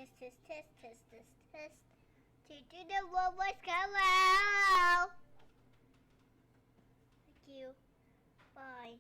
Test, test, test, test, test, test. To the world was hello. Thank you. Bye.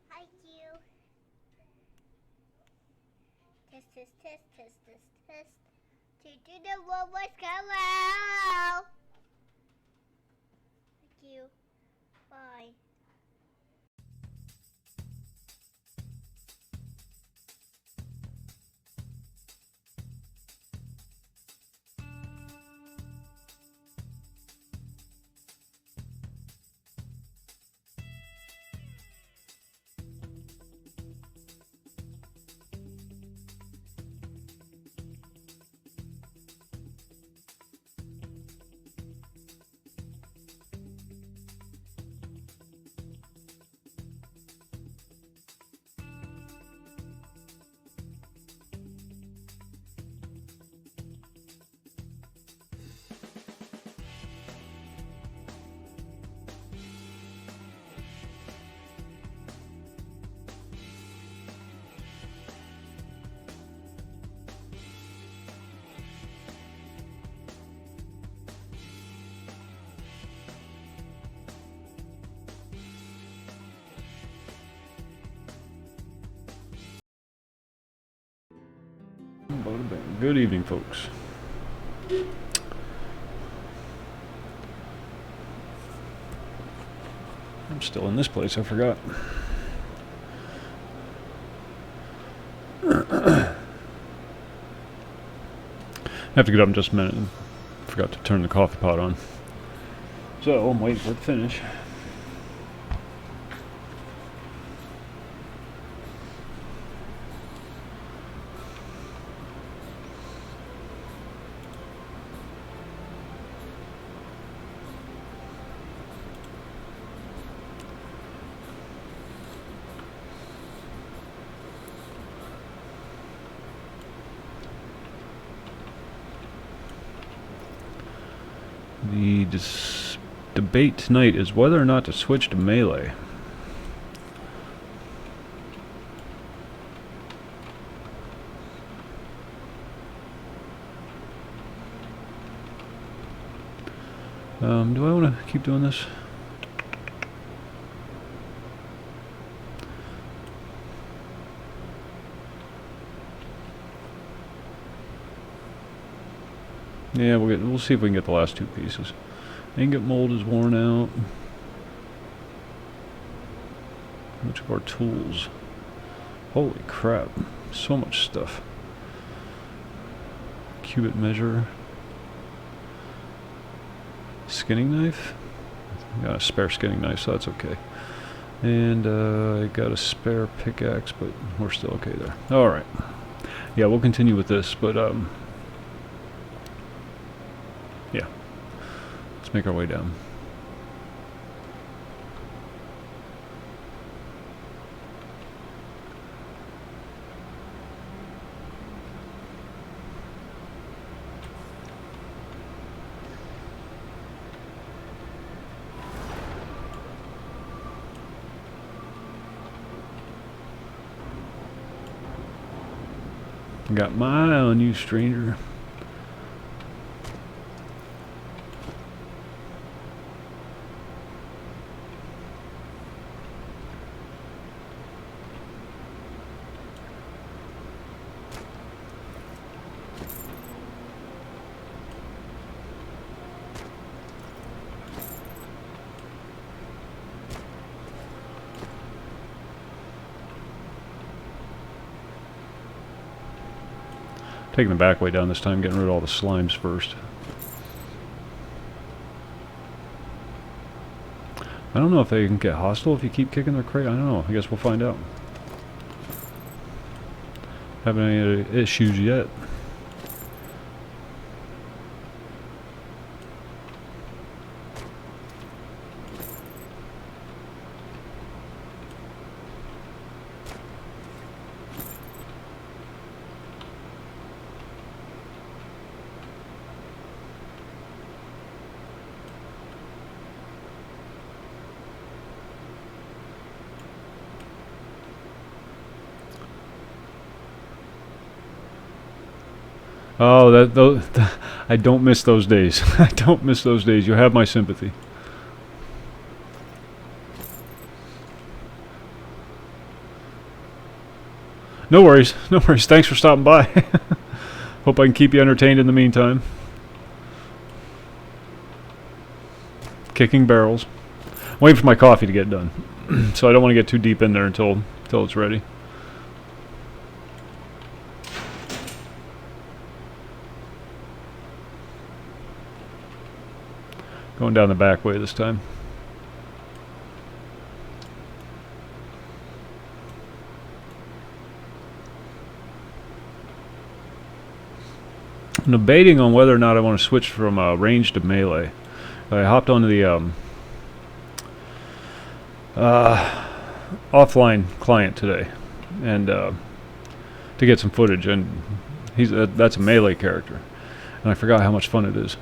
Hi, Q. Test, test, test, test, test, test. To the world was hello. Thank you. Bye. Good evening, folks. I'm still in this place, I forgot. I have to get up in just a minute. Forgot to turn the coffee pot on. So I'm waiting for it to finish. The debate tonight is whether or not to switch to melee. Do I want to keep doing this? Yeah, we'll see if we can get the last two pieces. Ingot mold is worn out. Much of our tools. Holy crap. So much stuff. Cubit measure. Skinning knife? Got a spare skinning knife, so that's okay. And I got a spare pickaxe, but we're still okay there. Alright. Yeah, we'll continue with this, but yeah. Let's make our way down. Got my eye on you, stranger. Taking the back way down this time, getting rid of all the slimes first. I don't know if they can get hostile if you keep kicking their crate. I don't know. I guess we'll find out. Haven't any issues yet. Oh, I don't miss those days. I don't miss those days. You have my sympathy. No worries. No worries. Thanks for stopping by. Hope I can keep you entertained in the meantime. Kicking barrels. I'm waiting for my coffee to get done. So I don't want to get too deep in there until it's ready. Going down the back way this time. I'm debating on whether or not I want to switch from range to melee. I hopped onto the offline client today, and to get some footage, and that's a melee character, and I forgot how much fun it is.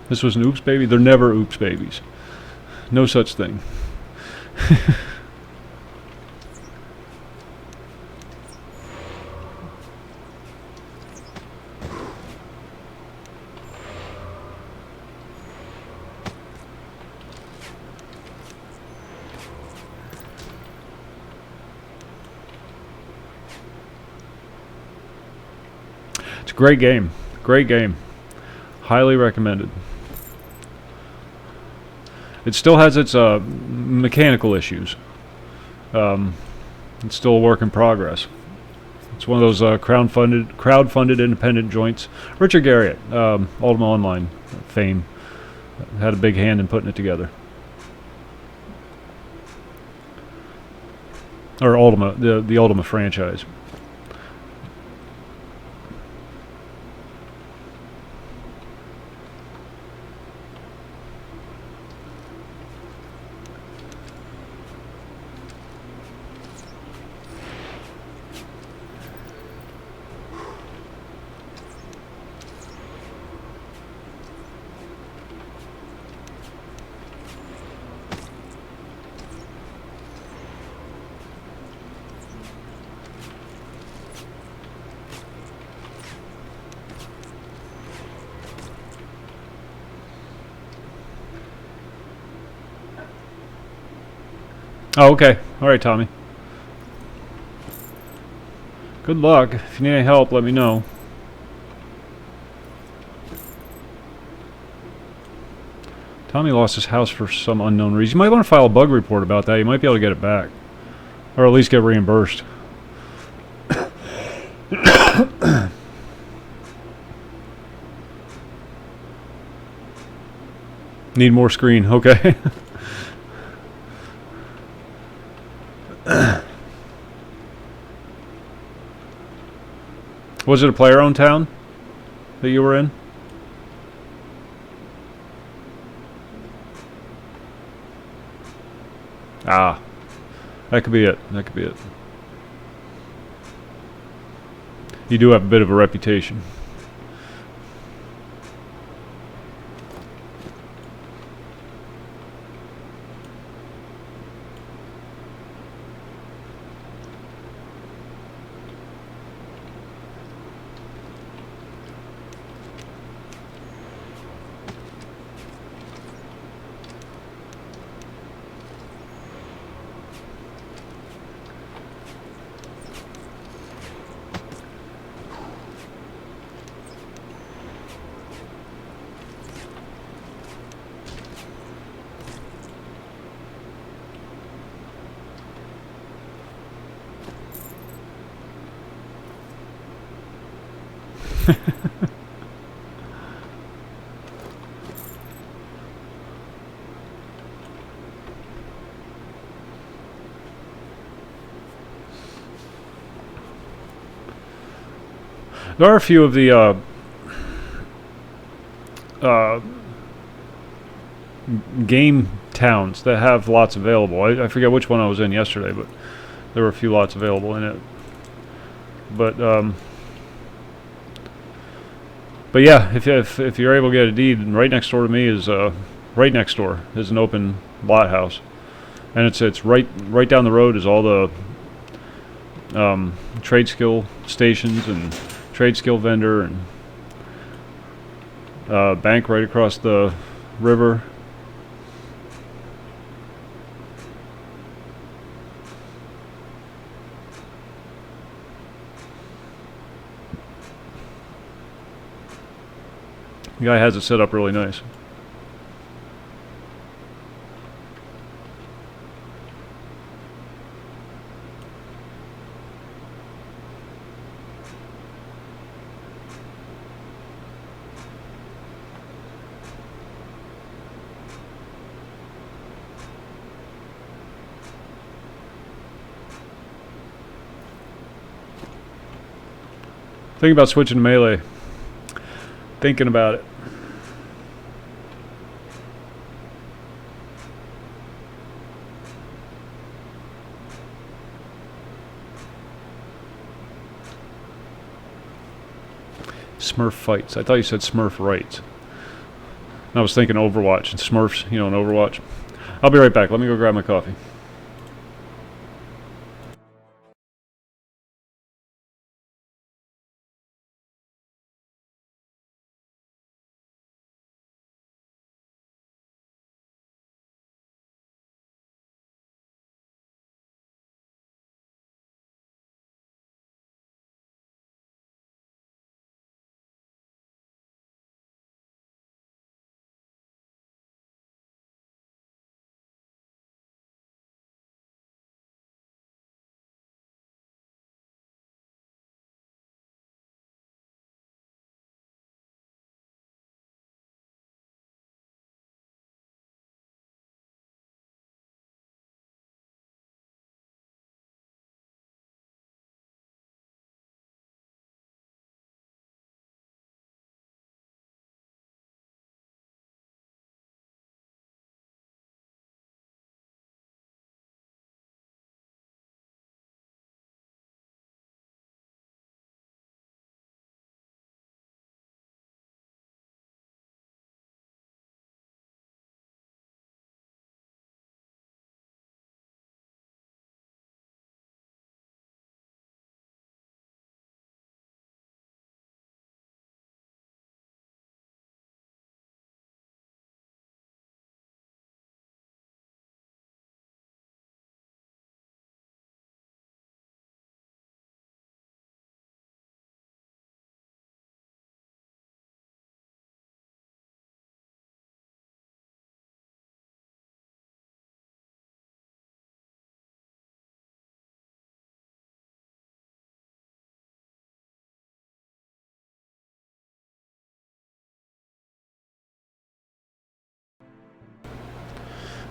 This was an oops baby. They're never oops babies. No such thing. It's a great game. Great game. Highly recommended. It still has its mechanical issues. It's still a work in progress. It's one of those crowdfunded independent joints. Richard Garriott, Ultima Online fame, had a big hand in putting it together. Or Ultima, the Ultima franchise. Oh, okay. Alright, Tommy. Good luck. If you need any help, let me know. Tommy lost his house for some unknown reason. You might want to file a bug report about that. You might be able to get it back. Or at least get reimbursed. Need more screen. Okay. Was it a player-owned town that you were in? Ah, that could be it. That could be it. You do have a bit of a reputation. There are a few of the game towns that have lots available. I forget which one I was in yesterday, but there were a few lots available in it. But yeah, if you're able to get a deed, right next door to me is right next door is an open lot house, and it's right down the road is all the trade skill stations and trade skill vendor and bank right across the river. The guy has it set up really nice. Thinking about switching to melee. Thinking about it. Smurf fights. I thought you said Smurf rights. I was thinking Overwatch and Smurfs, you know, in Overwatch. I'll be right back. Let me go grab my coffee.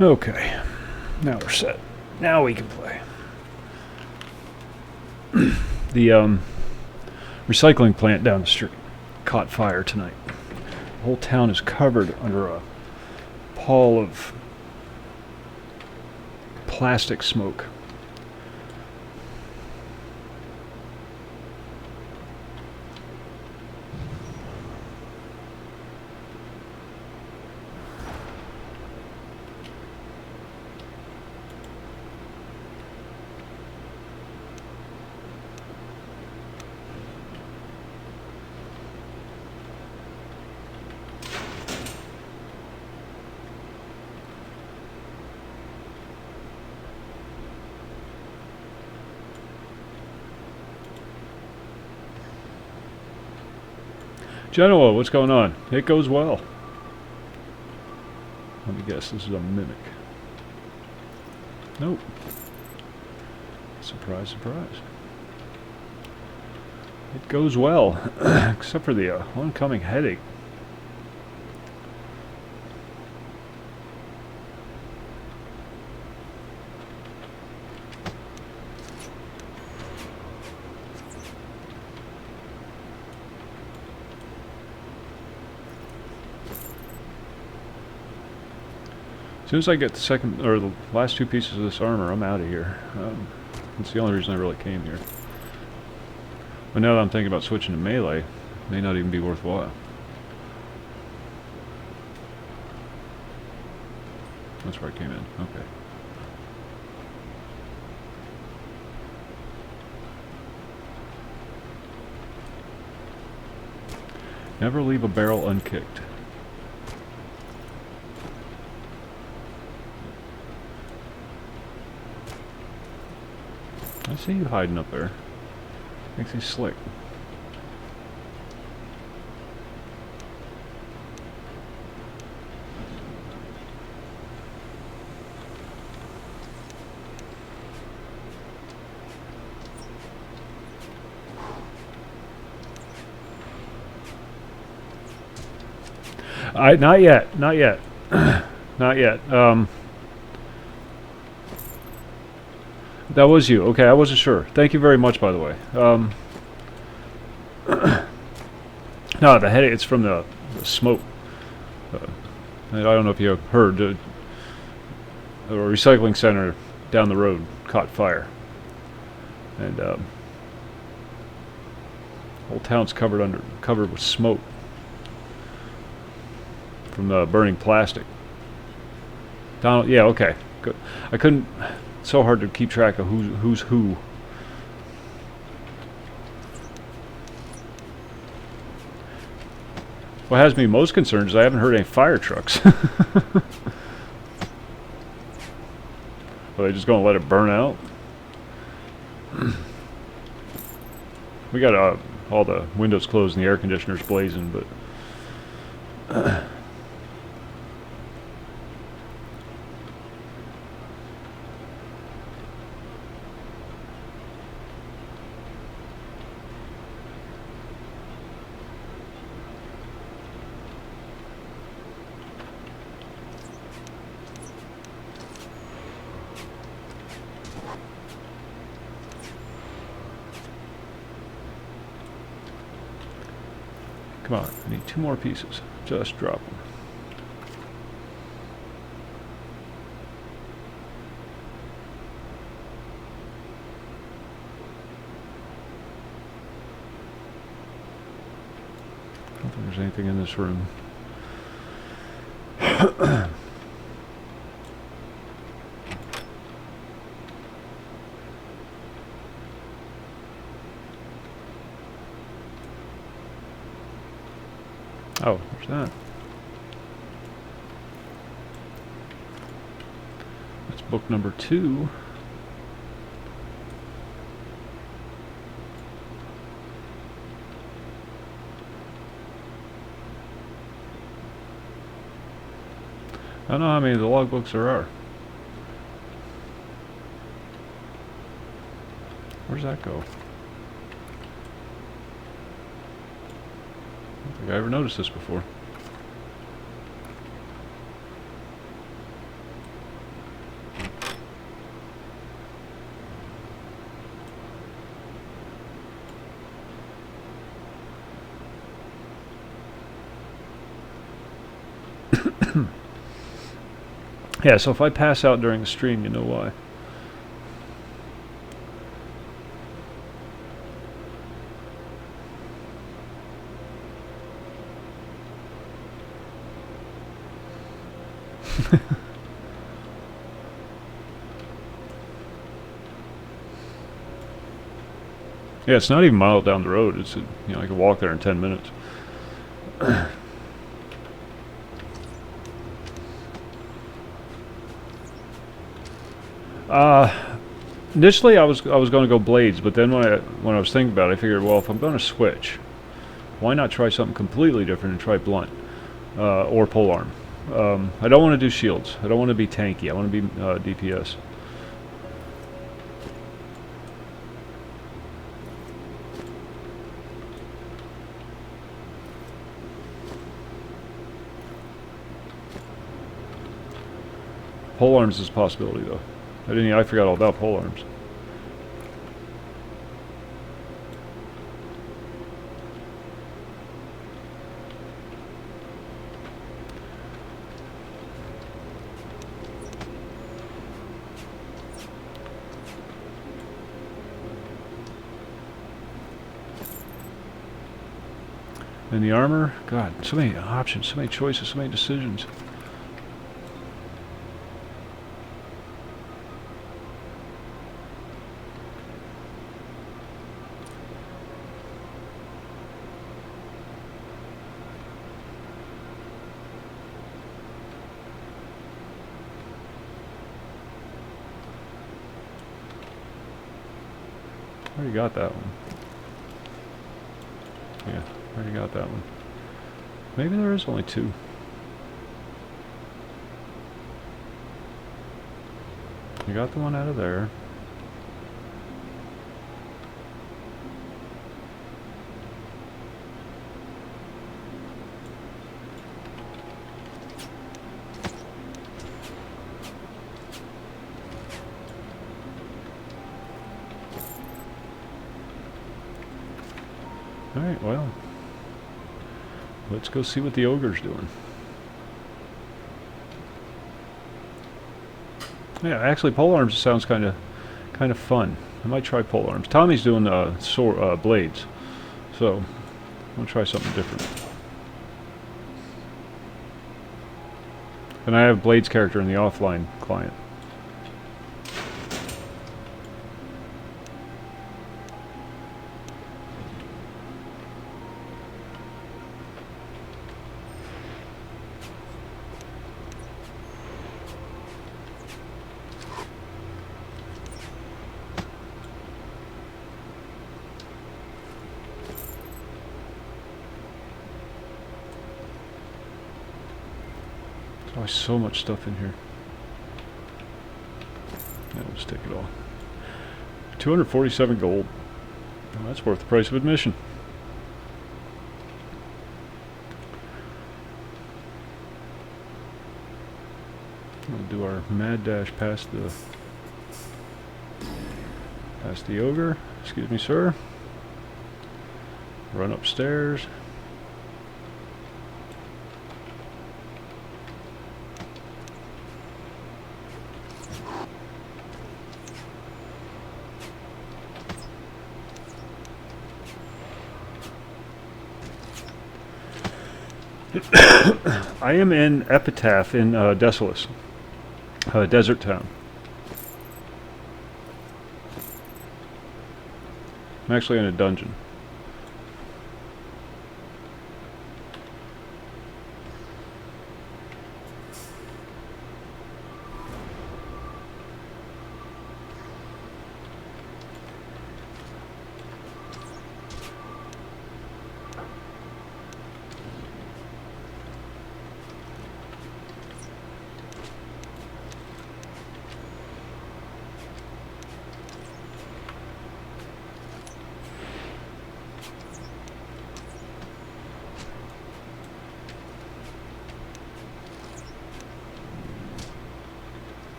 Okay, now we're set. Now we can play. The recycling plant down the street caught fire tonight. The whole town is covered under a pall of plastic smoke. Genoa, what's going on? It goes well. Let me guess, this is a mimic. Nope. Surprise, surprise. It goes well, except for the oncoming headache. As soon as I get the second or the last two pieces of this armor, I'm out of here. That's the only reason I really came here. But now that I'm thinking about switching to melee, it may not even be worthwhile. That's where I came in. Okay. Never leave a barrel unkicked. I see you hiding up there. Makes you slick. Not yet, not yet, not yet. That was you. Okay, I wasn't sure. Thank you very much, by the way. No, the headache, it's from the smoke. I don't know if you heard, a recycling center down the road caught fire. And whole town's covered with smoke from the burning plastic. Donald, yeah, okay. Good. I couldn't, it's so hard to keep track of who's who. What has me most concerned is I haven't heard any fire trucks. Are they just going to let it burn out? We got all the windows closed and the air conditioners blazing, but come on, I need 2 more pieces. Just drop them. I don't think there's anything in this room. Oh, where's that? That's book number 2. I don't know how many of the logbooks there are. Where's that go? I don't think I ever noticed this before. Yeah, so if I pass out during the stream, you know why. Yeah, it's not even a mile down the road. It's you know, I can walk there in 10 minutes. Initially I was going to go blades, but then when I was thinking about it, I figured, well, if I'm going to switch, why not try something completely different and try blunt or polearm? I don't want to do shields. I don't want to be tanky. I want to be DPS. pole arms is a possibility, though. I forgot all about pole arms. And the armor, God, so many options, so many choices, so many decisions. I already got that one. Yeah. Already got that one. Maybe there is only 2. You got the one out of there. Alright, well. Let's go see what the ogre's doing. Yeah, actually, pole arms sounds kind of fun. I might try pole arms. Tommy's doing blades, so I'm gonna try something different. And I have Blades character in the offline client. There's always so much stuff in here. Yeah, we'll just take it all. 247 gold. Well, that's worth the price of admission. We'll do our mad dash past the ogre. Excuse me, sir. Run upstairs. I am in Epitaph in Desolus, desert town. I'm actually in a dungeon.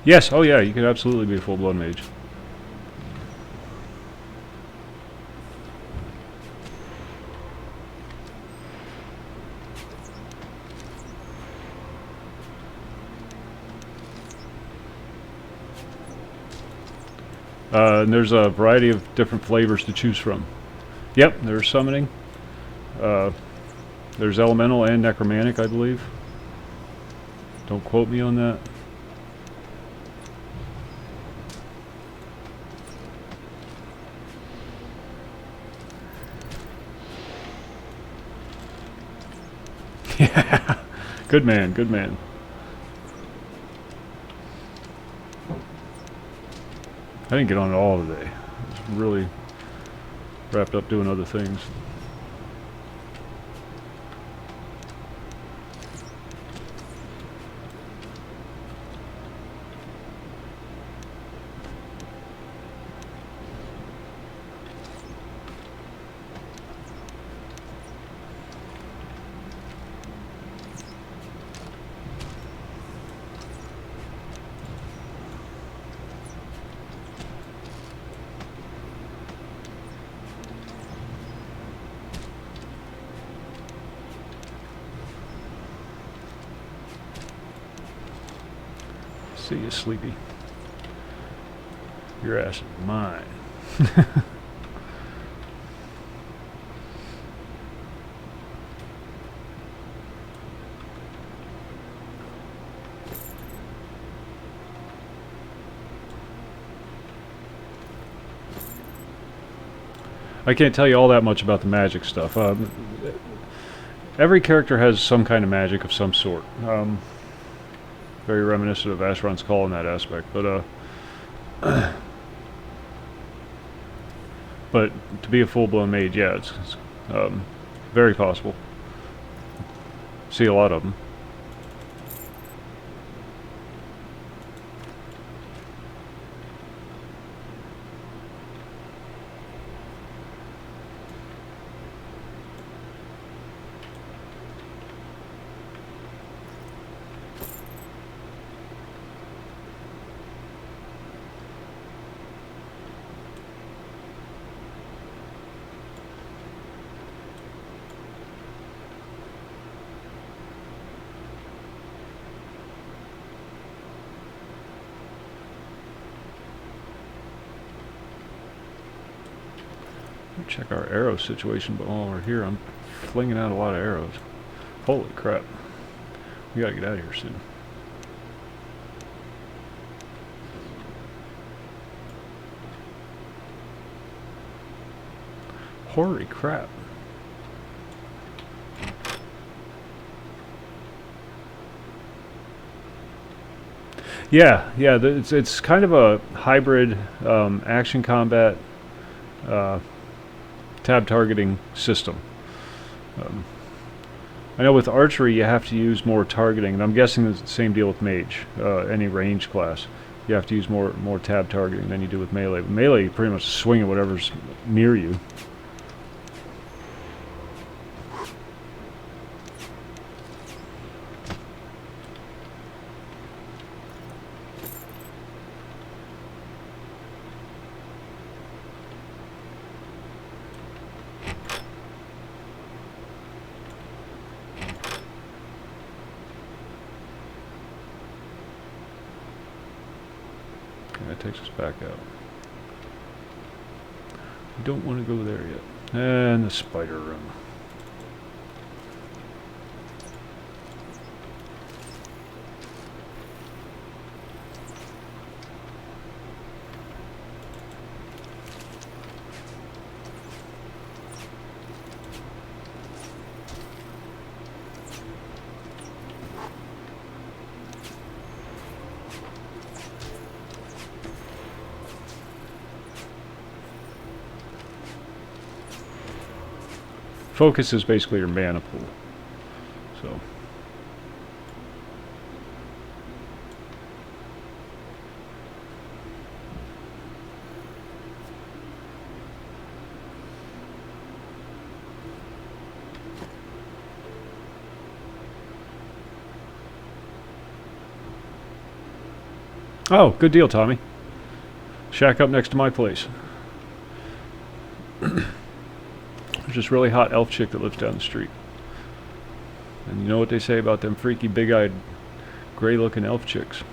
Yes, oh yeah, you could absolutely be a full-blood mage. And there's a variety of different flavors to choose from. Yep, there's summoning. There's elemental and necromantic, I believe. Don't quote me on that. Yeah. Good man, good man. I didn't get on at all today. I was really wrapped up doing other things. See you, Sleepy. Your ass is mine. I can't tell you all that much about the magic stuff. Every character has some kind of magic of some sort. Very reminiscent of Asheron's Call in that aspect, but but to be a full-blown mage, yeah, it's very possible. See a lot of them. Check our arrow situation, but while we're here, I'm flinging out a lot of arrows. Holy crap. We gotta get out of here soon. Holy crap. Yeah, it's kind of a hybrid action combat tab targeting system. I know with archery you have to use more targeting, and I'm guessing it's the same deal with mage. Any range class, you have to use more tab targeting than you do with melee. With melee, you pretty much swing at whatever's near you. That takes us back out. We don't want to go there yet. And the spider room. Focus is basically your mana pool. So. Oh, good deal, Tommy. Shack up next to my place. There's this really hot elf chick that lives down the street. And you know what they say about them freaky, big-eyed, gray-looking elf chicks?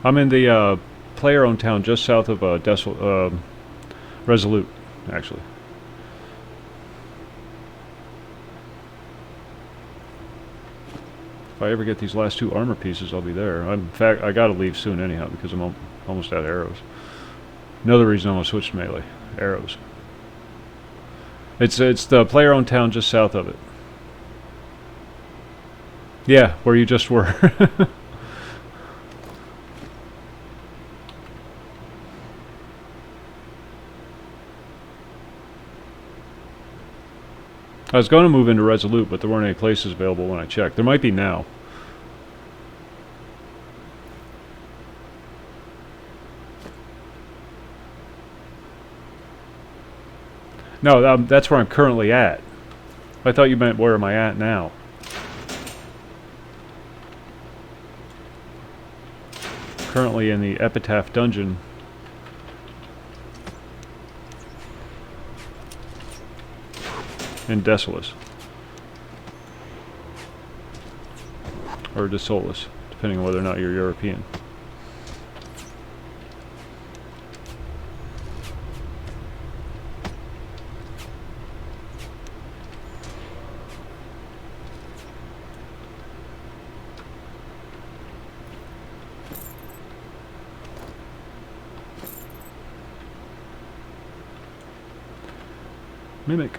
I'm in the player-owned town just south of Resolute, actually. If I ever get these last 2 armor pieces, I'll be there. In fact, I gotta leave soon anyhow because I'm almost out of arrows. Another reason I'm gonna switch to melee. Arrows. It's the player-owned town just south of it. Yeah, where you just were. I was going to move into Resolute, but there weren't any places available when I checked. There might be now. No, that's where I'm currently at. I thought you meant where am I at now. Currently in the Epitaph dungeon. In Desolus. Or Desolus, depending on whether or not you're European. Mimic.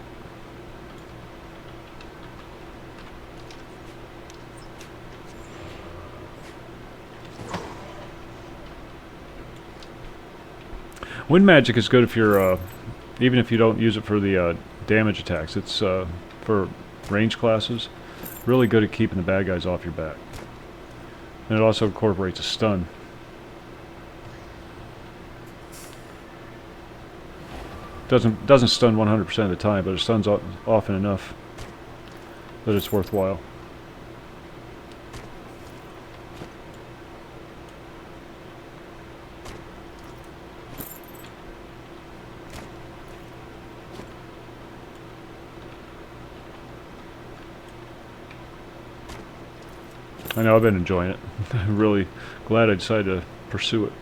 Wind magic is good if you're, even if you don't use it for the damage attacks. It's for range classes. Really good at keeping the bad guys off your back. And it also incorporates a stun. Doesn't stun 100% of the time, but it stuns often enough that it's worthwhile. I know, I've been enjoying it. I'm really glad I decided to pursue it.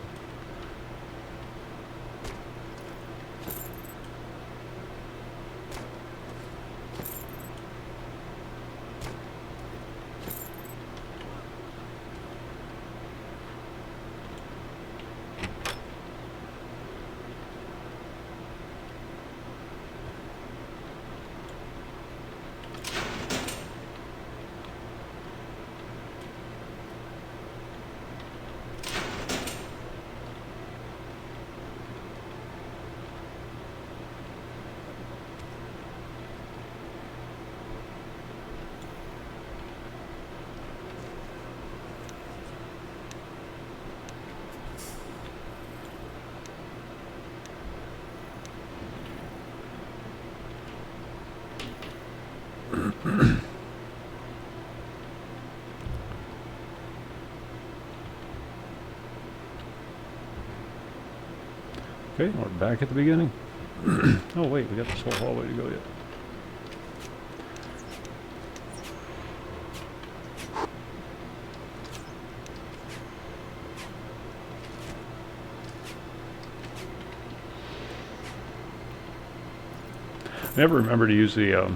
Okay, we're back at the beginning. Oh wait, we got this whole hallway to go yet. I never remember to use the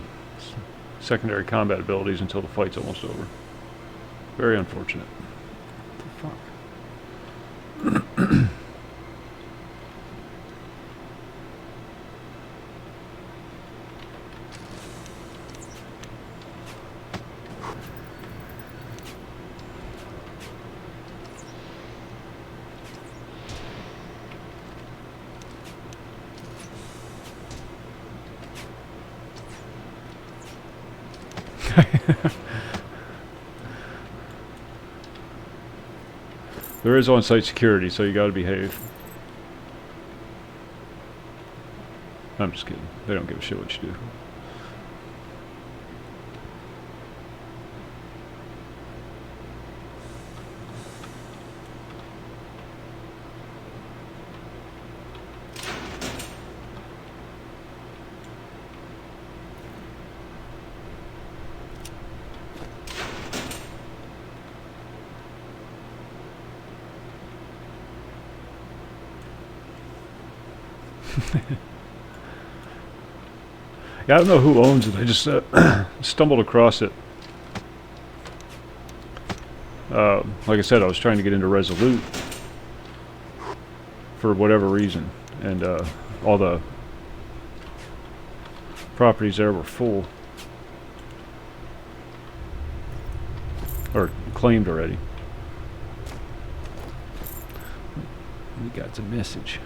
secondary combat abilities until the fight's almost over. Very unfortunate. What the fuck? There is on-site security, so you gotta behave. I'm just kidding. They don't give a shit what you do. Yeah, I don't know who owns it. I just stumbled across it. Like I said, I was trying to get into Resolute for whatever reason, and all the properties there were full or claimed already. We got a message.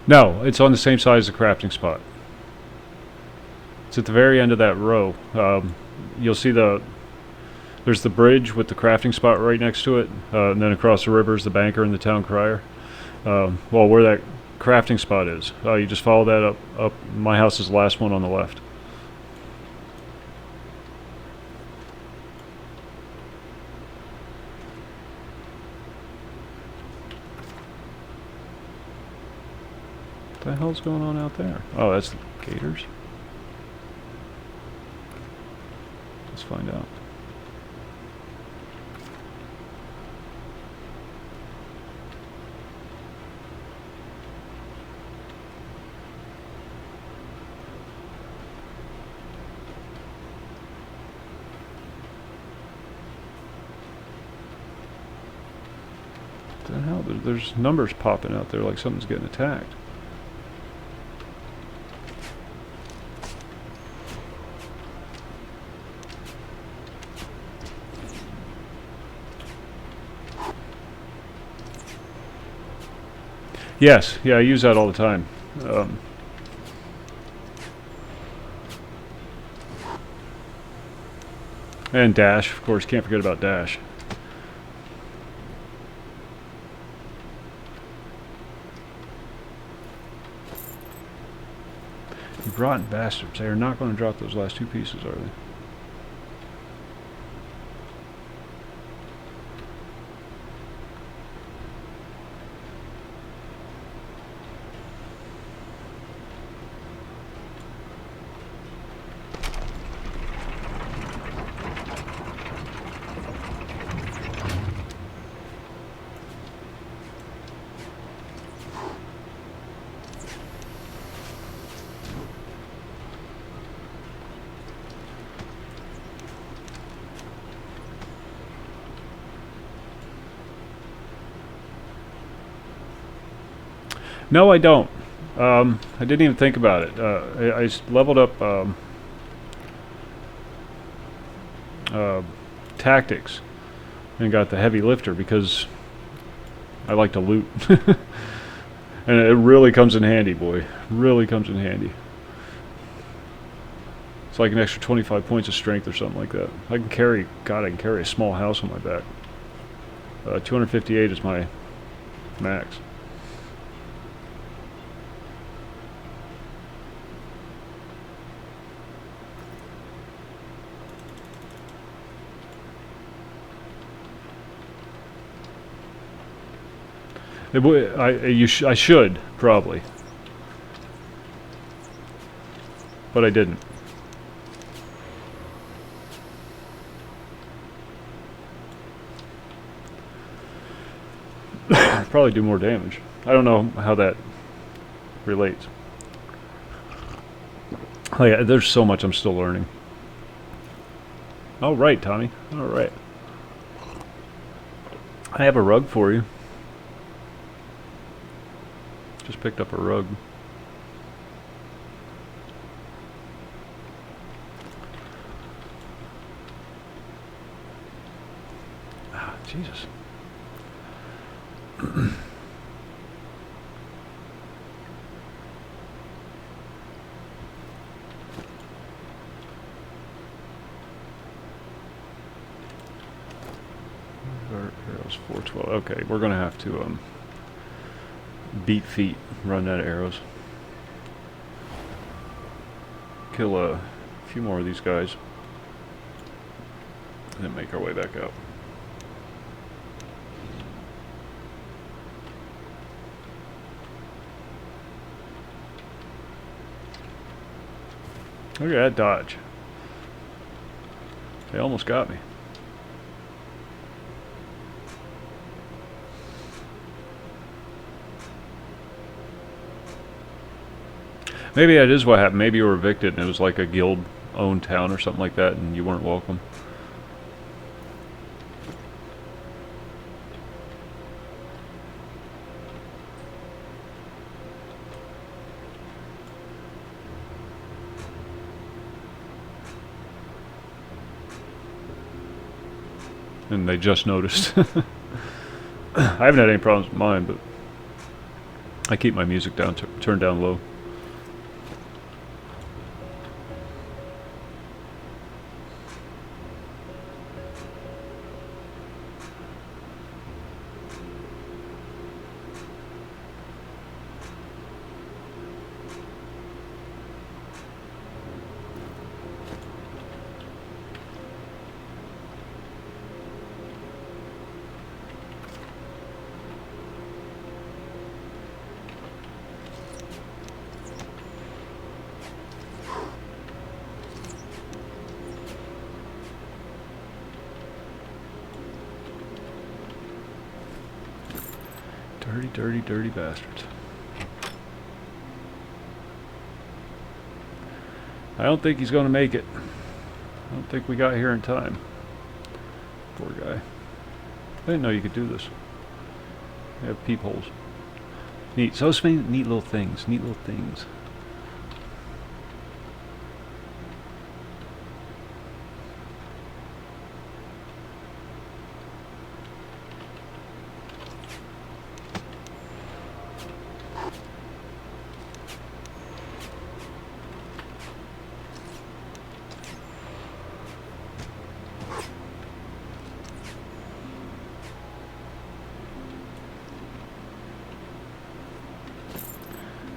No, it's on the same side as the crafting spot. It's at the very end of that row. You'll see there's the bridge with the crafting spot right next to it, and then across the river is the banker and the town crier. Well, where that crafting spot is, you just follow that up. My house is the last one on the left. What the hell's going on out there? Oh, that's the gators. Let's find out. What the hell? There's numbers popping out there like something's getting attacked. Yes, yeah, I use that all the time. And dash, of course, can't forget about dash. You rotten bastards, they are not going to drop those last two pieces, are they? No, I don't. I didn't even think about it. I leveled up tactics and got the heavy lifter because I like to loot. And it really comes in handy, boy. Really comes in handy. It's like an extra 25 points of strength or something like that. I can carry, God, I can carry a small house on my back. 258 is my max. I should, probably. But I didn't. Probably do more damage. I don't know how that relates. Oh yeah, there's so much I'm still learning. All right, Tommy. All right. I have a rug for you. Just picked up a rug. Ah, Jesus. Arrows 412. Okay, we're gonna have to beat feet, run out of arrows. Kill a few more of these guys. And then make our way back out. Look at that dodge. They almost got me. Maybe that is what happened. Maybe you were evicted and it was like a guild-owned town or something like that and you weren't welcome. And they just noticed. I haven't had any problems with mine, but I keep my music down, turned down low. Dirty, dirty, dirty bastards. I don't think he's going to make it. I don't think we got here in time. Poor guy. I didn't know you could do this. They have peepholes. Neat. So many neat little things. Neat little things.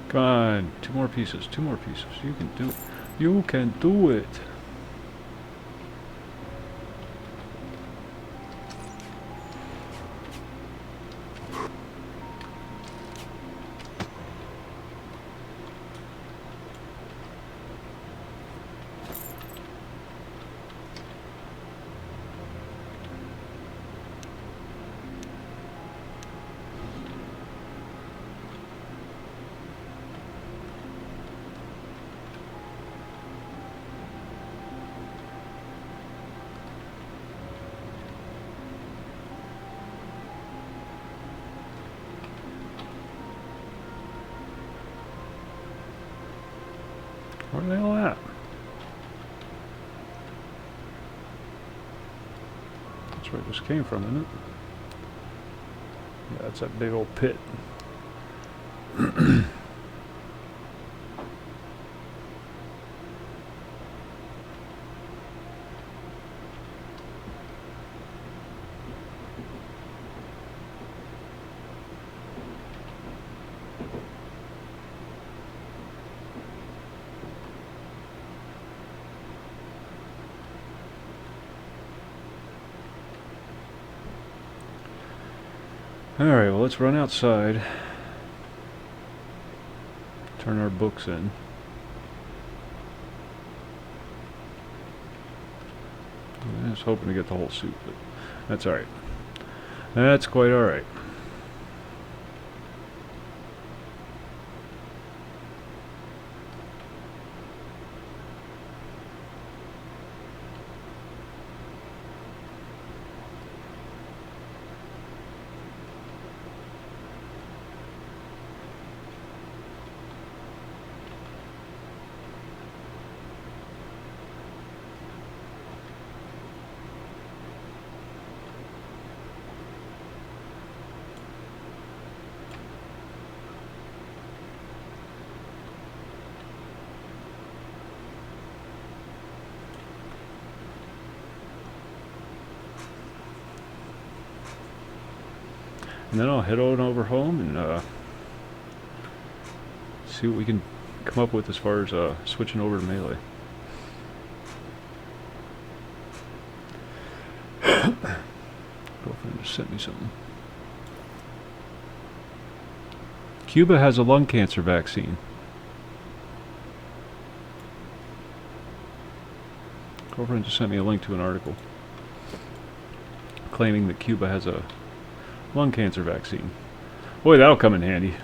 Come on, two more pieces, two more pieces. You can do it. You can do it. Where the hell at? That's where it just came from, isn't it? Yeah, that's that big old pit. Alright, well, let's run outside. Turn our books in. I was hoping to get the whole suit, but that's alright. That's quite alright. And then I'll head on over home and see what we can come up with as far as switching over to melee. just sent me something. Cuba has a lung cancer vaccine. Girlfriend just sent me a link to an article claiming that Cuba has a lung cancer vaccine. Boy, that'll come in handy.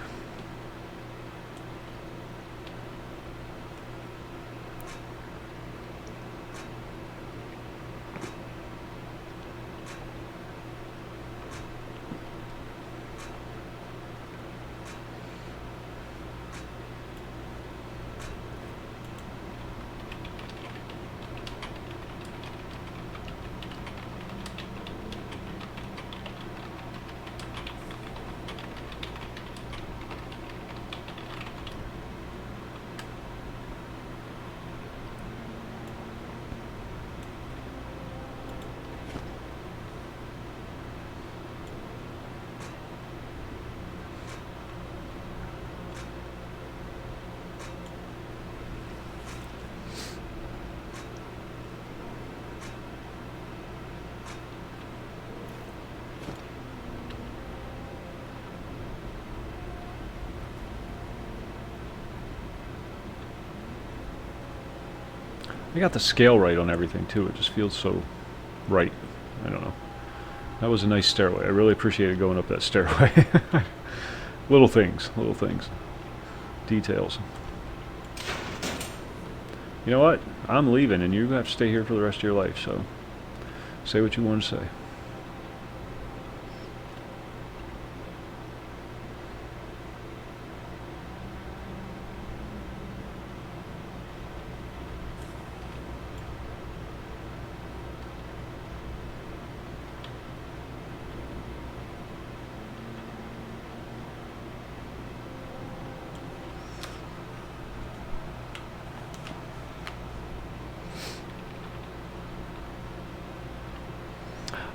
I got the scale right on everything too. It just feels so right. I don't know. That was a nice stairway. I really appreciated going up that stairway. Little things, little things. Details. You know what? I'm leaving and you have to stay here for the rest of your life, so say what you want to say.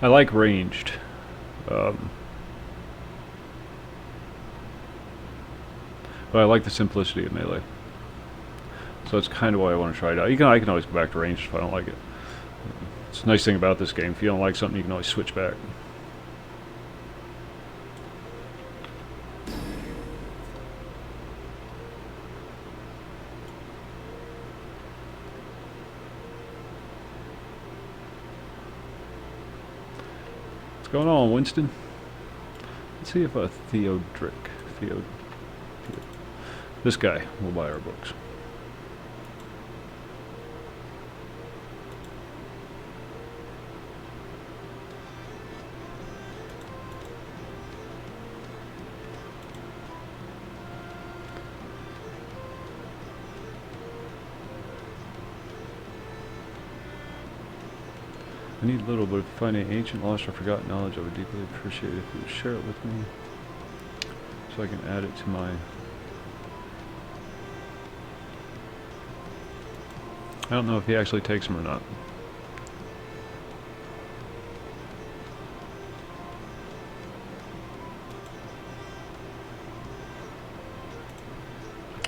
I like ranged. But I like the simplicity of melee. So that's kind of why I want to try it out. I can always go back to ranged if I don't like it. It's a nice thing about this game. If you don't like something, you can always switch back. What's going on, Winston? Let's see if this guy will buy our books. I need little, but if you find any ancient, lost, or forgotten knowledge, I would deeply appreciate it if you would share it with me, so I can add it to my... I don't know if he actually takes them or not.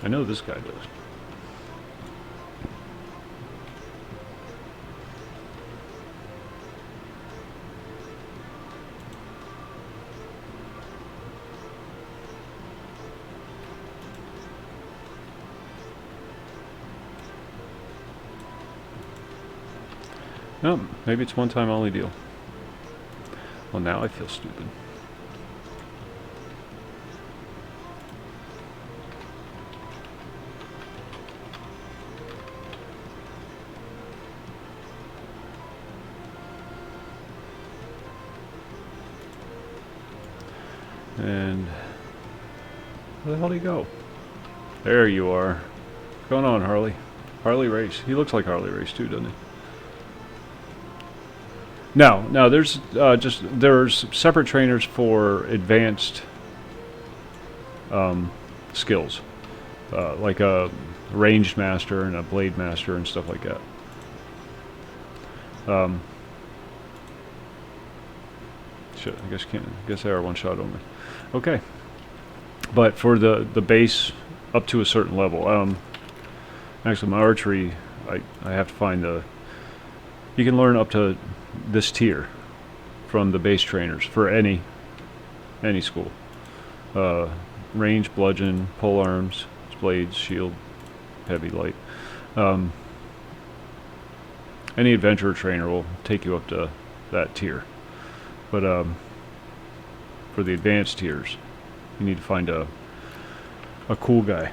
I know this guy does. Oh, maybe it's one time only deal. Well, now I feel stupid. And where the hell did he go? There you are. What's going on, Harley? Harley Race. He looks like Harley Race too, doesn't he? No, there's there's separate trainers for advanced skills, like a ranged master and a blade master and stuff like that. Shit, I guess they are one shot only. Okay, but for the base up to a certain level, actually my archery, I have to find the. You can learn up to this tier, from the base trainers for any school. Range, bludgeon, pole arms, blades, shield, heavy, light. Any adventurer trainer will take you up to that tier. But for the advanced tiers, you need to find a cool guy.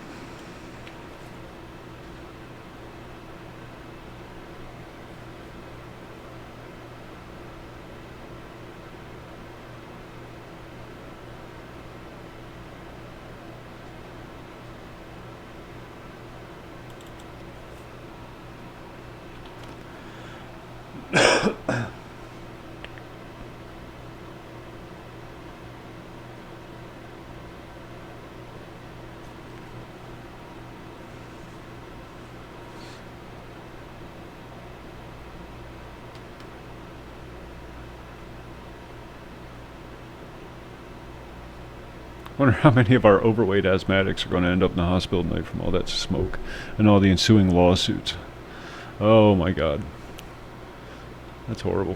Wonder how many of our overweight asthmatics are going to end up in the hospital tonight from all that smoke and all the ensuing lawsuits. Oh my God. That's horrible.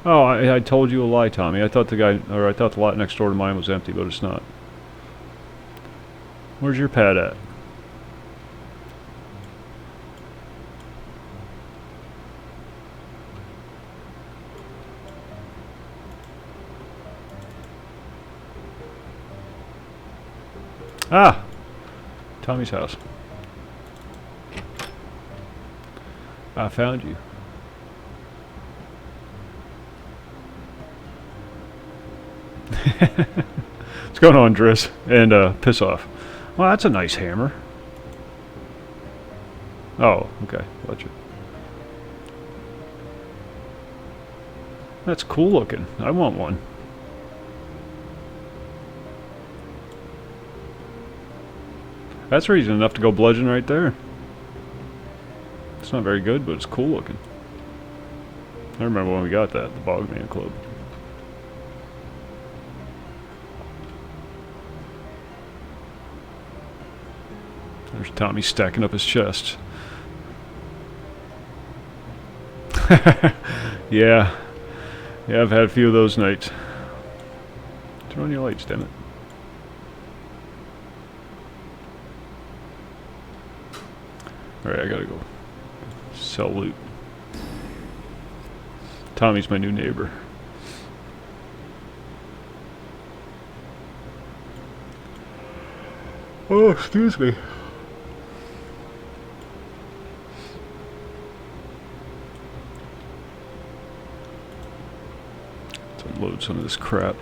Oh, I told you a lie, Tommy. I thought the lot next door to mine was empty, but it's not. Where's your pad at? Ah! Tommy's house. I found you. What's going on, Driss? And, piss off. Well, that's a nice hammer. Oh, okay. Gotcha. That's cool looking. I want one. That's reason enough to go bludgeon right there. It's not very good, but it's cool looking. I remember when we got that at the Bogman Club. There's Tommy stacking up his chest. Yeah. Yeah, I've had a few of those nights. Turn on your lights, damn it. Alright, I gotta go sell loot. Tommy's my new neighbor. Oh, excuse me. Let's unload some of this crap.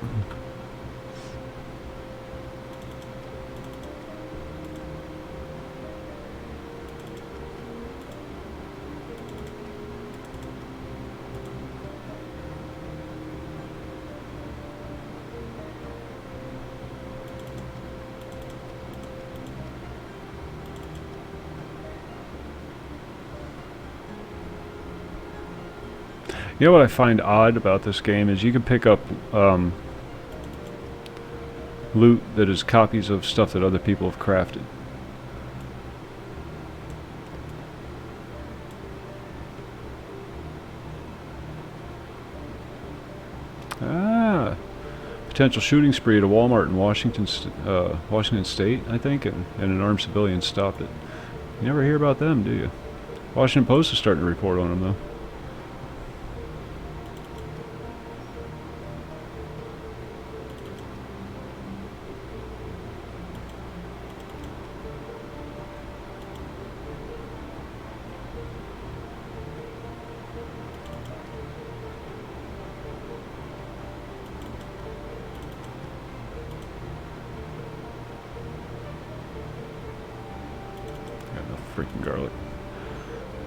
You know what I find odd about this game is you can pick up loot that is copies of stuff that other people have crafted. Ah, potential shooting spree at a Walmart in Washington State, I think, and an armed civilian stopped it. You never hear about them, do you? Washington Post is starting to report on them, though. Freaking garlic.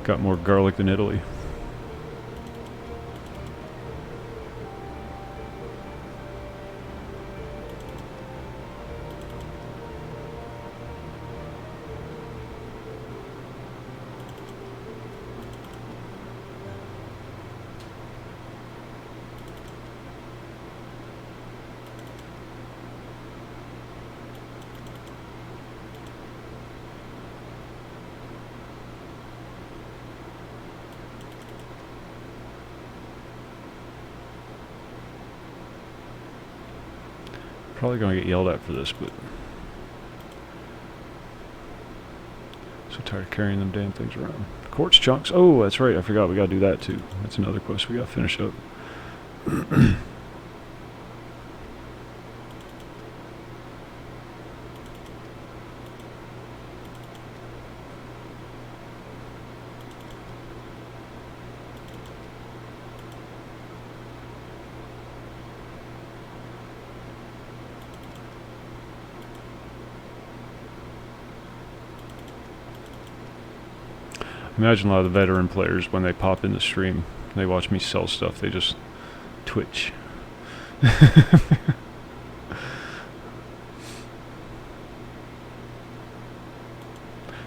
Got more garlic than Italy. Probably gonna get yelled at for this, but so tired of carrying them damn things around. Quartz chunks. Oh, that's right. I forgot. We gotta do that too. That's another quest we gotta finish up. Imagine a lot of the veteran players, when they pop in the stream, they watch me sell stuff, they just twitch.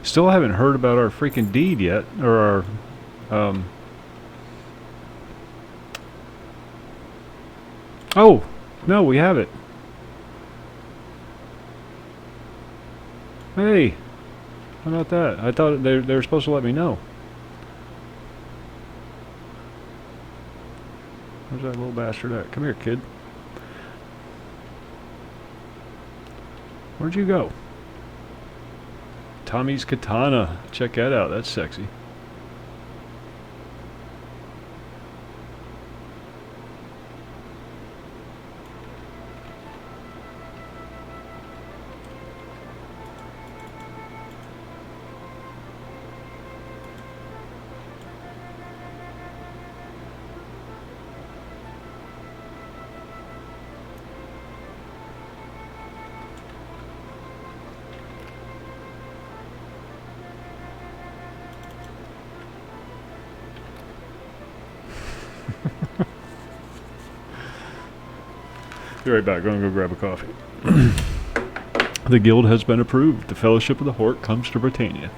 Still haven't heard about our freaking deed yet, or our, oh, no, we have it. Hey. How about that? I thought they were supposed to let me know. Where's that little bastard at? Come here, kid. Where'd you go? Tommy's katana. Check that out. That's sexy. Be right back. I'm gonna go grab a coffee. The guild has been approved. The Fellowship of the Hort comes to Britannia.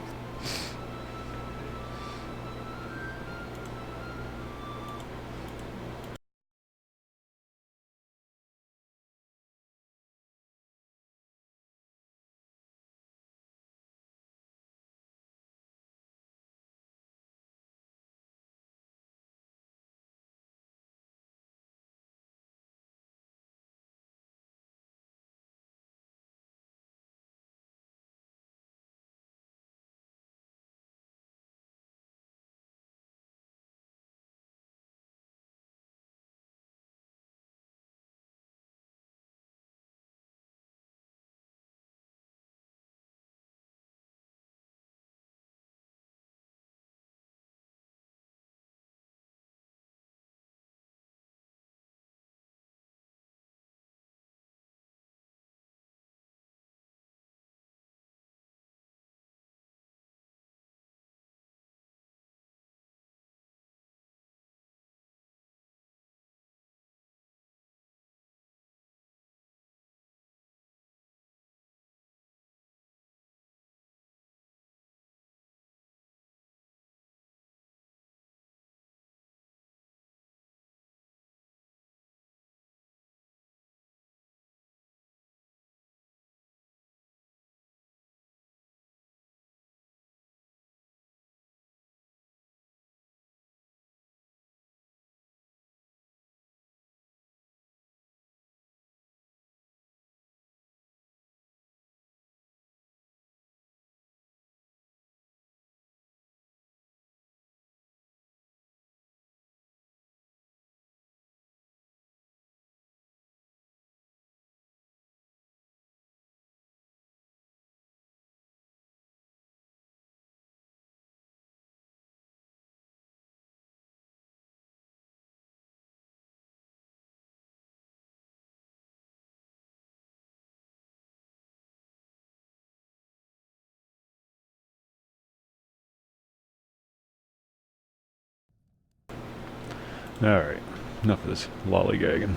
Alright, enough of this lollygagging.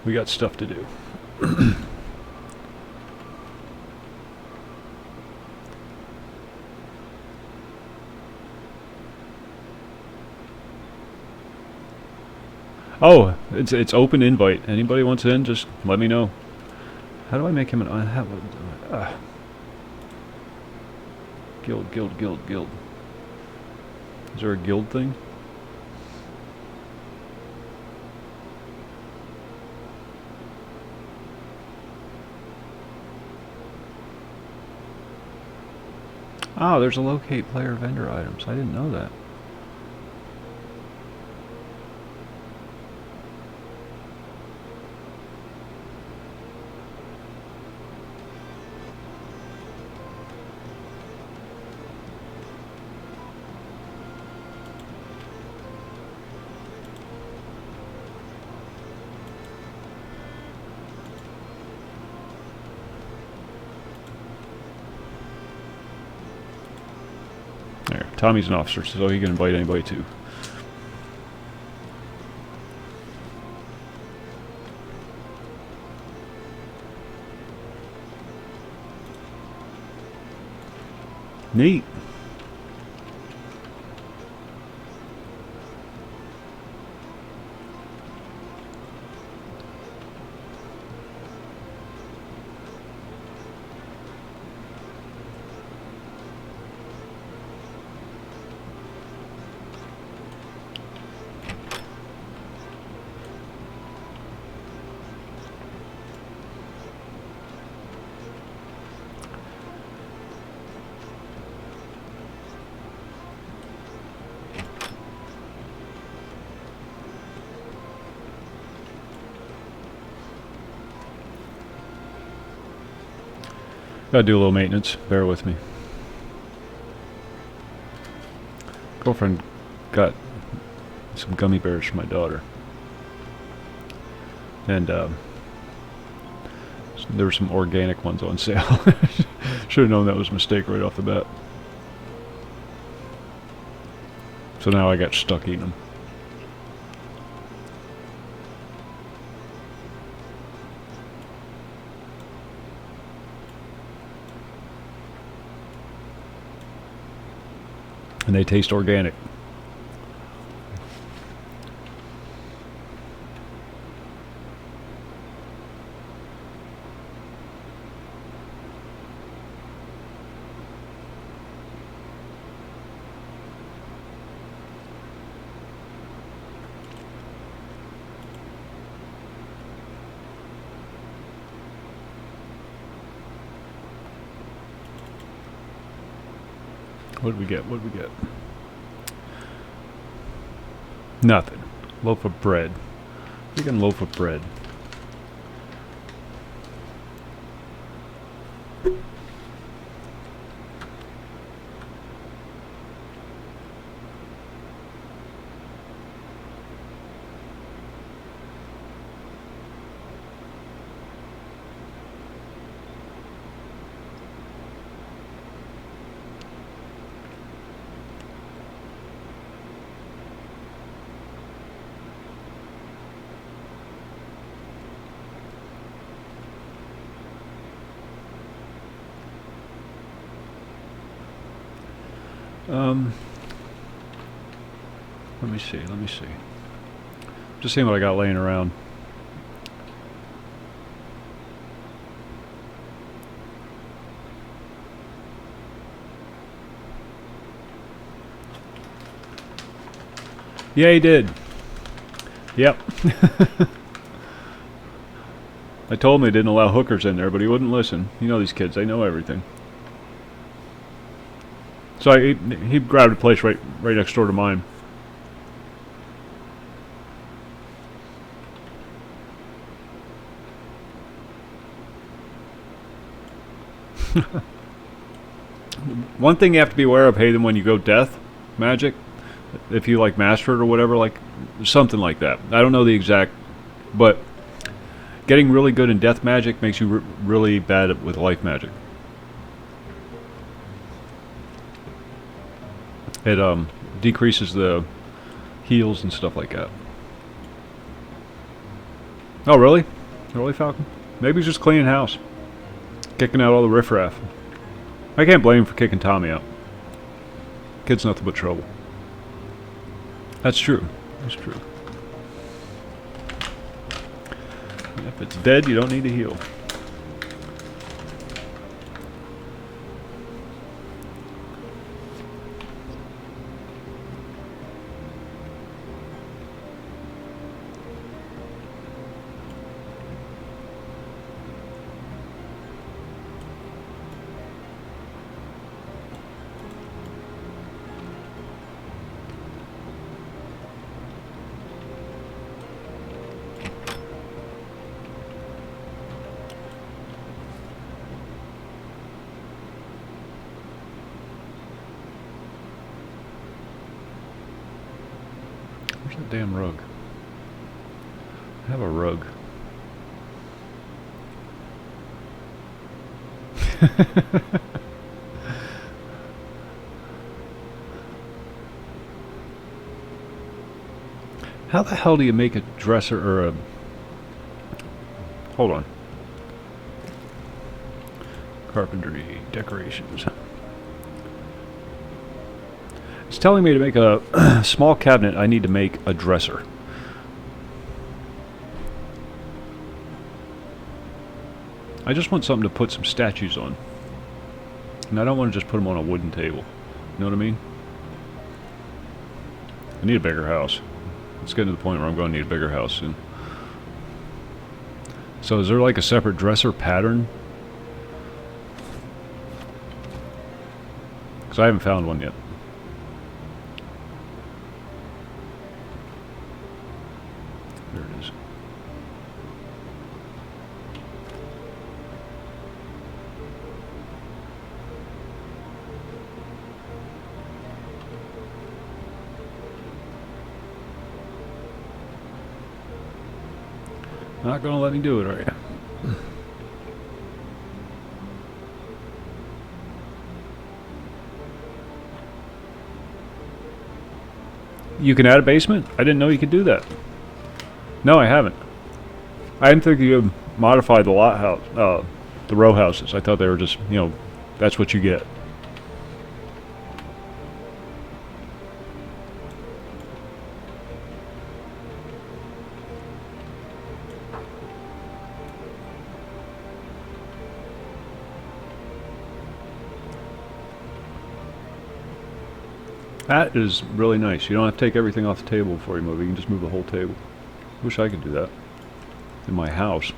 We got stuff to do. Oh, it's open invite. Anybody wants in, just let me know. How do I make him an... Guild. Is there a guild thing? Oh, there's a locate player vendor items. I didn't know that. There, Tommy's an officer, so he can invite anybody too. Neat. Gotta do a little maintenance. Bear with me. Girlfriend got some gummy bears for my daughter. And there were some organic ones on sale. Should have known that was a mistake right off the bat. So now I got stuck eating them. And they taste organic. What did we get? What did we get? Nothing. Loaf of bread. Freaking loaf of bread. Let me see. Just seeing what I got laying around. Yeah, he did. Yep. I told him they didn't allow hookers in there, but he wouldn't listen. You know these kids, they know everything. So he grabbed a place right next door to mine. One thing you have to be aware of, Hayden, when you go death magic, if you like master it or whatever, like something like that. I don't know the exact, but getting really good in death magic makes you really bad with life magic. It decreases the heals and stuff like that. Oh, really? Really, Falcon? Maybe he's just cleaning house. Kicking out all the riffraff. I can't blame him for kicking Tommy out. Kid's nothing but trouble. That's true. That's true. If it's dead, you don't need to heal. that damn rug? I have a rug. How the hell do you make a dresser or a... Hold on. Carpentry, decorations. It's telling me to make a small cabinet. I need to make a dresser. I just want something to put some statues on. And I don't want to just put them on a wooden table. You know what I mean? I need a bigger house. It's getting to the point where I'm going to need a bigger house soon. So is there like a separate dresser pattern? Because I haven't found one yet. There it is. Not gonna let me do it, are you? You can add a basement? I didn't know you could do that. No, I haven't. I didn't think you could modify the lot house, the row houses. I thought they were just, you know, that's what you get. That is really nice. You don't have to take everything off the table before you move. You can just move the whole table. Wish I could do that in my house.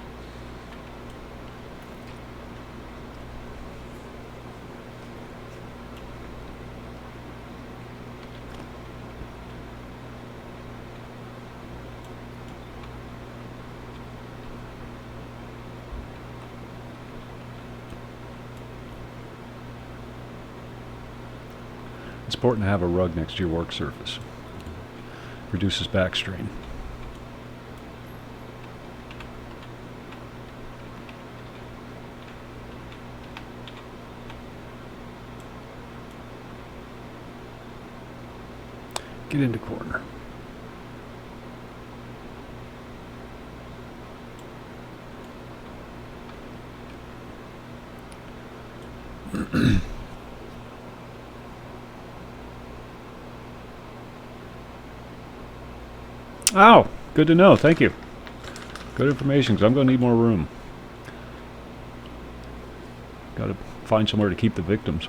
It's important to have a rug next to your work surface. Reduces back strain. Get into corner. Oh, good to know. Thank you. Good information, because I'm going to need more room. Got to find somewhere to keep the victims.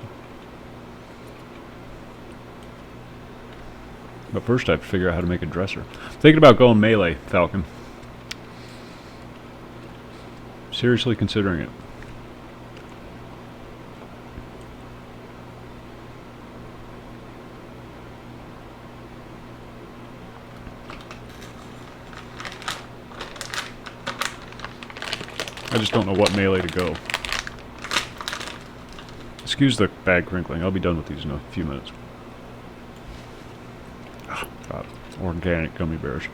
But first I have to figure out how to make a dresser. Thinking about going melee, Falcon. Seriously considering it. I just don't know what melee to go. Excuse the bag crinkling. I'll be done with these in a few minutes. Oh, God. Organic gummy bears.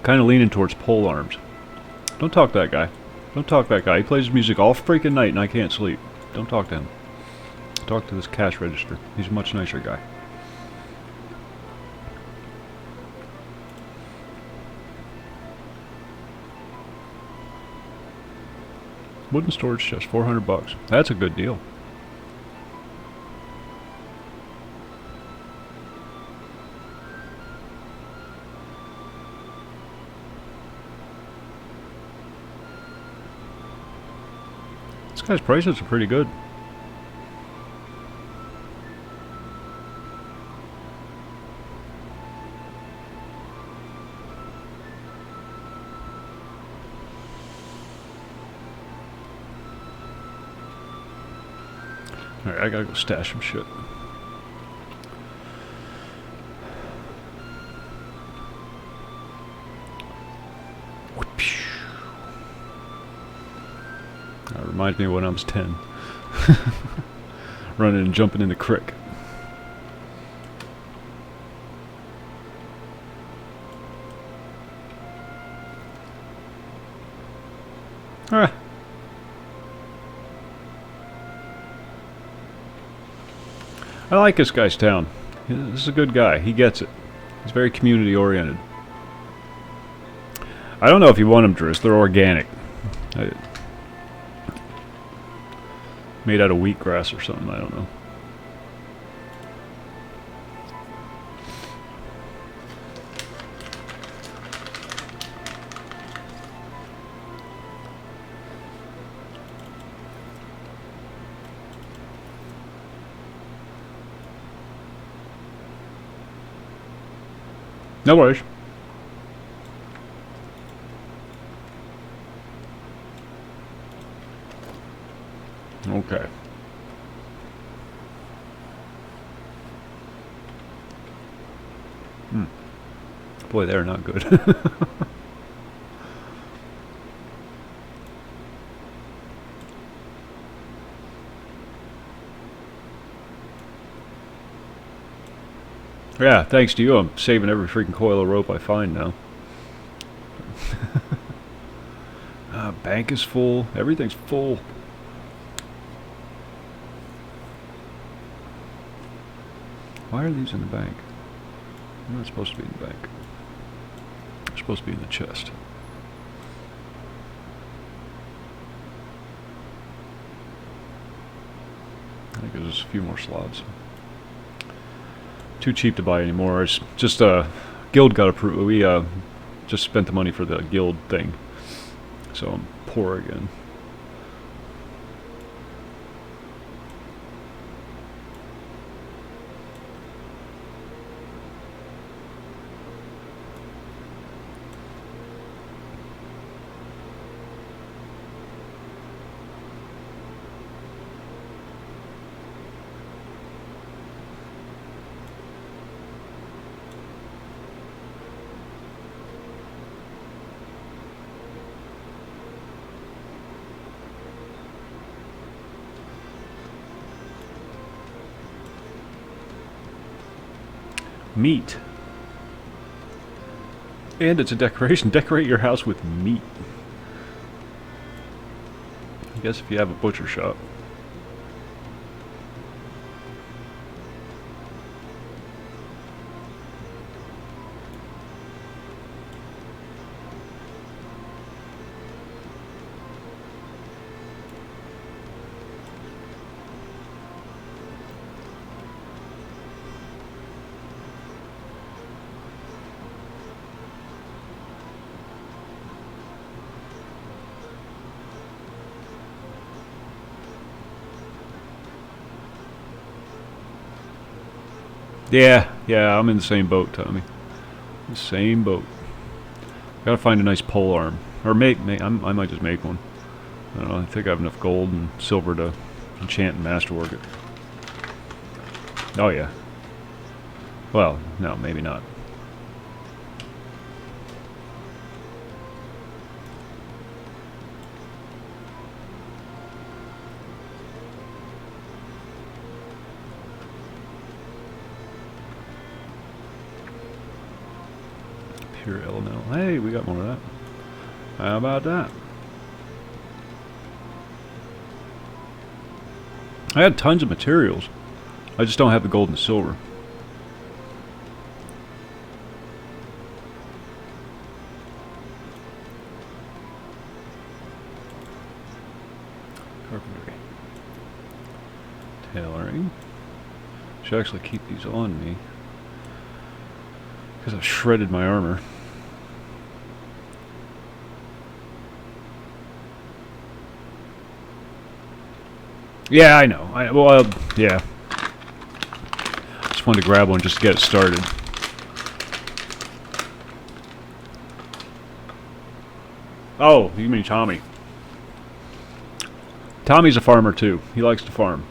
Kind of leaning towards pole arms. Don't talk to that guy. Don't talk to that guy. He plays music all freaking night and I can't sleep. Don't talk to him. Talk to this cash register. He's a much nicer guy. Wooden storage chest, $400. That's a good deal. This guy's prices are pretty good. Alright, I gotta go stash some shit. Reminds me of when I was 10. Running and jumping in the creek. Ah. I like this guy's town. This is a good guy. He gets it. He's very community oriented. I don't know if you want them, Driss. They're organic. Made out of wheatgrass or something. I don't know. No worries. Okay. Boy, they're not good. Yeah, thanks to you, I'm saving every freaking coil of rope I find now. Bank is full. Everything's full. Why are these in the bank? They're not supposed to be in the bank. They're supposed to be in the chest. I think there's just a few more slabs. Too cheap to buy anymore. It's just guild got approved. We just spent the money for the guild thing, so I'm poor again. Meat. And it's a decoration. Decorate your house with meat. I guess if you have a butcher shop. Yeah, I'm in the same boat, Tommy. The same boat. Gotta find a nice pole arm. Or I might just make one. I don't know, I think I have enough gold and silver to enchant and masterwork it. Oh yeah. Well, no, maybe not. Pure elemental. Hey, we got more of that. How about that? I had tons of materials. I just don't have the gold and the silver. Carpentry. Tailoring. Should actually keep these on me, because I've shredded my armor. Yeah, I know. Yeah. Just wanted to grab one just to get it started. Oh, you mean Tommy. Tommy's a farmer too. He likes to farm.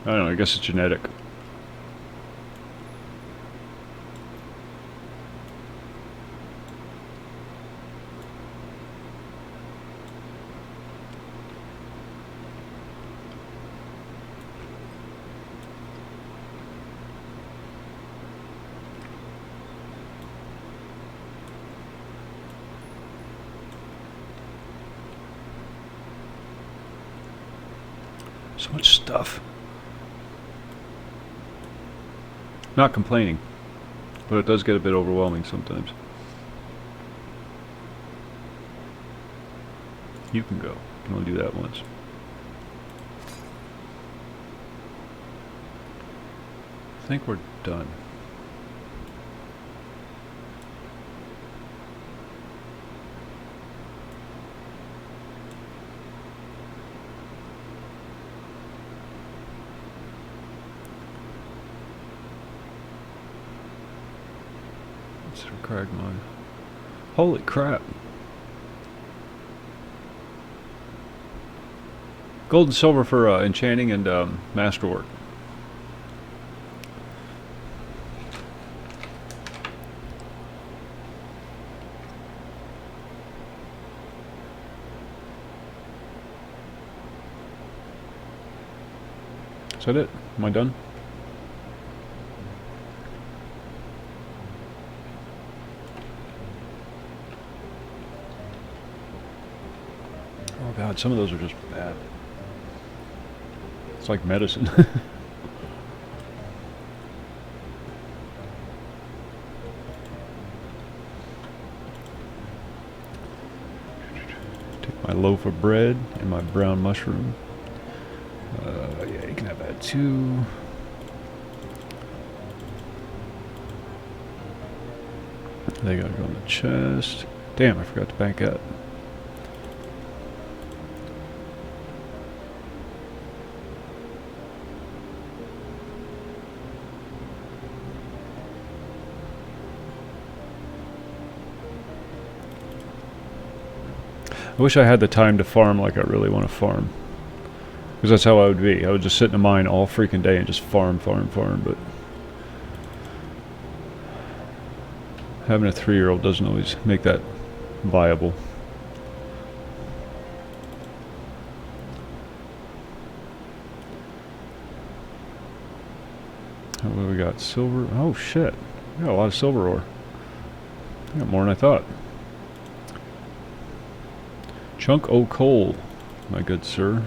I don't know, I guess it's genetic. So much stuff. Not complaining, but it does get a bit overwhelming sometimes. You can go. I'm going to do that once. I think we're done. Crag mine. Holy crap. Gold and silver for enchanting and masterwork. Is that it? Am I done? Oh god, some of those are just bad. It's like medicine. Take my loaf of bread and my brown mushroom. Yeah, you can have that too. They gotta go in the chest. Damn, I forgot to bank that. I wish I had the time to farm like I really want to farm. Because that's how I would be. I would just sit in a mine all freaking day and just farm, but having a 3-year-old doesn't always make that viable. What do we got? Silver? Oh shit. We got a lot of silver ore. I got more than I thought. Chunk o' coal, my good sir.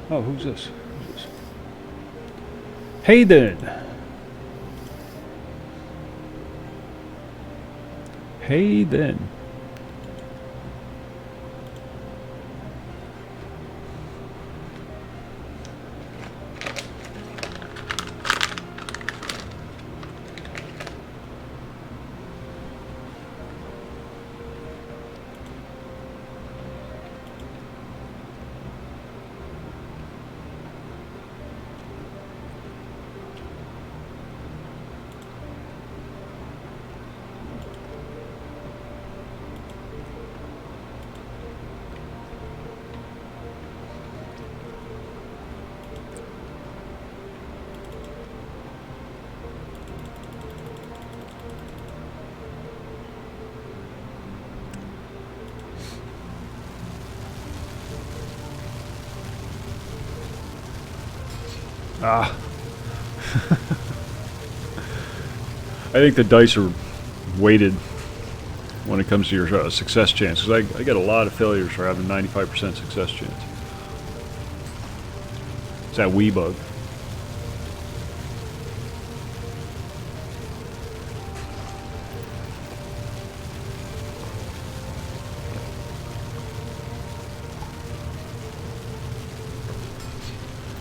Oh, who's this? Who's this? Hey then! Hey then. Ah. I think the dice are weighted when it comes to your success chance. Because I get a lot of failures for having 95% success chance. It's that wee bug.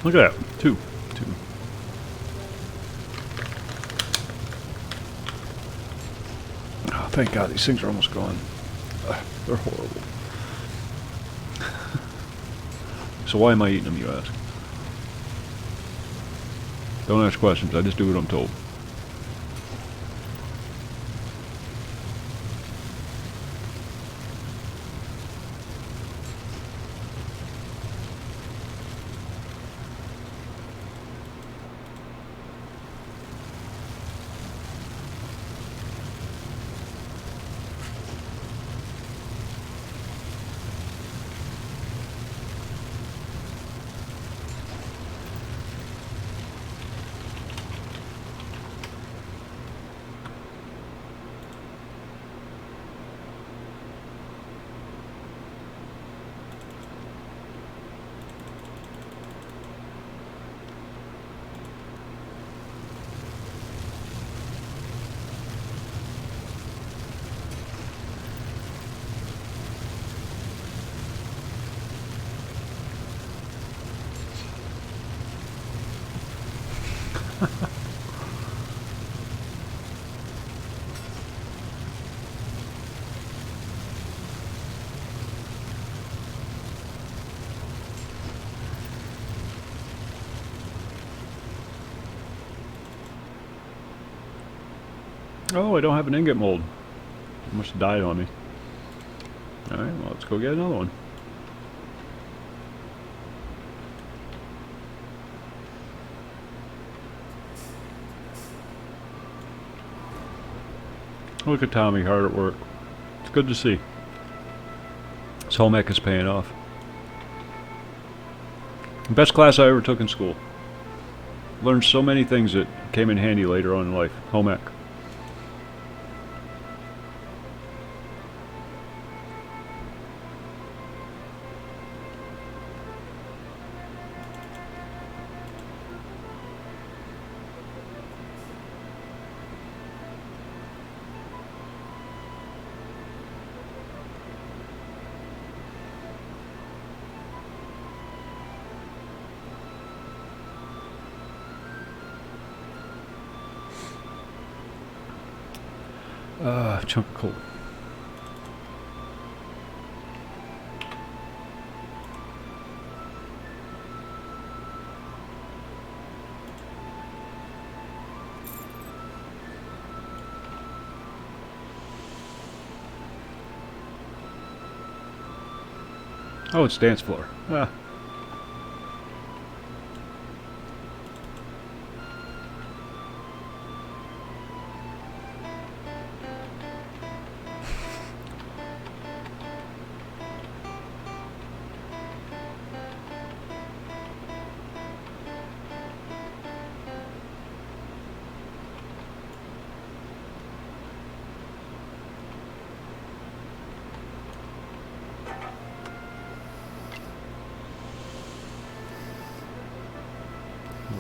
Look at that. Two. Oh, thank God, these things are almost gone. They're horrible. So why am I eating them, you ask? Don't ask questions, I just do what I'm told. Oh, I don't have an ingot mold. It must have died on me. Alright, well, let's go get another one. Look at Tommy hard at work. It's good to see. This home ec is paying off. Best class I ever took in school. Learned so many things that came in handy later on in life. Home ec. Chunk of coal. Oh, it's dance floor. Ah.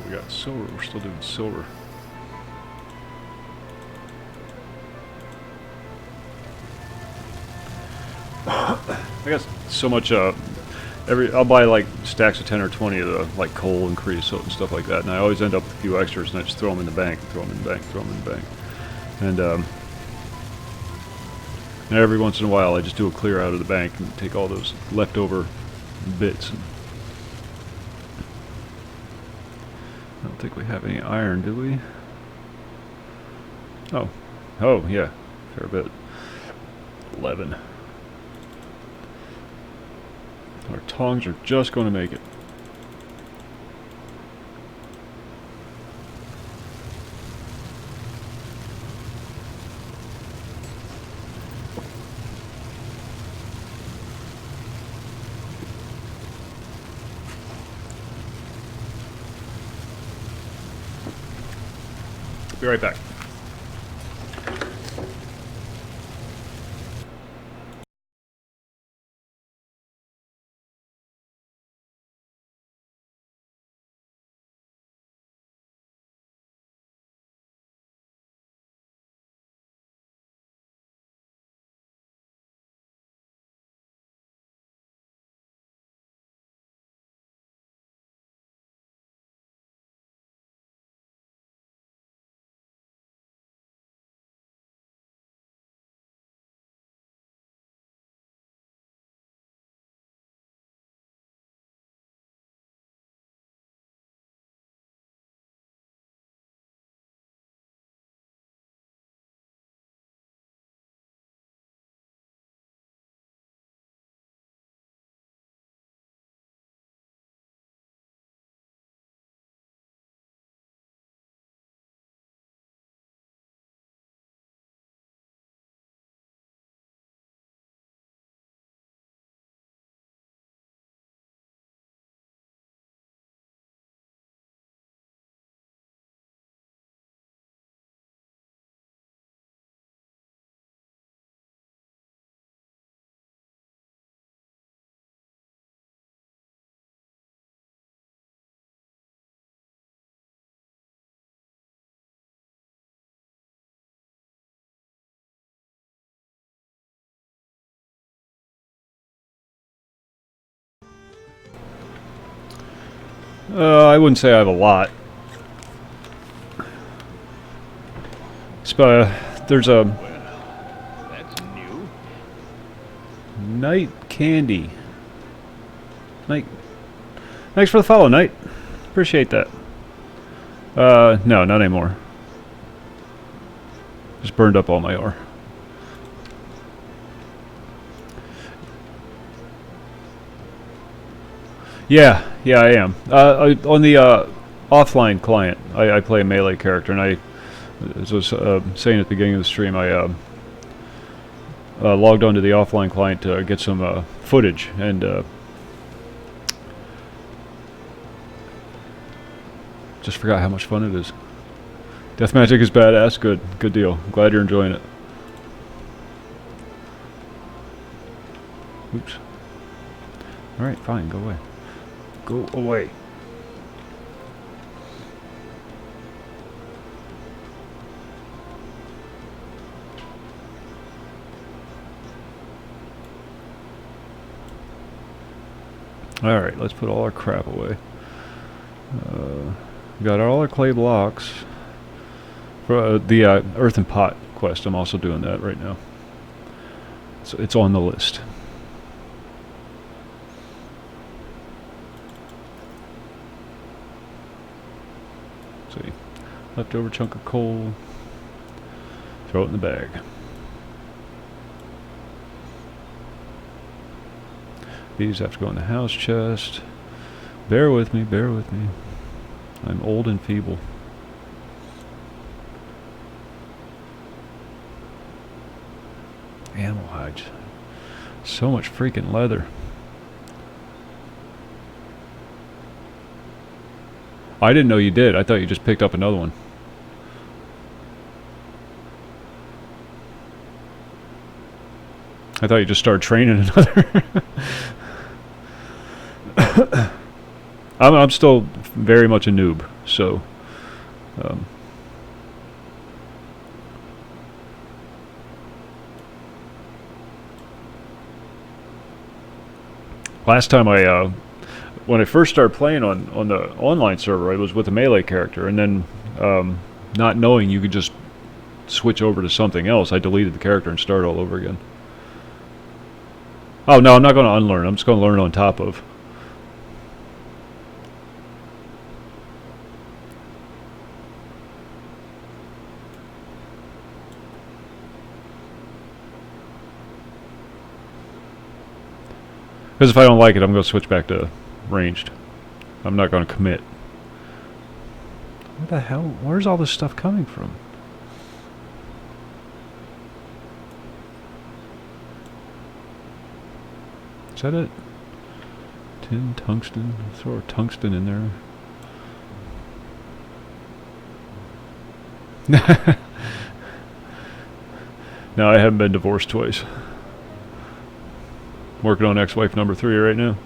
We got silver. We're still doing silver. I got so much. I'll buy like stacks of 10 or 20 of the like coal and creosote and stuff like that, and I always end up with a few extras, and I just throw them in the bank, throw them in the bank, throw them in the bank, and every once in a while I just do a clear out of the bank and take all those leftover bits. And I don't think we have any iron, do we? Oh yeah, fair bit. 11. Our tongs are just going to make it. Be right back. I wouldn't say I have a lot. There's a That's new. night candy. Night. Thanks for the follow, Night. Appreciate that. No, not anymore. Just burned up all my ore. Yeah, I am. On the offline client, I play a melee character, and I, as I was saying at the beginning of the stream, I logged onto the offline client to get some footage, and just forgot how much fun it is. Death Magic is badass. Good deal. I'm glad you're enjoying it. Oops. Alright, fine, go away. Go away. Alright, let's put all our crap away. Got all our clay blocks. For the Earthen Pot quest, I'm also doing that right now. So it's on the list. See, leftover chunk of coal. Throw it in the bag. These have to go in the house chest. Bear with me, bear with me. I'm old and feeble. Animal hides. So much freaking leather. I didn't know you did. I thought you just picked up another one. I thought you just started training another. I'm still very much a noob, so last time when I first started playing on the online server, I was with a melee character, and then not knowing you could just switch over to something else, I deleted the character and started all over again. Oh no, I'm not going to unlearn. I'm just going to learn on top of. Because if I don't like it, I'm going to switch back to ranged. I'm not going to commit. What the hell? Where's all this stuff coming from? Is that it? Tin, tungsten. Throw a tungsten in there. No, I haven't been divorced twice. Working on ex-wife number 3 right now.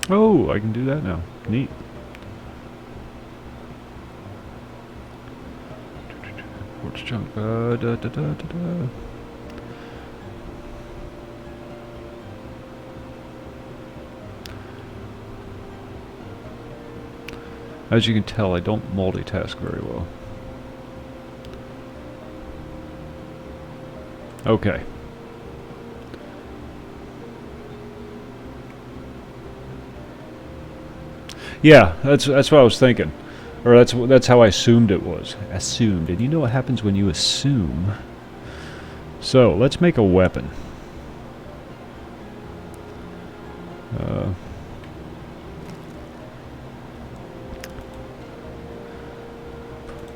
Oh, I can do that now. Neat. Quartz junk. As you can tell, I don't multitask very well. Okay. Yeah, that's what I was thinking, or that's how I assumed it was. Assumed, and you know what happens when you assume. So let's make a weapon.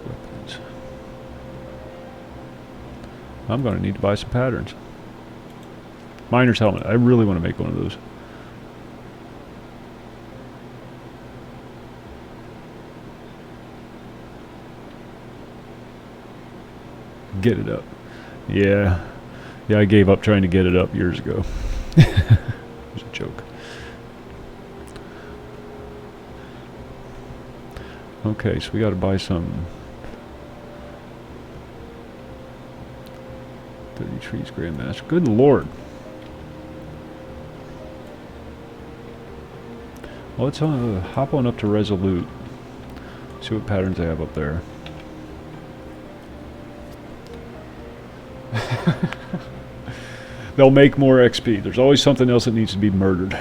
Weapons. I'm going to need to buy some patterns. Miner's helmet. I really want to make one of those. Get it up. Yeah, I gave up trying to get it up years ago. It was a joke. Okay, so we got to buy some 30 trees, Grandmaster. Good lord. Well, let's hop on up to Resolute. See what patterns I have up there. They'll make more XP. There's always something else that needs to be murdered.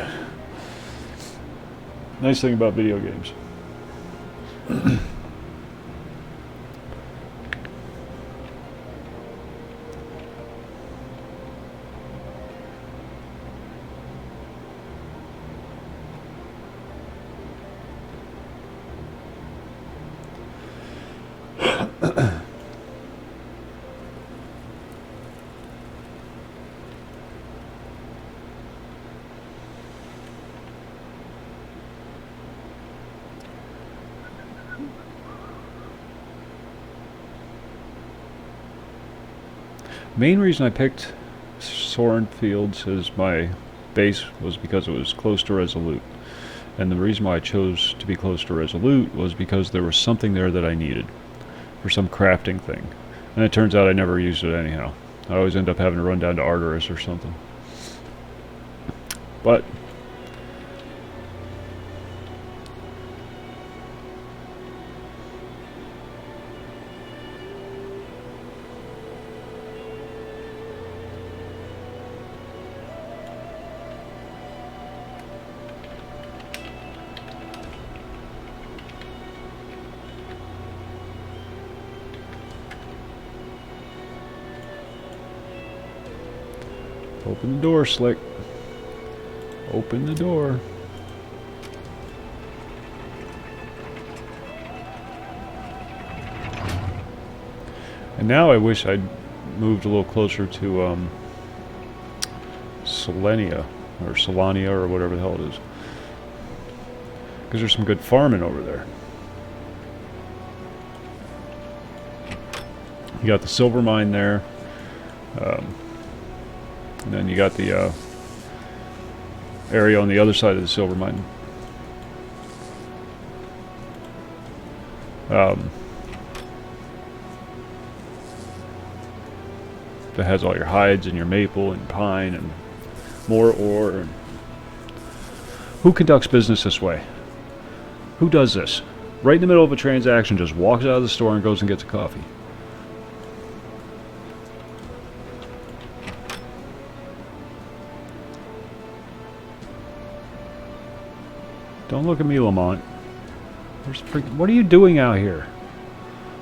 Nice thing about video games. Main reason I picked Soren Fields as my base was because it was close to Resolute. And the reason why I chose to be close to Resolute was because there was something there that I needed for some crafting thing. And it turns out I never used it anyhow. I always end up having to run down to Arteris or something. But open the door, Slick. Open the door. And now I wish I'd moved a little closer to Selenia or Solania or whatever the hell it is. Because there's some good farming over there. You got the silver mine there. And then you got the area on the other side of the silver mine. That has all your hides and your maple and pine and more ore. And who conducts business this way? Who does this? Right in the middle of a transaction, just walks out of the store and goes and gets a coffee. Don't look at me, Lamont. What are you doing out here?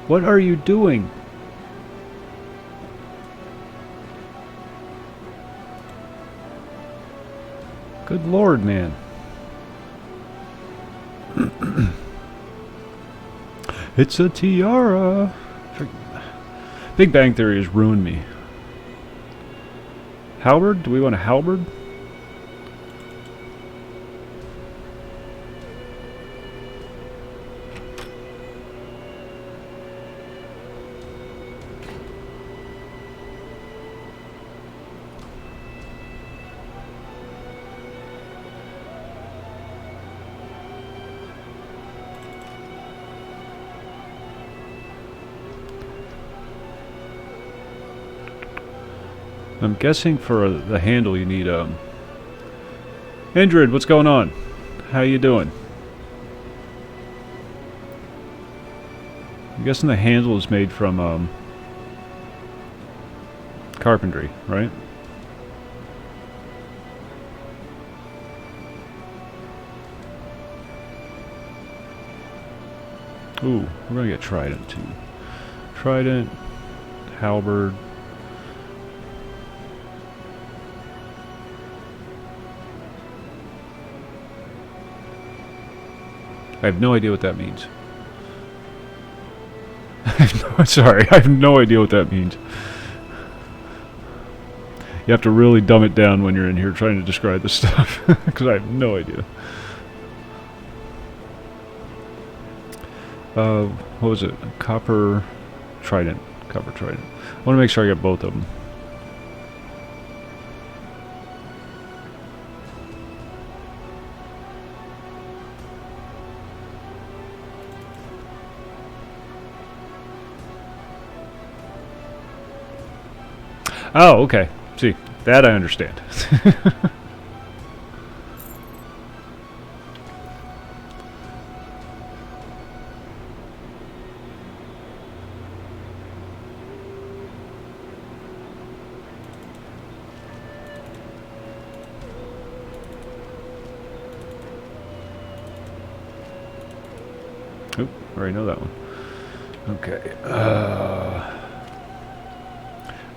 What are you doing? Good Lord, man. It's a tiara. Big Bang Theory has ruined me. Halberd? Do we want a halberd? I'm guessing for the handle you need Indrid, what's going on? How you doing? I'm guessing the handle is made from carpentry, right? Ooh, we're gonna get trident too. Trident, halberd. I have no idea what that means. Sorry, I have no idea what that means. You have to really dumb it down when you're in here trying to describe this stuff, because I have no idea. What was it? Copper trident. Copper trident. I want to make sure I get both of them. Oh, okay. See, that I understand. Oop, I already know that one. Okay.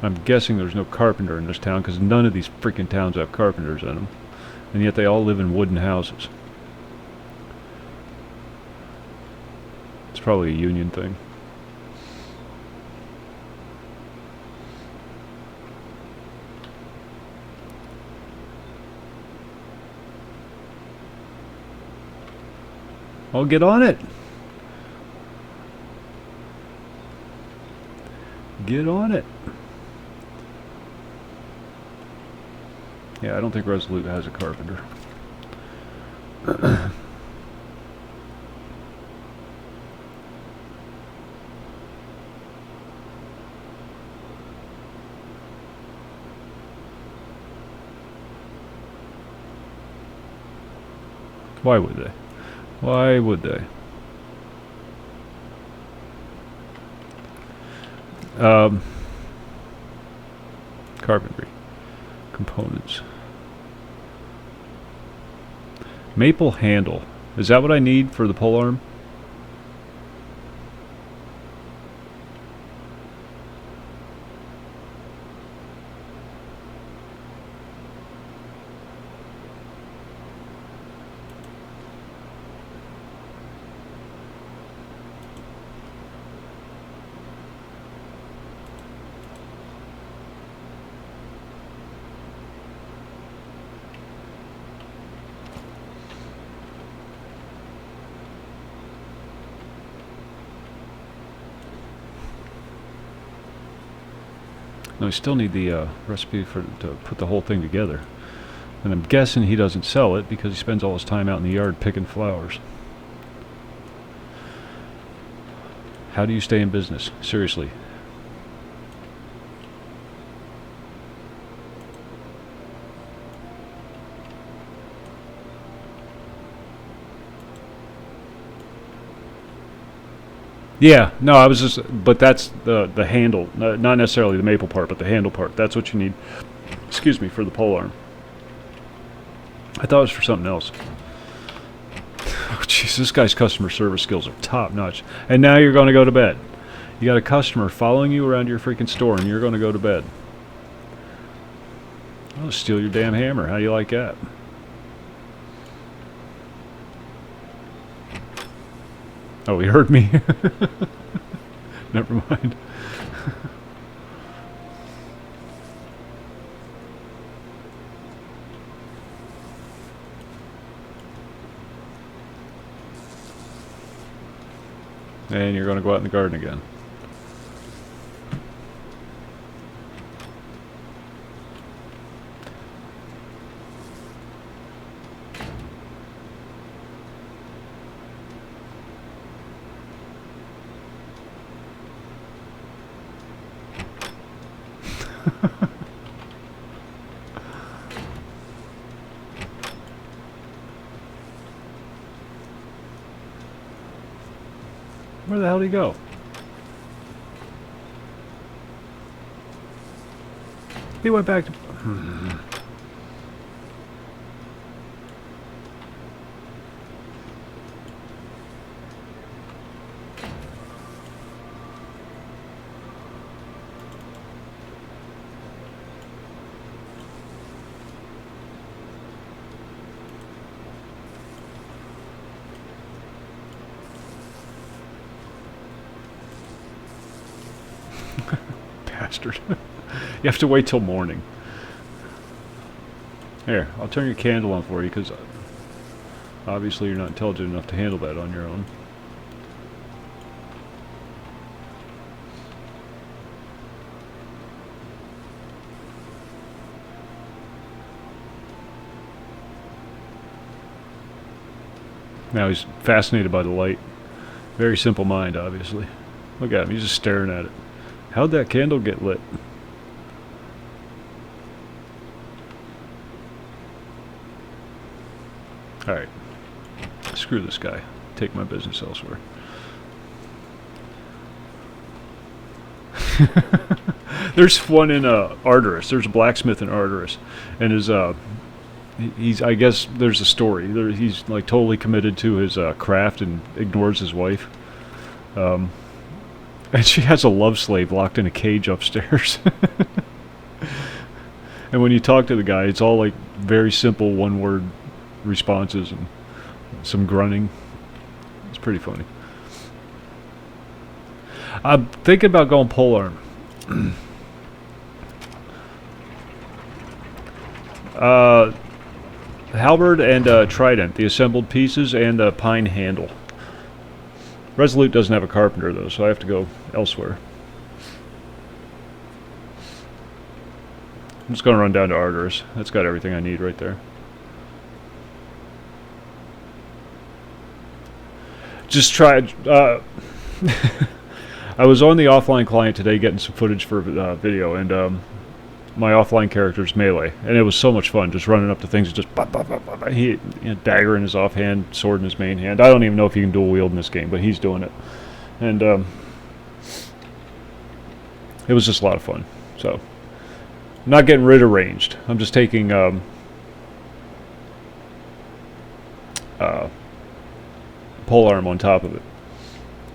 I'm guessing there's no carpenter in this town because none of these freaking towns have carpenters in them. And yet they all live in wooden houses. It's probably a union thing. Oh, get on it! Get on it! Yeah, I don't think Resolute has a carpenter. Why would they? Why would they? Carpentry. Components. Maple handle. Is that what I need for the polearm? No, we still need the recipe to put the whole thing together. And I'm guessing he doesn't sell it because he spends all his time out in the yard picking flowers. How do you stay in business? Seriously. Yeah, no, I was just, but that's the handle, not necessarily the maple part, but the handle part. That's what you need, excuse me, for the polearm. I thought it was for something else. Oh, jeez, this guy's customer service skills are top notch. And now you're going to go to bed. You got a customer following you around your freaking store, and you're going to go to bed. I'll steal your damn hammer. How do you like that? Oh, he heard me. Never mind. And you're going to go out in the garden again. Where the hell did he go? He went back to... Bastard. You have to wait till morning. Here, I'll turn your candle on for you because obviously you're not intelligent enough to handle that on your own. Now he's fascinated by the light. Very simple mind, obviously. Look at him, he's just staring at it. How'd that candle get lit? Alright. Screw this guy. Take my business elsewhere. There's one in Arteris. There's a blacksmith in Arteris. And he's, I guess there's a story. He's like totally committed to his craft and ignores his wife. And she has a love slave locked in a cage upstairs. And when you talk to the guy, it's all like very simple one-word responses and some grunting. It's pretty funny. I'm thinking about going polearm. Halberd and trident, the assembled pieces, and the pine handle. Resolute doesn't have a carpenter though, so I have to go elsewhere. I'm just going to run down to Arter's. That's got everything I need right there. Just try. I was on the offline client today getting some footage for video, and my offline character's melee, and it was so much fun just running up to things and just he dagger in his offhand, sword in his main hand. I don't even know if you can dual wield in this game, but he's doing it, and it was just a lot of fun. So, I'm not getting rid of ranged. I'm just taking polearm on top of it.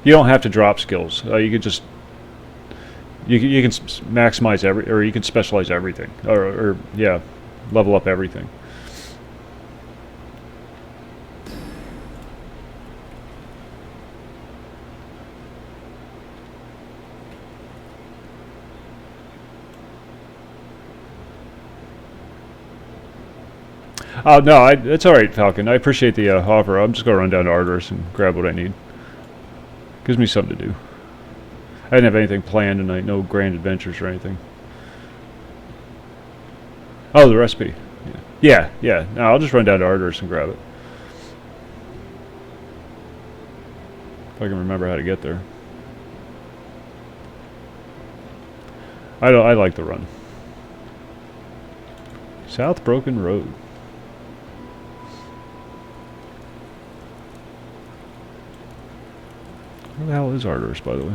You don't have to drop skills. You could just you can maximize or you can specialize everything, or yeah, level up everything. Oh no, it's all right, Falcon. I appreciate the offer. I'm just gonna run down to Arter's and grab what I need. Gives me something to do. I didn't have anything planned tonight, no grand adventures or anything. Oh, the recipe. Yeah. No, I'll just run down to Arter's and grab it. If I can remember how to get there. I like the run. South Broken Road. Where the hell is Arter's, by the way?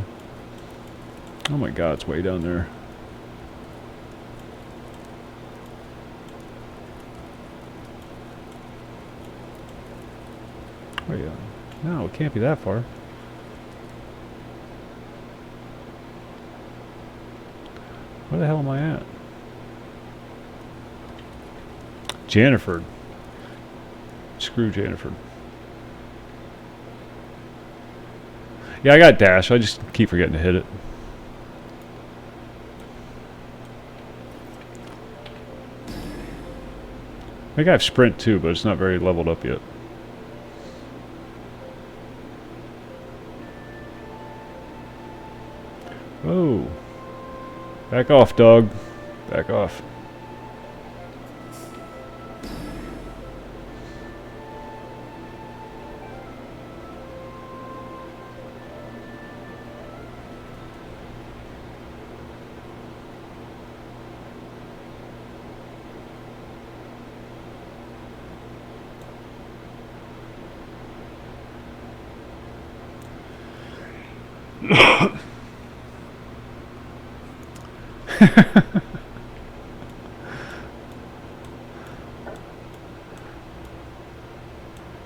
Oh my god, it's way down there. Wait, no, it can't be that far. Where the hell am I at? Janiford. Screw Janiford. Yeah, I got dash. I just keep forgetting to hit it. I think I have sprint too, but it's not very leveled up yet. Oh. Back off, dog. Back off.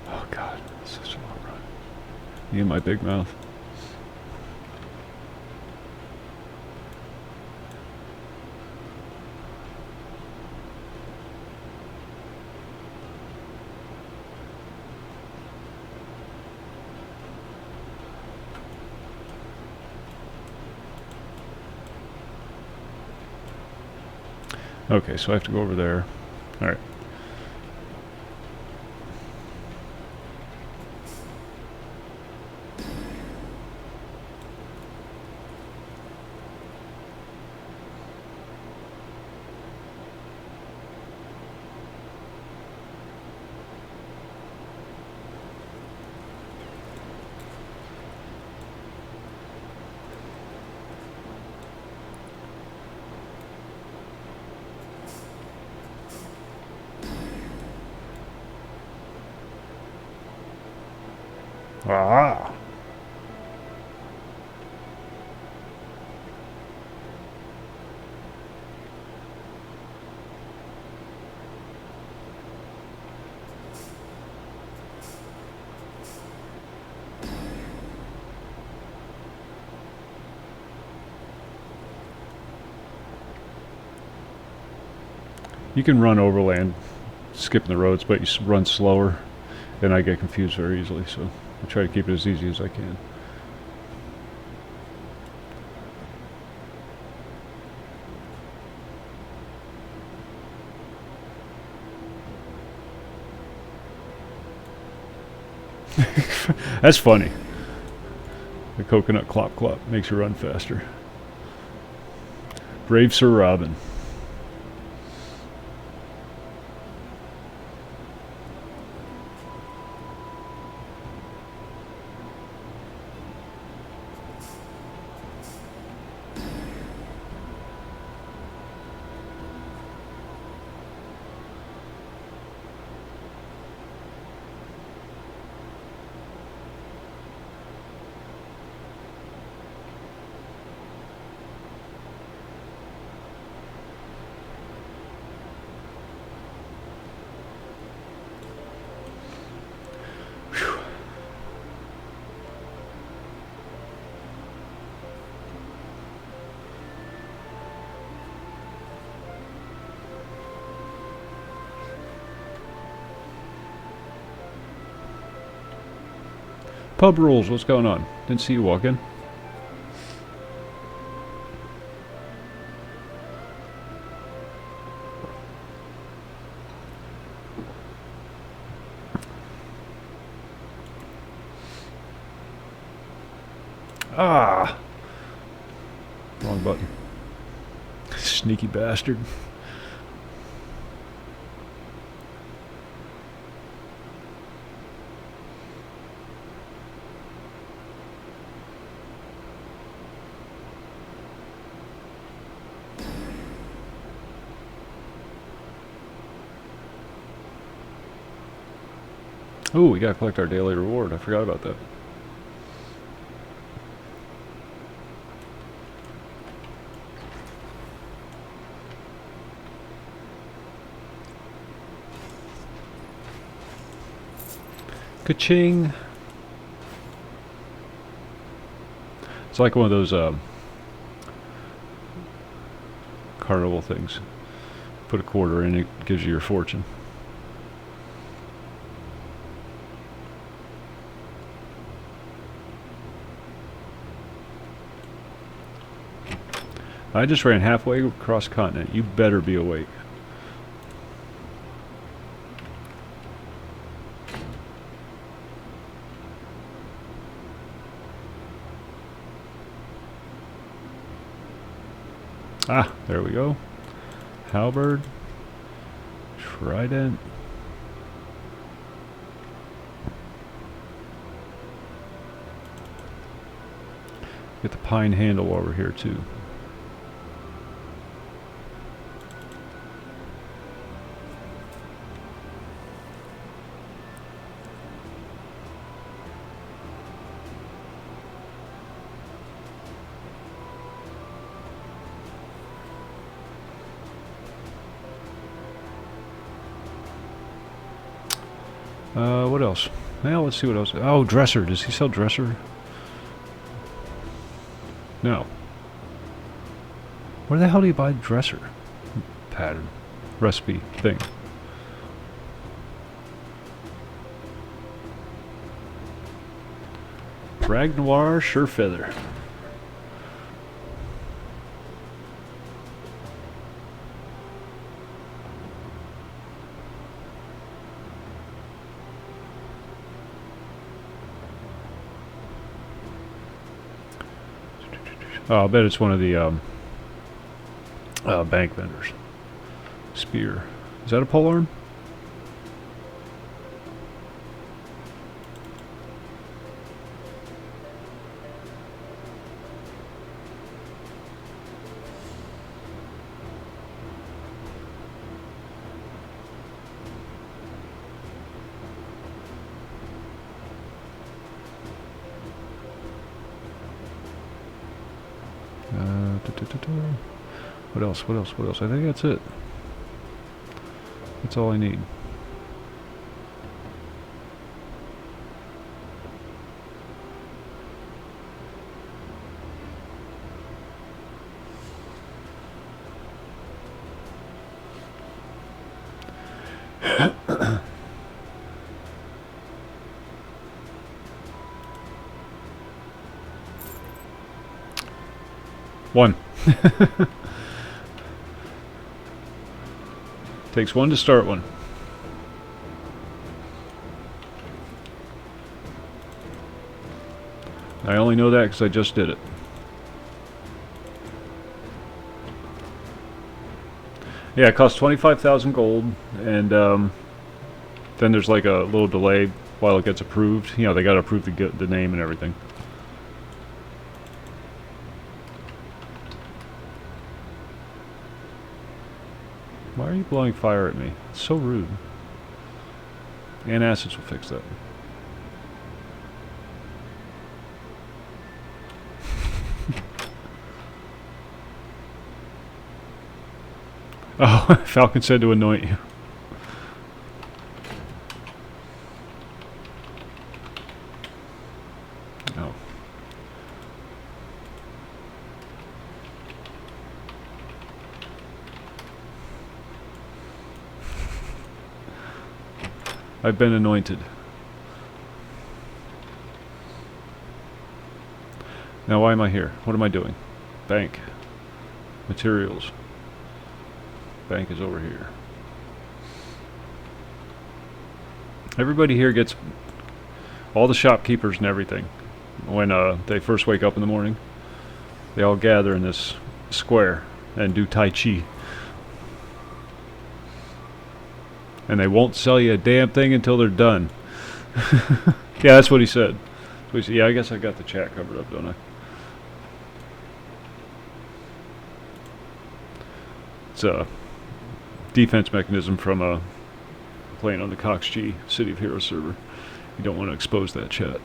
Oh god, it's such a long run. Me and my big mouth. Okay, so I have to go over there. Alright. Ah. You can run overland, skipping the roads, but you run slower, and I get confused very easily, so I try to keep it as easy as I can. That's funny. The coconut clop clop makes you run faster. Brave Sir Robin. Pub rules, what's going on? Didn't see you walk in. Ah! Wrong button. Sneaky bastard. Oh, we gotta collect our daily reward. I forgot about that. Ka-ching! It's like one of those carnival things. Put a quarter in, it gives you your fortune. I just ran halfway across the continent. You better be awake. Ah, there we go. Halberd. Trident. Get the pine handle over here too. What else? Well, let's see what else. Oh, dresser. Does he sell dresser? No. Where the hell do you buy dresser? Pattern. Recipe thing. Ragnoir Surefeather. Oh, I'll bet it's one of the bank vendors. Spear. Is that a polearm? What else? What else? What else? I think that's it. That's all I need. One. Takes one to start one. I only know that because I just did it. Yeah, it costs 25,000 gold, and then there's like a little delay while it gets approved. You know, they got to approve the name and everything. Why are you blowing fire at me? It's so rude. Antacids will fix that. Oh, Falcon said to anoint you. Oh. I've been anointed. Now why am I here? What am I doing? Bank. Materials. Bank is over here. Everybody here gets, all the shopkeepers and everything, when they first wake up in the morning, they all gather in this square and do Tai Chi. And they won't sell you a damn thing until they're done. Yeah, that's what he said. So he said. Yeah, I guess I got the chat covered up, don't I? It's a defense mechanism from playing on the Cox G City of Heroes server. You don't want to expose that chat.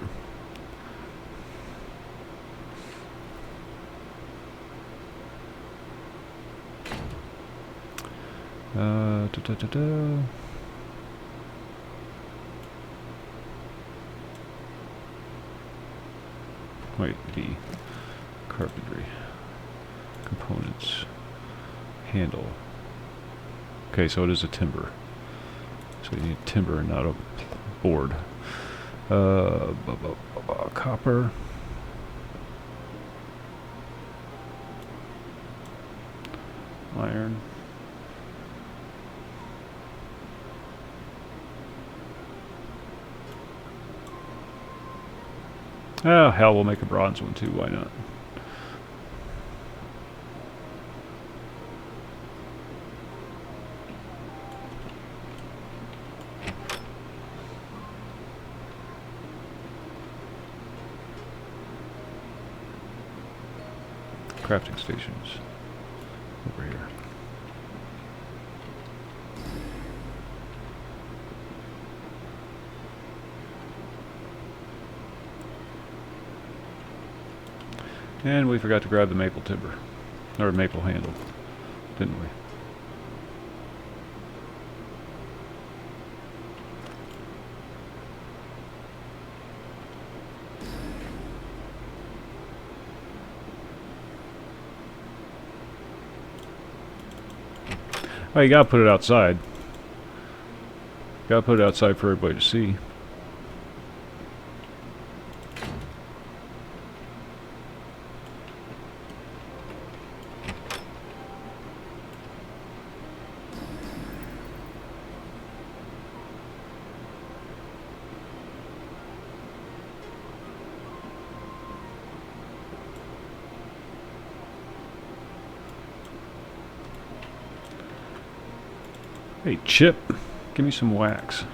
Wait, the carpentry components handle. Okay, so it is a timber. So you need timber and not a board. Copper. Iron. Oh, hell, we'll make a bronze one too, why not? Crafting stations. Over here. And we forgot to grab the maple timber. Or maple handle. Didn't we? Oh, you gotta put it outside. Gotta put it outside for everybody to see. Hey, Chip, give me some wax.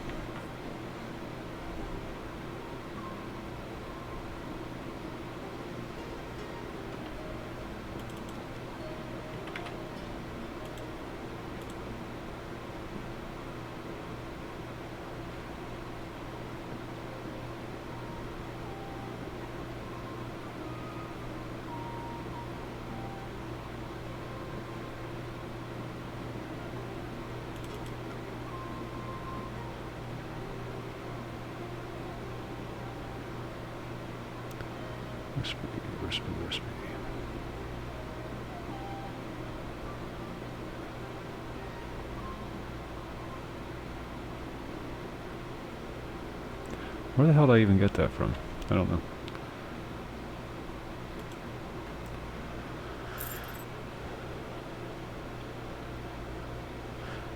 Recipe. Where the hell did I even get that from? I don't know.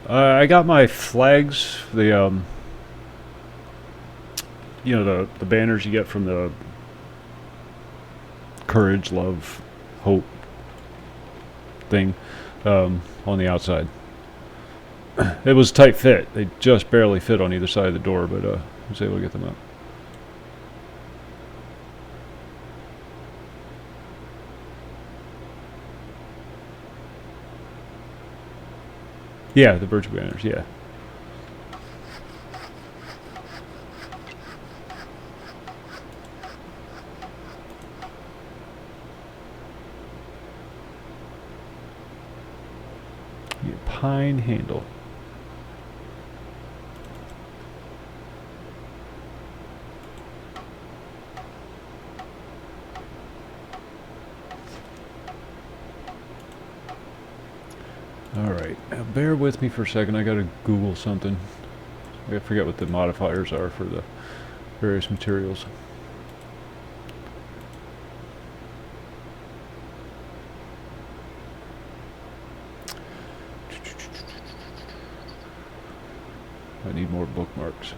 I got my flags, the you know, the banners you get from the courage, love, hope thing on the outside. It was tight fit. They just barely fit on either side of the door, but I was able to get them up. Yeah, the virtue banners, yeah. Yeah, pine handle. Alright, now bear with me for a second. I gotta Google something. I forget what the modifiers are for the various materials. I need more bookmarks.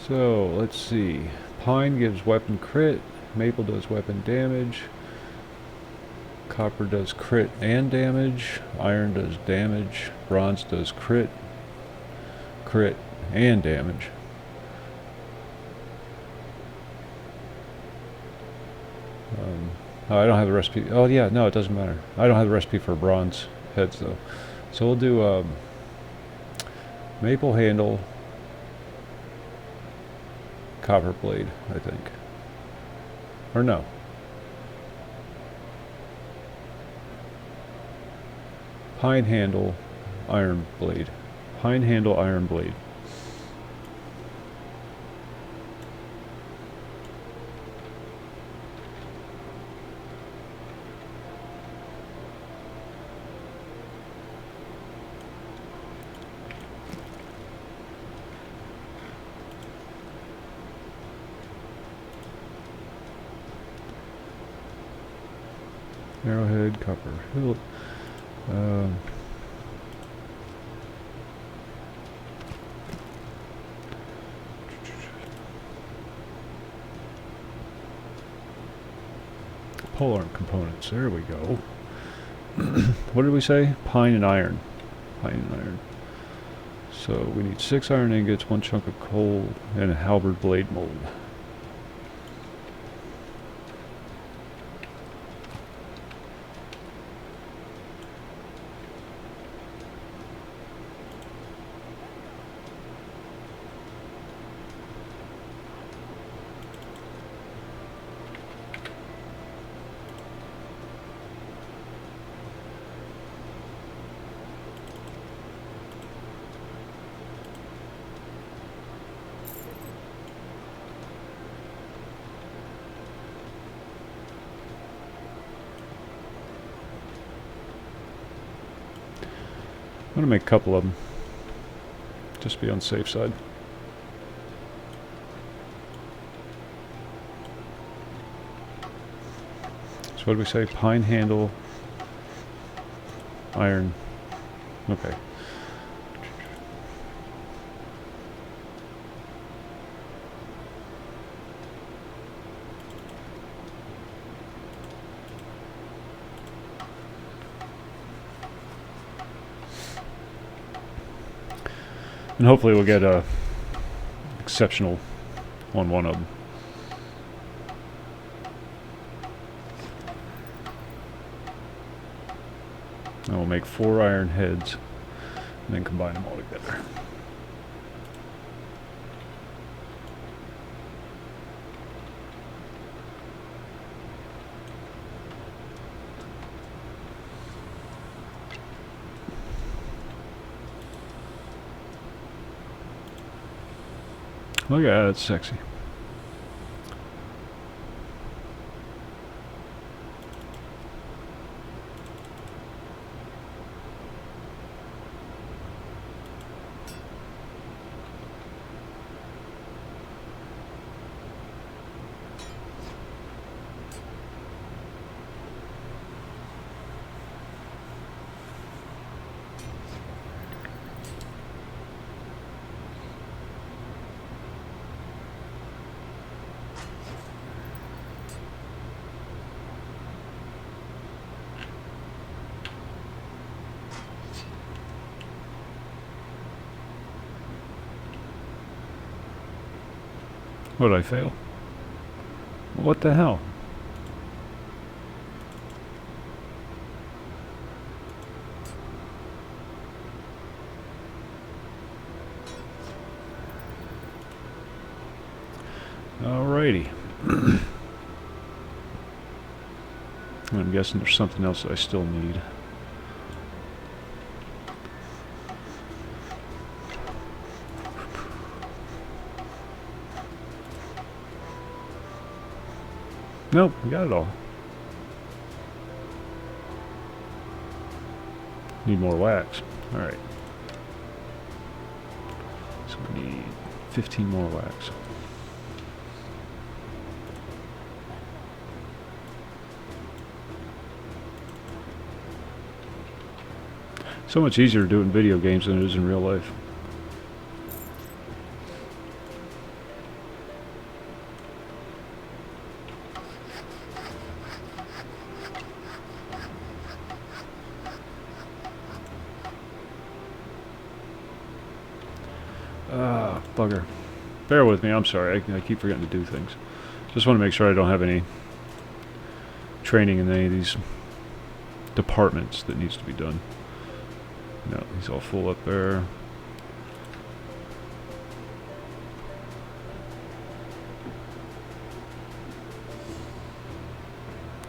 So, let's see. Pine gives weapon crit, maple does weapon damage, copper does crit and damage, iron does damage, bronze does crit, and damage. Oh, I don't have the recipe. Oh yeah, no, it doesn't matter. I don't have the recipe for bronze heads though. So we'll do maple handle, copper blade, I think. Or no. Pine handle, iron blade. Pine handle, iron blade. Arrowhead, copper hilt. Polearm components. There we go. What did we say? Pine and iron. Pine and iron. So we need 6 iron ingots, 1 chunk of coal, and a halberd blade mold. I'm going to make a couple of them, just to be on the safe side. So what do we say? Pine handle, iron. Okay. And hopefully we'll get a exceptional on one of them. And we'll make 4 iron heads and then combine them all together. Look at that, that's sexy. What did I fail? What the hell? Alrighty. I'm guessing there's something else that I still need. Nope, we got it all. Need more wax. Alright. So we need 15 more wax. So much easier to do in video games than it is in real life. Bugger. Bear with me, I'm sorry. I keep forgetting to do things. Just want to make sure I don't have any training in any of these departments that needs to be done. No, he's all full up there.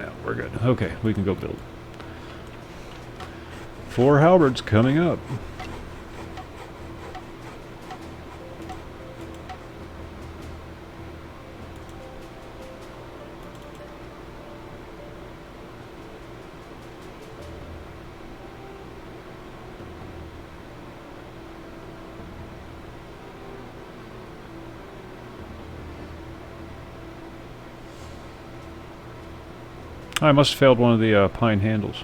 Yeah, we're good. Okay, we can go build. 4 halberds coming up. I must have failed one of the pine handles.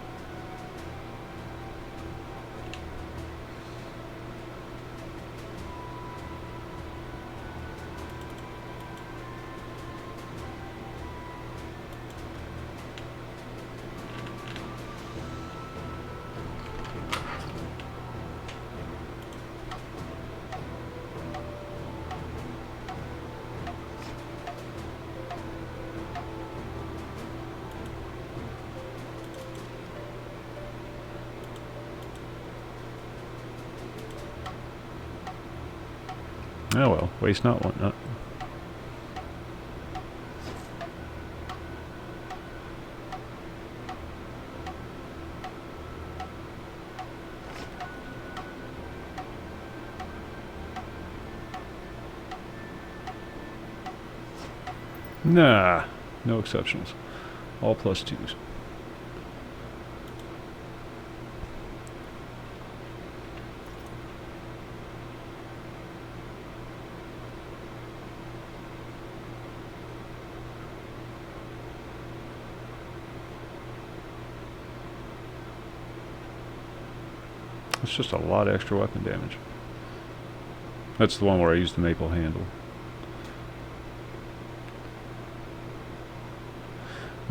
Oh well, waste not, want not. Nah, no exceptionals. All +2s. It's just a lot of extra weapon damage. That's the one where I used the maple handle.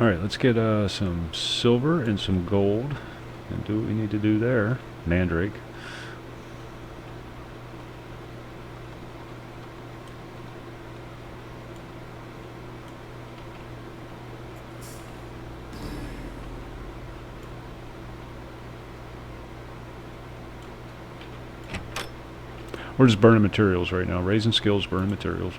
Alright, let's get some silver and some gold and do what we need to do there. Mandrake. We're just burning materials right now. Raising skills, burning materials.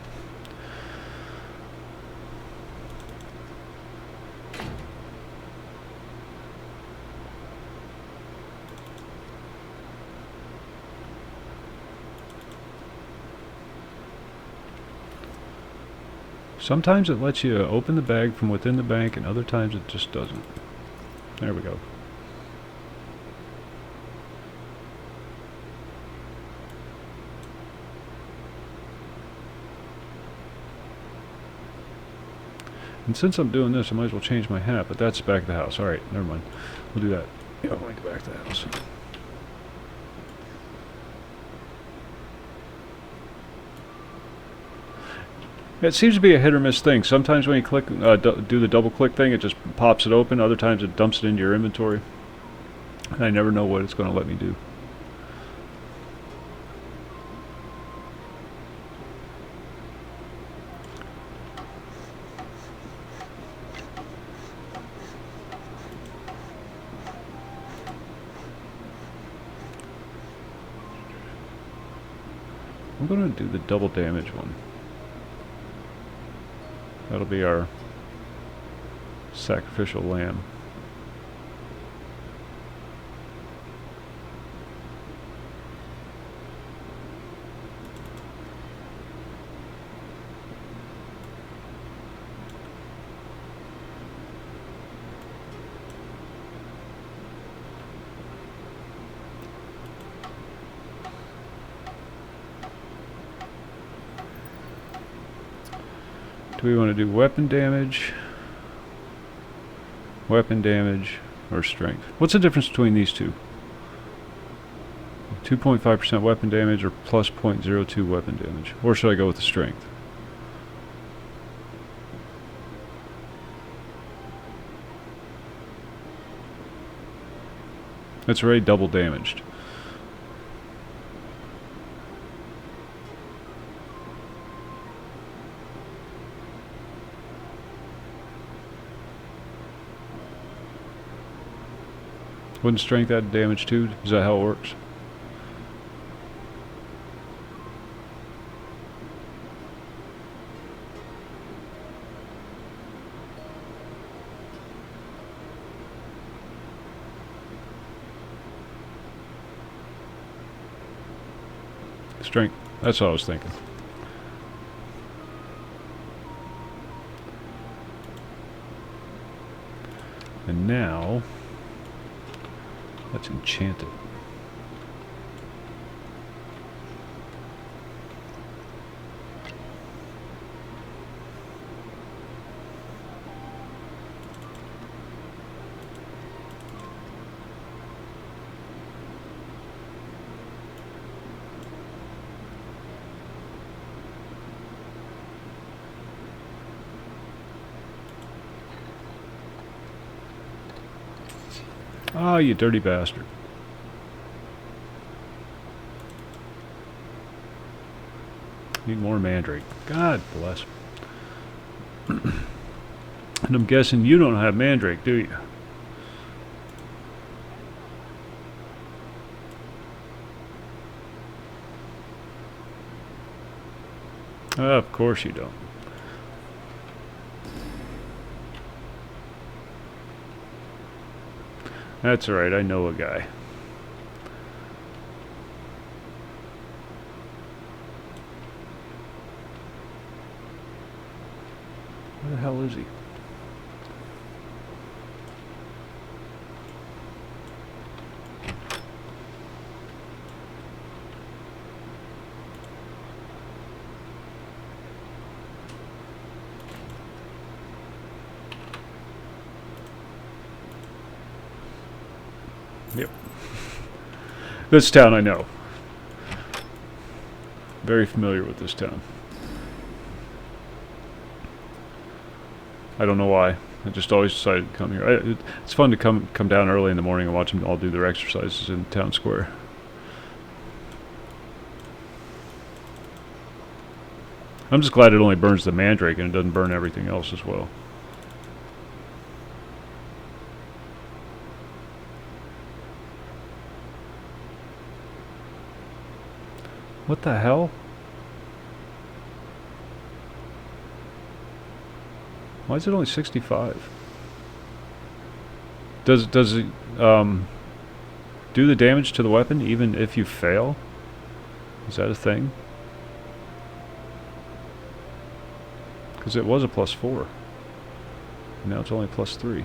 Sometimes it lets you open the bag from within the bank, and other times it just doesn't. There we go. And since I'm doing this, I might as well change my hat, but that's back of the house. Alright, never mind. We'll do that. Yeah, I'll go back to the house. It seems to be a hit or miss thing. Sometimes when you click, do the double click thing, it just pops it open. Other times it dumps it into your inventory. And I never know what it's going to let me do. I'm going to do the double damage one. That'll be our sacrificial lamb. Do we want to do weapon damage, or strength? What's the difference between these two? 2.5% weapon damage or plus 0.02 weapon damage? Or should I go with the strength? It's already double damaged. Wouldn't strength add damage too? Is that how it works? Strength. That's what I was thinking. And now, let's enchant it. Ah, you dirty bastard. Need more mandrake. God bless. And I'm guessing you don't have mandrake, do you? Of course you don't. That's alright, I know a guy. Where the hell is he? Yep. This town I know. Very familiar with this town. I don't know why. I just always decided to come here. It's fun to come down early in the morning and watch them all do their exercises in town square. I'm just glad it only burns the mandrake and it doesn't burn everything else as well. What the hell? Why is it only 65? Does it do the damage to the weapon even if you fail? Is that a thing? Because it was a +4. And now it's only +3.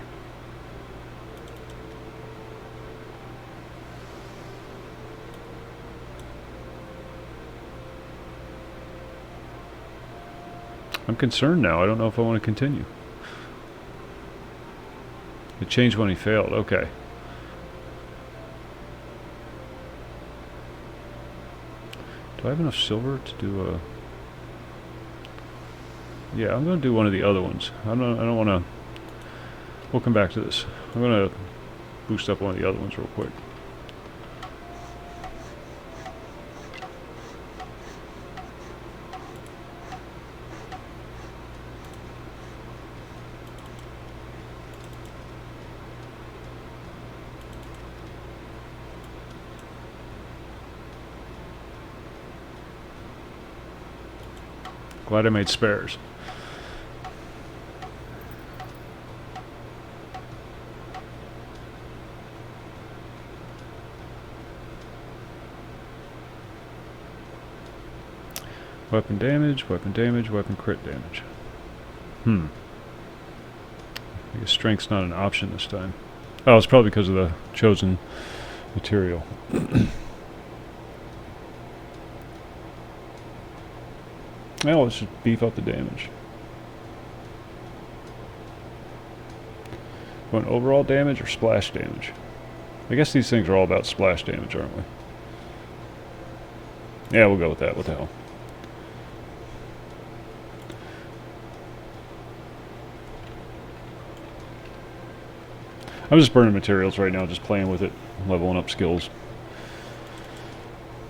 I'm concerned now. I don't know if I want to continue. It changed when he failed. Okay. Do I have enough silver to do a... Yeah, I'm going to do one of the other ones. I don't want to... We'll come back to this. I'm going to boost up one of the other ones real quick. Glad I made spares. Weapon damage, weapon damage, weapon crit damage. I guess strength's not an option this time. Oh, it's probably because of the chosen material. Well, let's just beef up the damage. Want overall damage or splash damage? I guess these things are all about splash damage, aren't we? Yeah, we'll go with that. What the hell? I'm just burning materials right now, just playing with it, leveling up skills.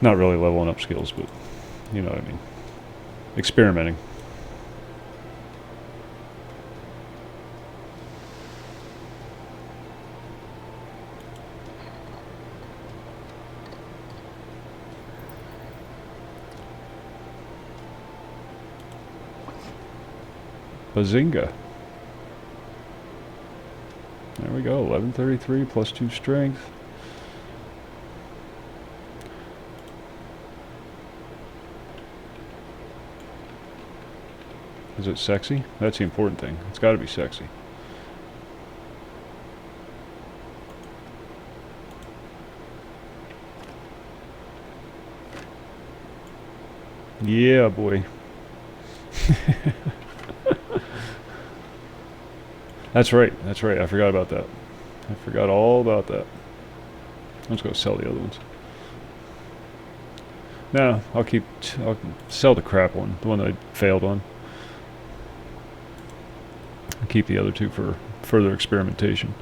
Not really leveling up skills, but you know what I mean. Experimenting. Bazinga. There we go, 1133 plus 2 strength. Is it sexy? That's the important thing. It's got to be sexy. Yeah, boy. That's right. That's right. I forgot about that. I forgot all about that. I'm just going to sell the other ones. No, I'll sell the crap one, the one that I failed on. I'll keep the other two for further experimentation.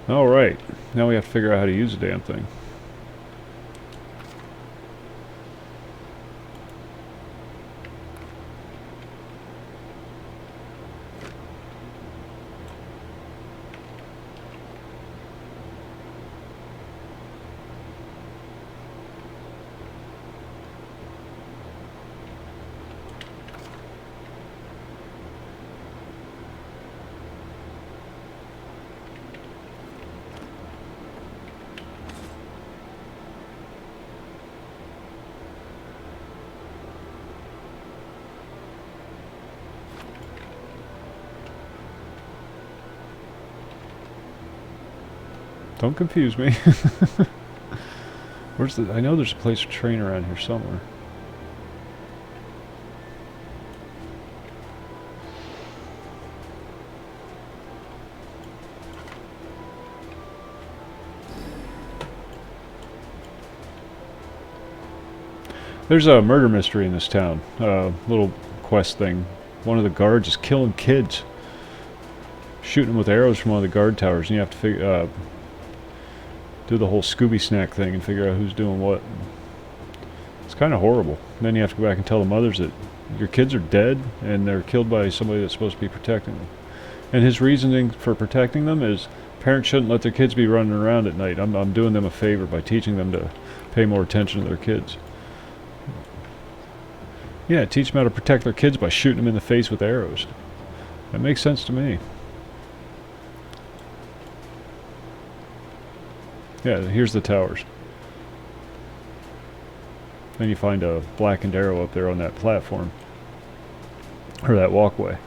Alright, now we have to figure out how to use the damn thing. Don't confuse me. Where's the... I know there's a place to train around here somewhere. There's a murder mystery in this town. Little quest thing. One of the guards is killing kids. Shooting them with arrows from one of the guard towers, and you have to figure... do the whole Scooby snack thing and figure out who's doing what. It's kind of horrible. And then you have to go back and tell the mothers that your kids are dead and they're killed by somebody that's supposed to be protecting them. And his reasoning for protecting them is parents shouldn't let their kids be running around at night. I'm doing them a favor by teaching them to pay more attention to their kids. Yeah, teach them how to protect their kids by shooting them in the face with arrows. That makes sense to me. Yeah, here's the towers. Then you find a blackened arrow up there on that platform. Or that walkway.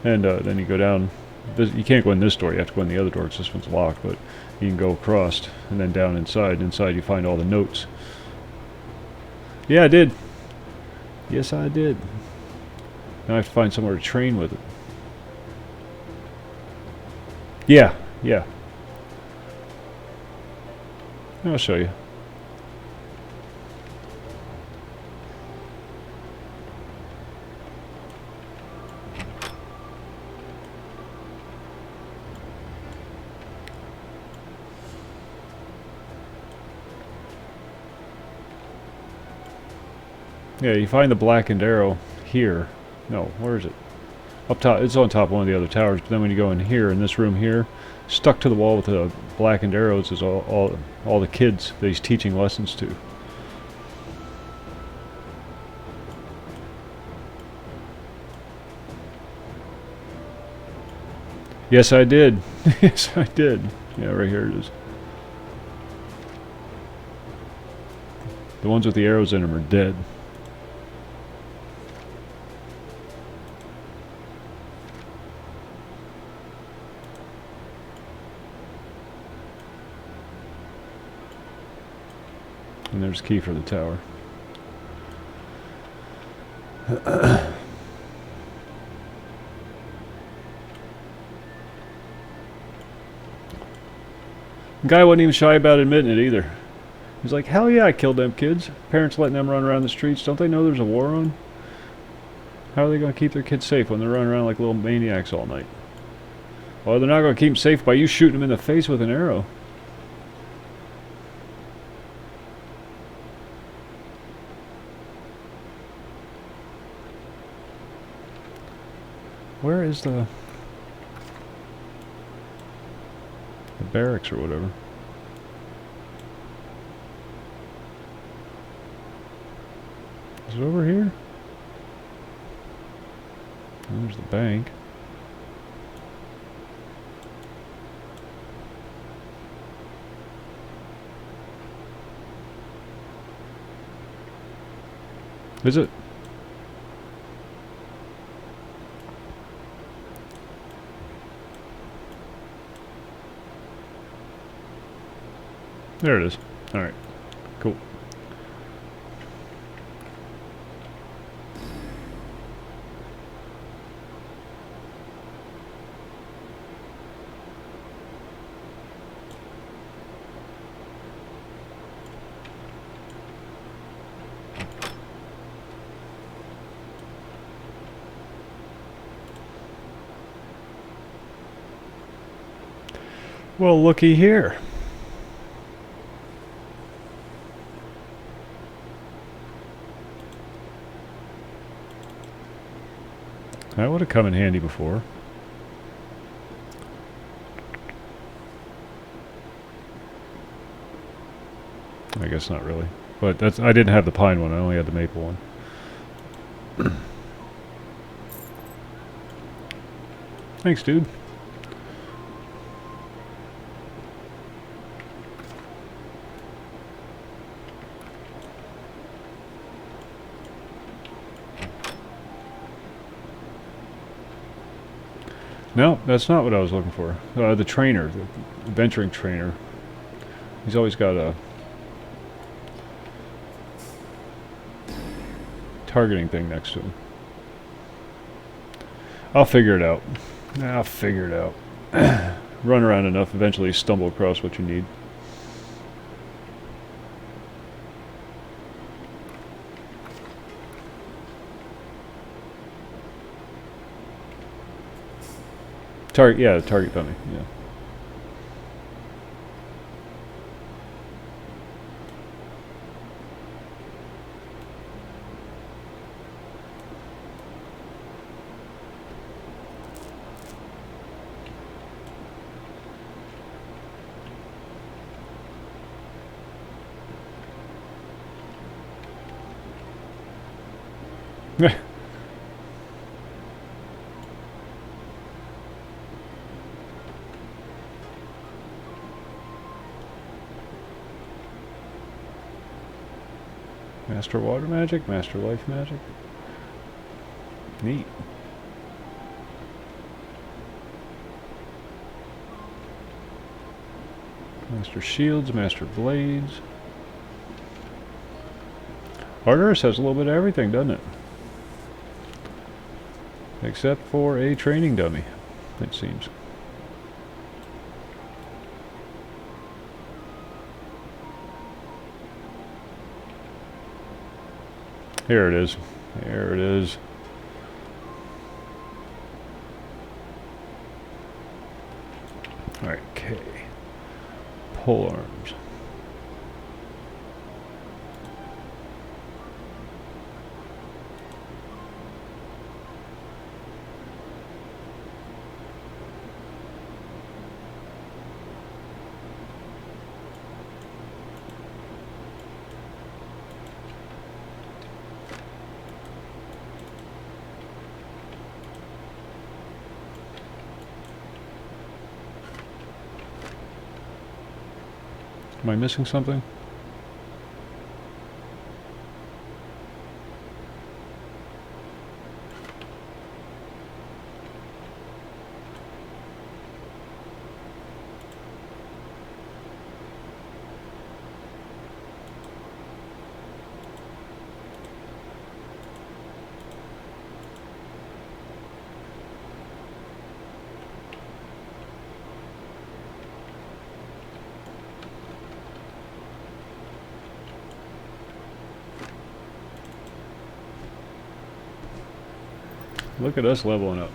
And then you go down. You can't go in this door, you have to go in the other door because this one's locked, but you can go across and then down inside. Inside you find all the notes. Yeah, I did. Yes, I did. Now I have to find somewhere to train with it. Yeah, yeah. I'll show you. Yeah, you find the blackened arrow here. No, where is it? Up top. It's on top of one of the other towers. But then when you go in here, in this room here, stuck to the wall with the blackened arrows is all the kids that he's teaching lessons to. Yes, I did. Yes, I did. Yeah, right here it is. The ones with the arrows in them are dead. And there's a key for the tower. The guy wasn't even shy about admitting it either. He's like, hell yeah, I killed them kids. Parents letting them run around the streets. Don't they know there's a war on? How are they going to keep their kids safe when they're running around like little maniacs all night? Well, they're not going to keep them safe by you shooting them in the face with an arrow. Where is the barracks or whatever? Is it over here? There's the bank. Is it? There it is. Alright. Cool. Well, looky here. That would have come in handy before. I guess not really. But that's I didn't have the pine one, I only had the maple one. Thanks, dude. No, that's not what I was looking for. The trainer, the adventuring trainer. He's always got a targeting thing next to him. I'll figure it out. I'll figure it out. Run around enough, eventually stumble across what you need. Target, yeah, target dummy, yeah. Master water magic, master life magic. Neat. Master shields, master blades. Arteris has a little bit of everything, doesn't it? Except for a training dummy, it seems. Here it is. There it is. Okay. Pole arms. Am I missing something? Look at us leveling up.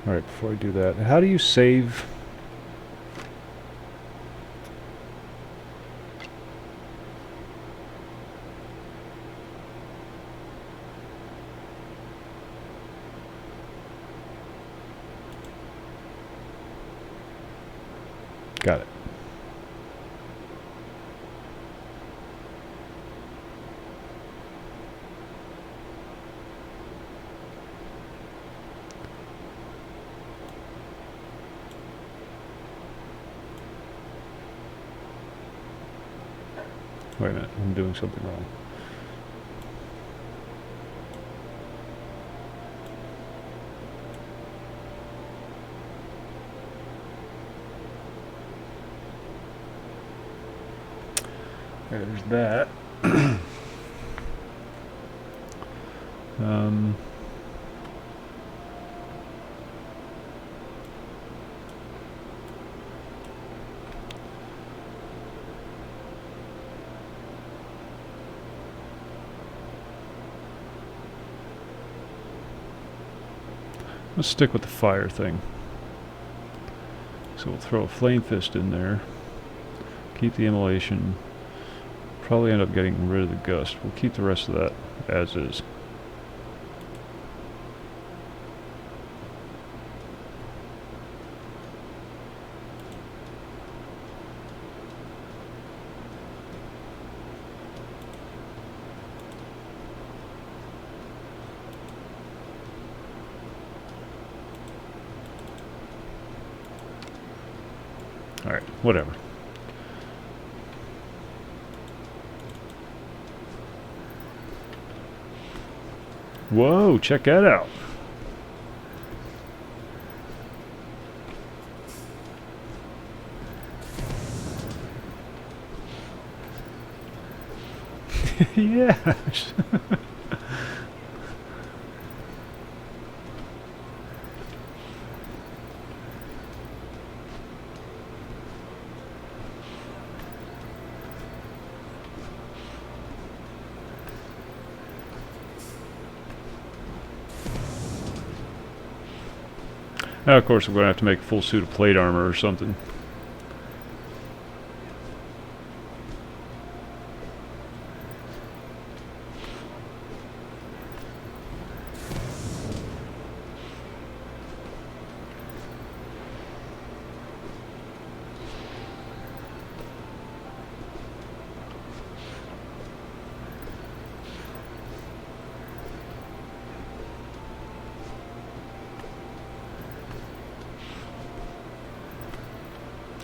Alright, before I do that, how do you save? Got it. Wait a minute, I'm doing something wrong. There's that. Let's stick with the fire thing. So we'll throw a flame fist in there. Keep the immolation. Probably end up getting rid of the gust. We'll keep the rest of that as is. Alright, whatever. Whoa, check that out. Yes. Now, of course, we're going to have to make a full suit of plate armor or something.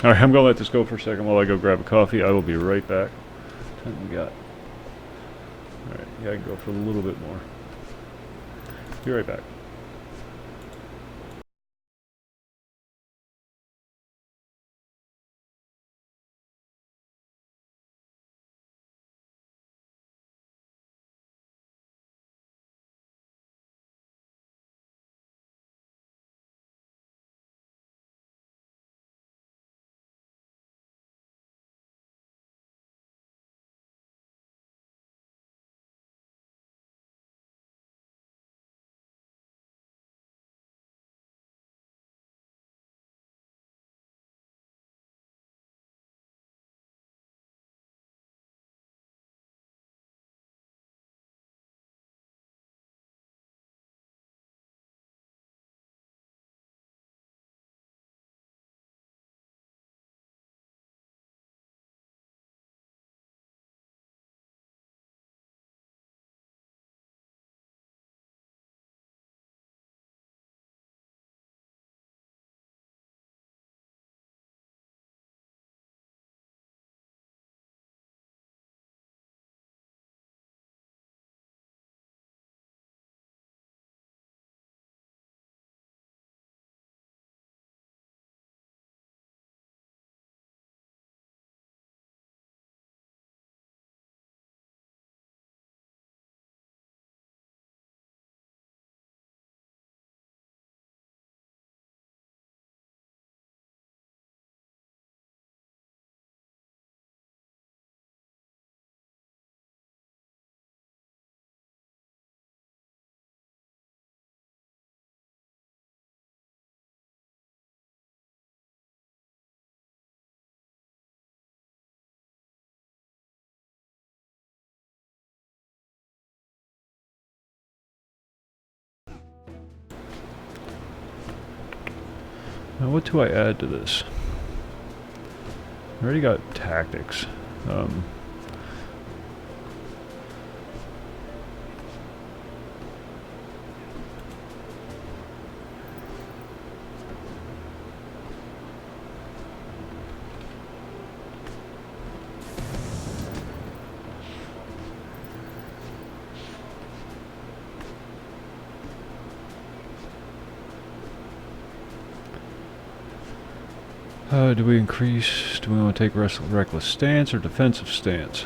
Alright, I'm going to let this go for a second while I go grab a coffee. I will be right back. What we got? Alright, yeah, I can go for a little bit more. Be right back. Now what do I add to this? I already got tactics. Do we increase? Do we want to take reckless stance or defensive stance?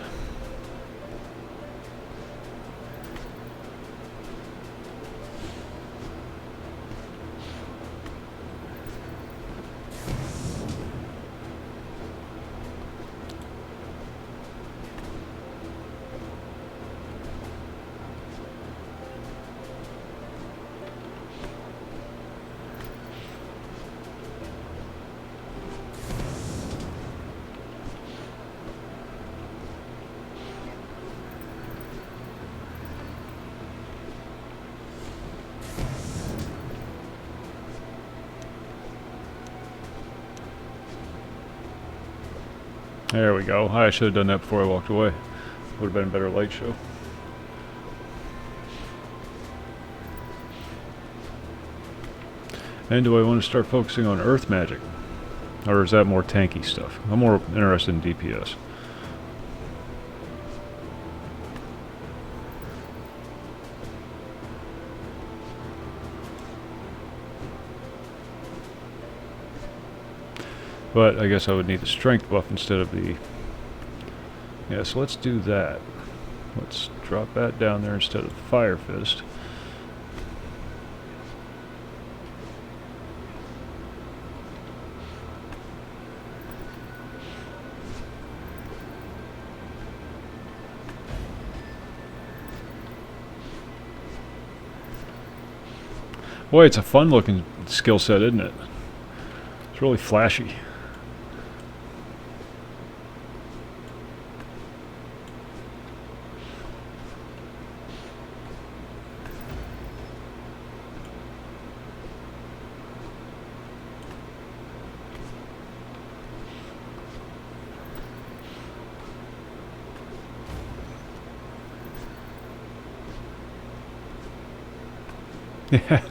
There we go. I should have done that before I walked away. Would have been a better light show. And do I want to start focusing on earth magic? Or is that more tanky stuff? I'm more interested in DPS. But I guess I would need the strength buff instead of the... Yeah, so let's do that. Let's drop that down there instead of Fire Fist. Boy, it's a fun looking skill set, isn't it? It's really flashy. Yeah.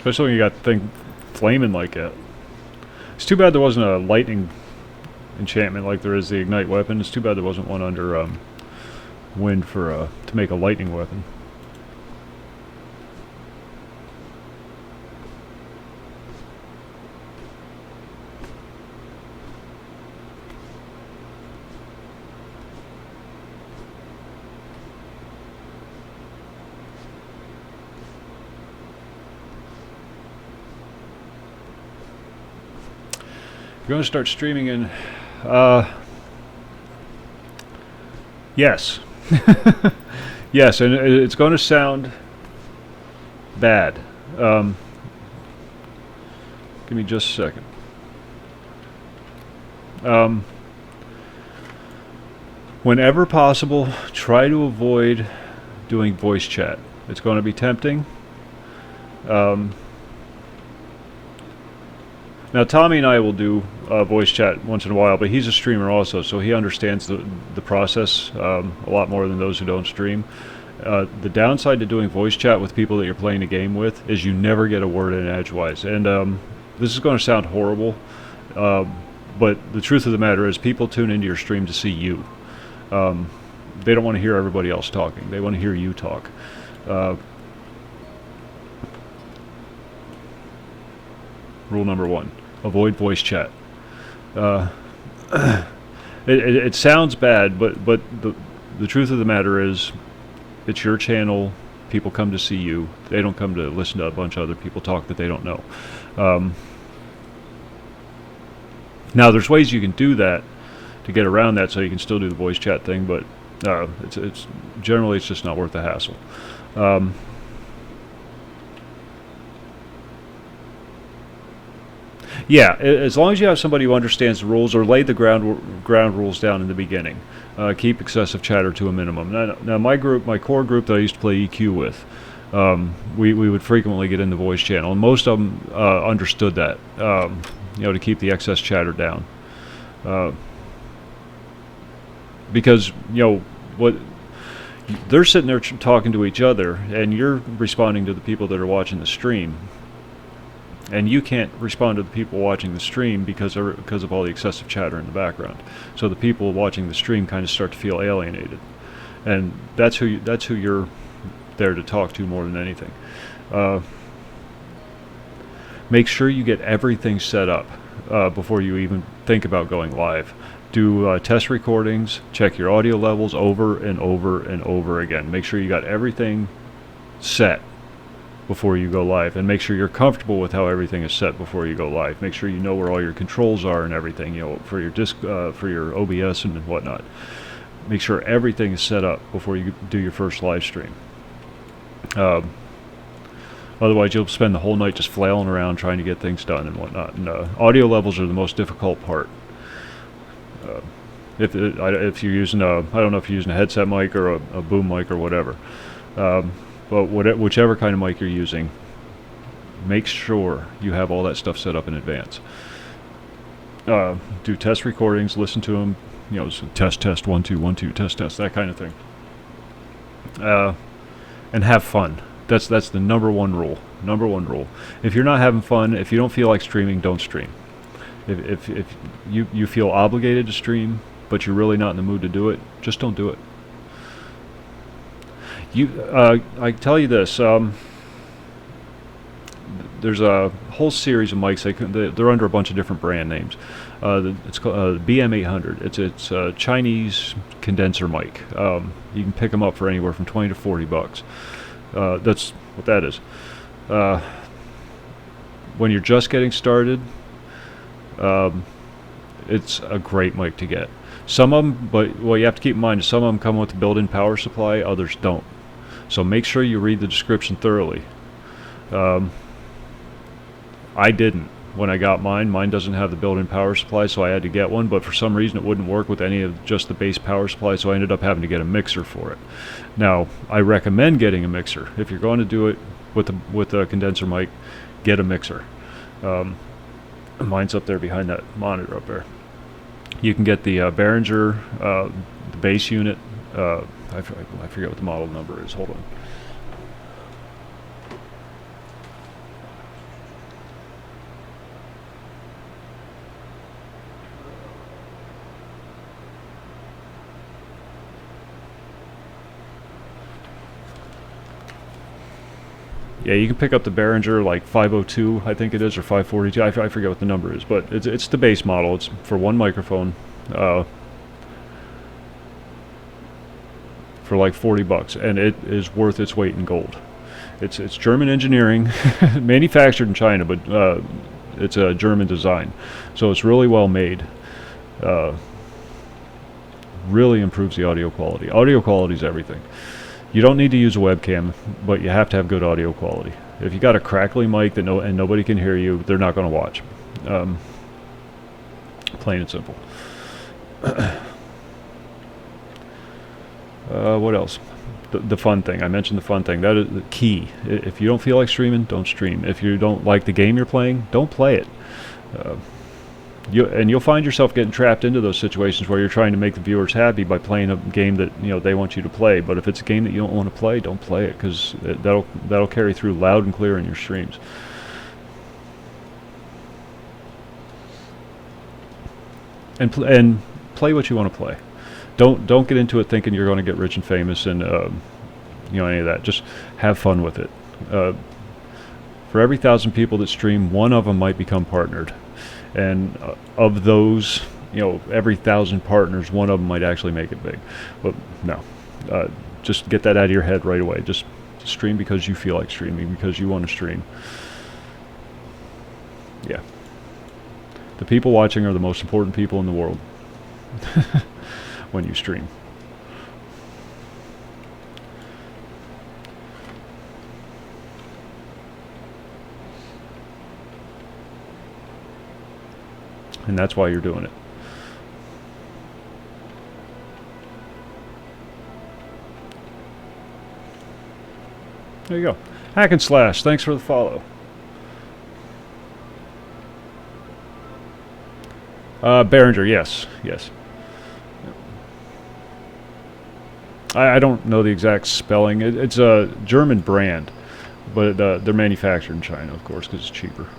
especially when you got the thing flaming like that. It's too bad there wasn't a lightning enchantment like there is the ignite weapon. It's too bad there wasn't one under wind for to make a lightning weapon. You're going to start streaming in, yes. Yes, and it's going to sound bad. Give me just a second. Whenever possible, try to avoid doing voice chat. It's going to be tempting. Now, Tommy and I will do voice chat once in a while, but he's a streamer also, so he understands the process a lot more than those who don't stream. The downside to doing voice chat with people that you're playing a game with is you never get a word in edgewise. And this is going to sound horrible, but the truth of the matter is people tune into your stream to see you. They don't want to hear everybody else talking. They want to hear you talk. Rule number 1, avoid voice chat. It sounds bad, but the truth of the matter is it's your channel. People come to see you. They don't come to listen to a bunch of other people talk that they don't know. Now, there's ways you can do that to get around that so you can still do the voice chat thing, but it's generally it's just not worth the hassle. Yeah, as long as you have somebody who understands the rules or lay the ground rules down in the beginning. Keep excessive chatter to a minimum. Now my core group that I used to play EQ with, we would frequently get in the voice channel, and most of them understood that, to keep the excess chatter down. Because, what they're sitting there talking to each other, and you're responding to the people that are watching the stream. And you can't respond to the people watching the stream because of all the excessive chatter in the background. So the people watching the stream kind of start to feel alienated, and that's who you're there to talk to more than anything. Make sure you get everything set up before you even think about going live. Do test recordings. Check your audio levels over and over and over again. Make sure you got everything set before you go live, and make sure you're comfortable with how everything is set before you go live. Make sure you know where all your controls are and everything, for your for your OBS and whatnot. Make sure everything is set up before you do your first live stream. Otherwise, you'll spend the whole night just flailing around trying to get things done and whatnot. And audio levels are the most difficult part. If you're using I don't know if you're using a headset mic or a boom mic or whatever. But whichever kind of mic you're using, make sure you have all that stuff set up in advance. Do test recordings, listen to them, so test 1 2 1 2 test that kind of thing. And have fun. That's the number one rule. Number one rule. If you're not having fun, if you don't feel like streaming, don't stream. If you feel obligated to stream, but you're really not in the mood to do it, just don't do it. I tell you this. There's a whole series of mics. They're under a bunch of different brand names. It's called BM800. It's a Chinese condenser mic. You can pick them up for anywhere from $20 to $40. That's what that is. When you're just getting started, it's a great mic to get. Some of them, but what you have to keep in mind is some of them come with a built-in power supply, others don't. So make sure you read the description thoroughly. I didn't when I got mine. Mine doesn't have the built-in power supply, so I had to get one, but for some reason it wouldn't work with any of just the base power supply, so I ended up having to get a mixer for it. Now, I recommend getting a mixer. If you're going to do it with a condenser mic, get a mixer. Mine's up there behind that monitor up there. You can get the Behringer, the base unit. I forget what the model number is. Hold on. Yeah, you can pick up the Behringer like 502, I think it is, or 542. I forget what the number is, but it's the base model. It's for one microphone, for like $40, and it is worth its weight in gold. It's German engineering, manufactured in China, but it's a German design, so it's really well made. Really improves the audio quality. Audio quality is everything. You don't need to use a webcam, but you have to have good audio quality. If you got a crackly mic that and nobody can hear you, they're not going to watch. Plain and simple. What else? The fun thing. I mentioned the fun thing. That is the key. If you don't feel like streaming, don't stream. If you don't like the game you're playing, don't play it. You'll find yourself getting trapped into those situations where you're trying to make the viewers happy by playing a game that they want you to play. But if it's a game that you don't want to play, don't play it, because that'll carry through loud and clear in your streams. And play what you want to play. Don't get into it thinking you're going to get rich and famous and any of that. Just have fun with it. For every 1,000 people that stream, one of them might become partnered. And of those, every 1,000 partners, one of them might actually make it big. But no, just get that out of your head right away. Just stream because you feel like streaming, because you want to stream. Yeah. The people watching are the most important people in the world when you stream. And that's why you're doing it. There you go. Hack and Slash, thanks for the follow. Behringer, yes. I don't know the exact spelling. It's a German brand, but they're manufactured in China, of course, because it's cheaper.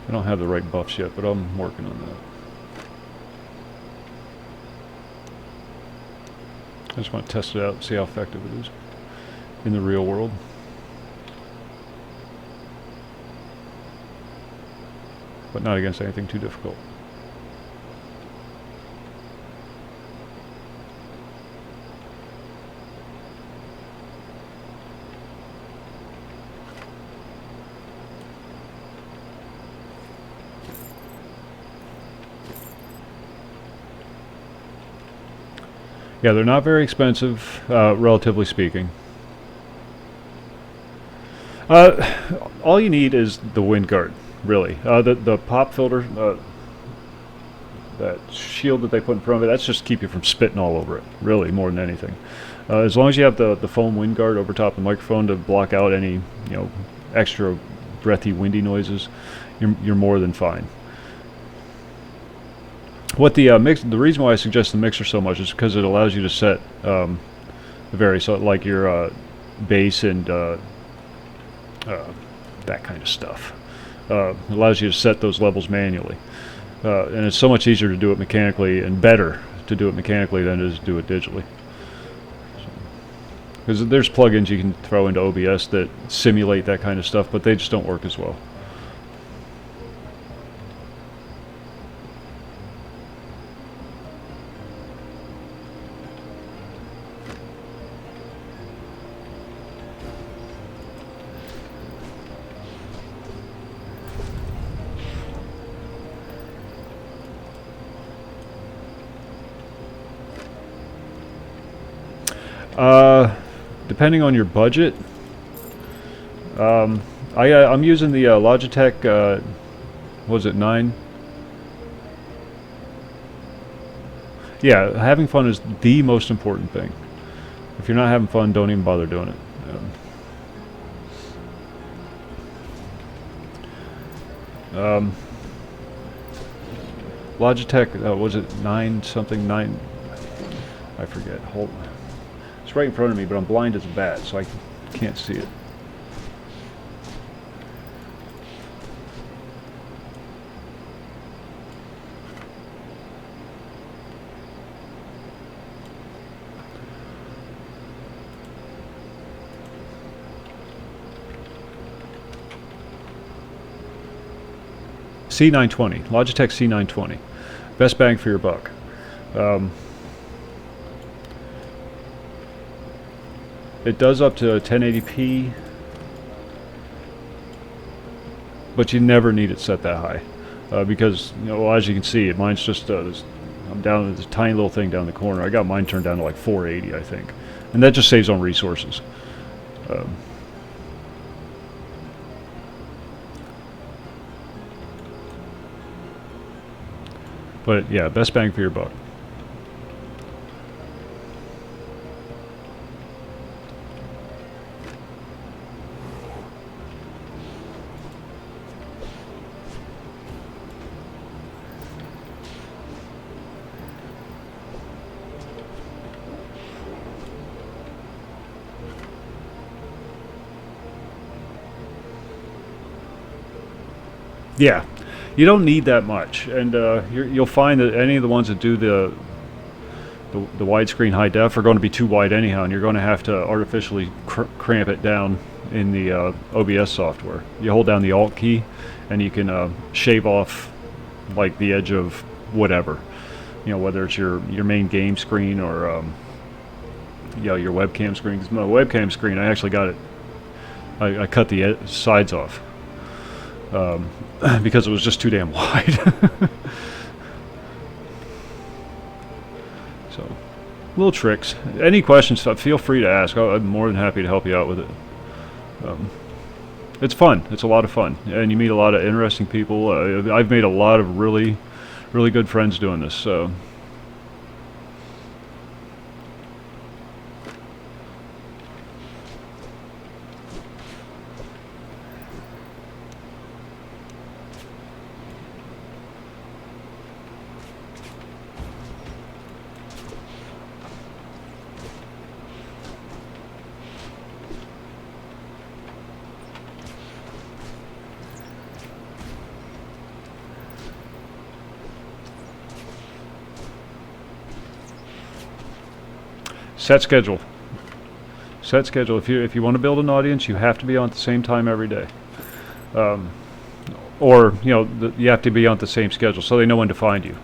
I don't have the right buffs yet, but I'm working on that. I just want to test it out and see how effective it is in the real world. But not against anything too difficult. Yeah, they're not very expensive, relatively speaking. All you need is the wind guard, really. The pop filter, that shield that they put in front of it, that's just to keep you from spitting all over it, really, more than anything. As long as you have the foam wind guard over top of the microphone to block out any extra breathy, windy noises, you're more than fine. What the reason why I suggest the mixer so much is because it allows you to set the various, like your bass and that kind of stuff. It allows you to set those levels manually, and it's so much easier to do it mechanically, and better to do it mechanically than it is to do it digitally. Because there's plugins you can throw into OBS that simulate that kind of stuff, but they just don't work as well. Depending on your budget, I'm using the Logitech. Was it 9? Yeah, having fun is the most important thing. If you're not having fun, don't even bother doing it. Logitech, was it 9 something? 9? I forget. Hold on. It's right in front of me, but I'm blind as a bat, so I can't see it. C920, Logitech C920, best bang for your buck. It does up to 1080p, but you never need it set that high, because well, as you can see, mine's just I'm down to this tiny little thing down the corner. I got mine turned down to like 480, I think, and that just saves on resources. But yeah, best bang for your buck. Yeah, you don't need that much, and you'll find that any of the ones that do the widescreen high def are going to be too wide anyhow, and you're going to have to artificially cramp it down in the OBS software. You hold down the Alt key, and you can shave off like the edge of whatever, whether it's your main game screen or your webcam screen. 'Cause my webcam screen, I actually got it. I cut the sides off. Because it was just too damn wide. So, little tricks. Any questions, feel free to ask. I'm more than happy to help you out with it. It's fun. It's a lot of fun, and you meet a lot of interesting people. I've made a lot of really, really good friends doing this. So. Set schedule. Set schedule. If you want to build an audience, you have to be on at the same time every day, or you have to be on the same schedule so they know when to find you.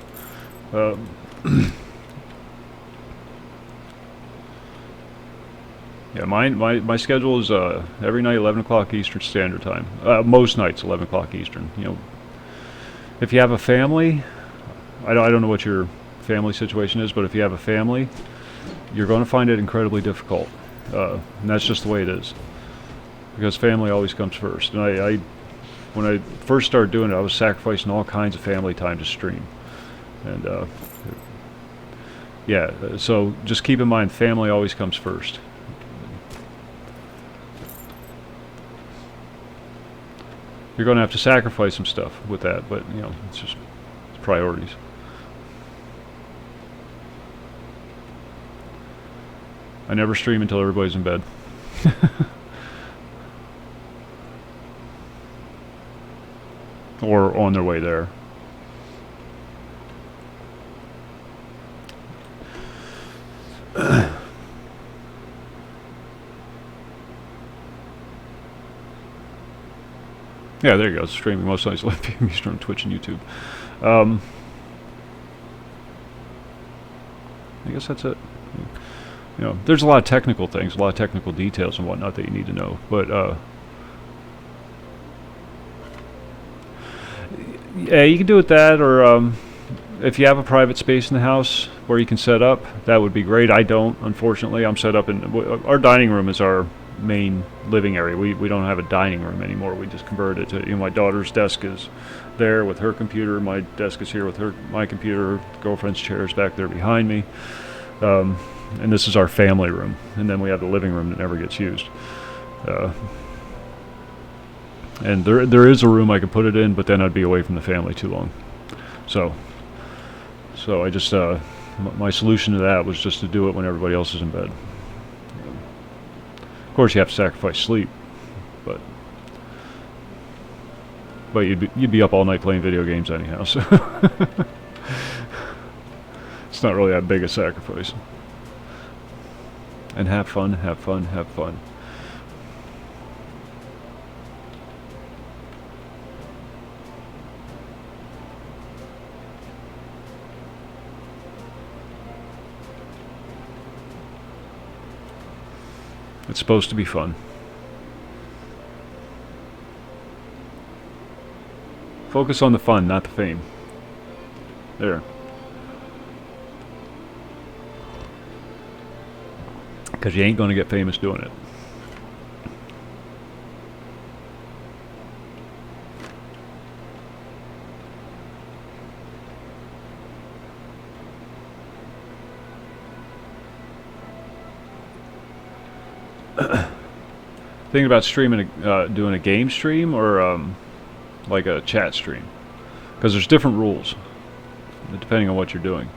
Yeah, my schedule is every night 11 o'clock Eastern Standard Time. Most nights 11 o'clock Eastern. If you have a family, I don't know what your family situation is, but if you have a family, you're going to find it incredibly difficult, and that's just the way it is, because family always comes first. And when I first started doing it, I was sacrificing all kinds of family time to stream, and yeah, so just keep in mind, family always comes first. You're going to have to sacrifice some stuff with that, but it's just priorities. I never stream until everybody's in bed. Or on their way there. Yeah, there you go. Streaming most nights 11 p.m. Eastern on Twitch and YouTube. I guess that's it. There's a lot of technical things, a lot of technical details and whatnot that you need to know. But yeah, you can do it that, or if you have a private space in the house where you can set up, that would be great. I don't, unfortunately. I'm set up in our dining room is our main living area. We don't have a dining room anymore. We just converted it to, my daughter's desk is there with her computer. My desk is here with my computer. Girlfriend's chair is back there behind me. And this is our family room. And then we have the living room that never gets used. And there is a room I could put it in, but then I'd be away from the family too long. So I just, my solution to that was just to do it when everybody else is in bed. Of course, you have to sacrifice sleep, but you'd be up all night playing video games anyhow, so it's not really that big a sacrifice. And have fun, have fun, have fun. It's supposed to be fun. Focus on the fun, not the fame. There. Because you ain't going to get famous doing it. Thinking about streaming, doing a game stream or like a chat stream, because there's different rules depending on what you're doing.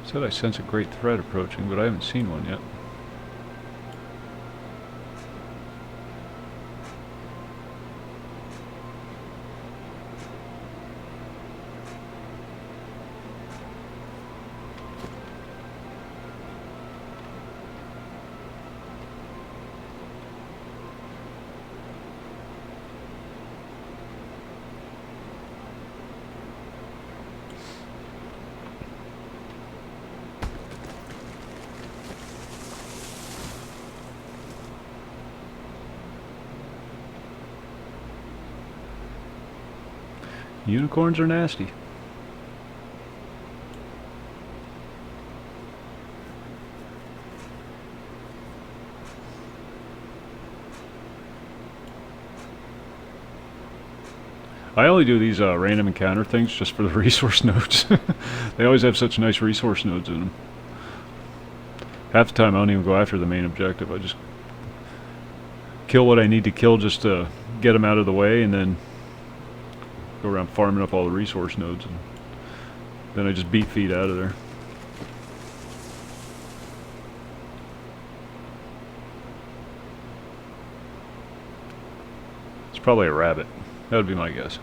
Said I sense a great threat approaching, but I haven't seen one yet. Unicorns are nasty. I only do these random encounter things just for the resource nodes. They always have such nice resource nodes in them. Half the time I don't even go after the main objective. I just kill what I need to kill just to get them out of the way, and then go around farming up all the resource nodes, and then I just beat feet out of there. It's probably a rabbit. That would be my guess.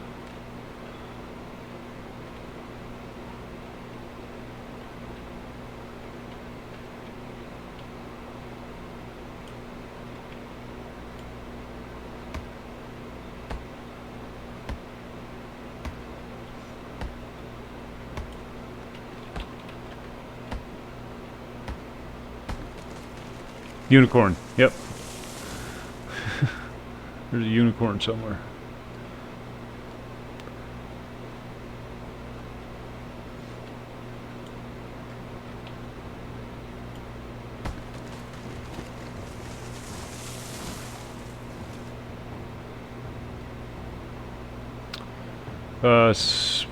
Unicorn, yep. There's a unicorn somewhere.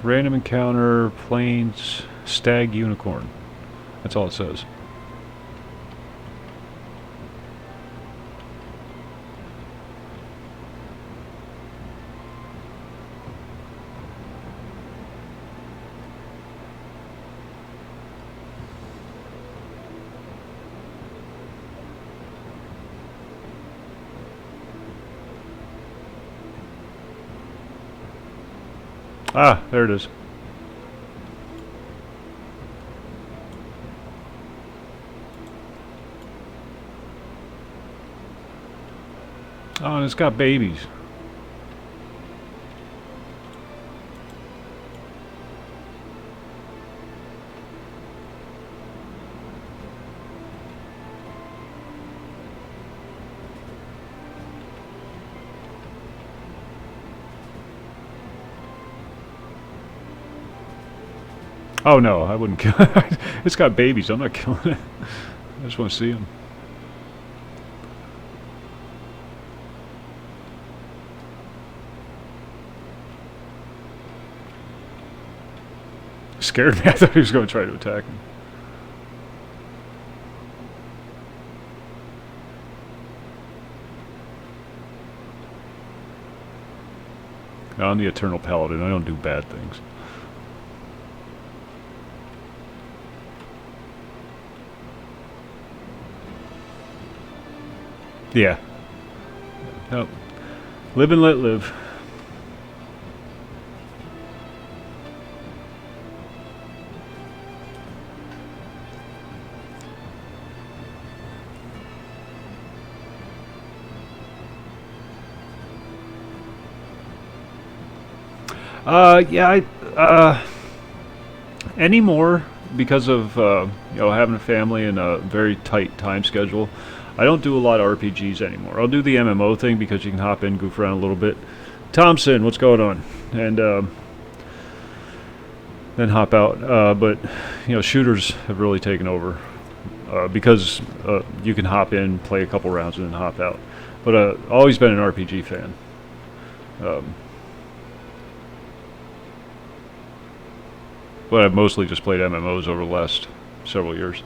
Random encounter, plains, stag, unicorn. That's all it says. Ah, there it is. Oh, and it's got babies. Oh no, I wouldn't kill it. It's got babies. I'm not killing it. I just want to see them. scared me. I thought he was going to try to attack me. Now, I'm the Eternal Paladin. I don't do bad things. Yeah. No. Live and let live. Yeah, anymore because of having a family and a very tight time schedule. I don't do a lot of RPGs anymore. I'll do the MMO thing because you can hop in, goof around a little bit. Thompson, what's going on? And then hop out. But shooters have really taken over because you can hop in, play a couple rounds, and then hop out. But always been an RPG fan. But I've mostly just played MMOs over the last several years.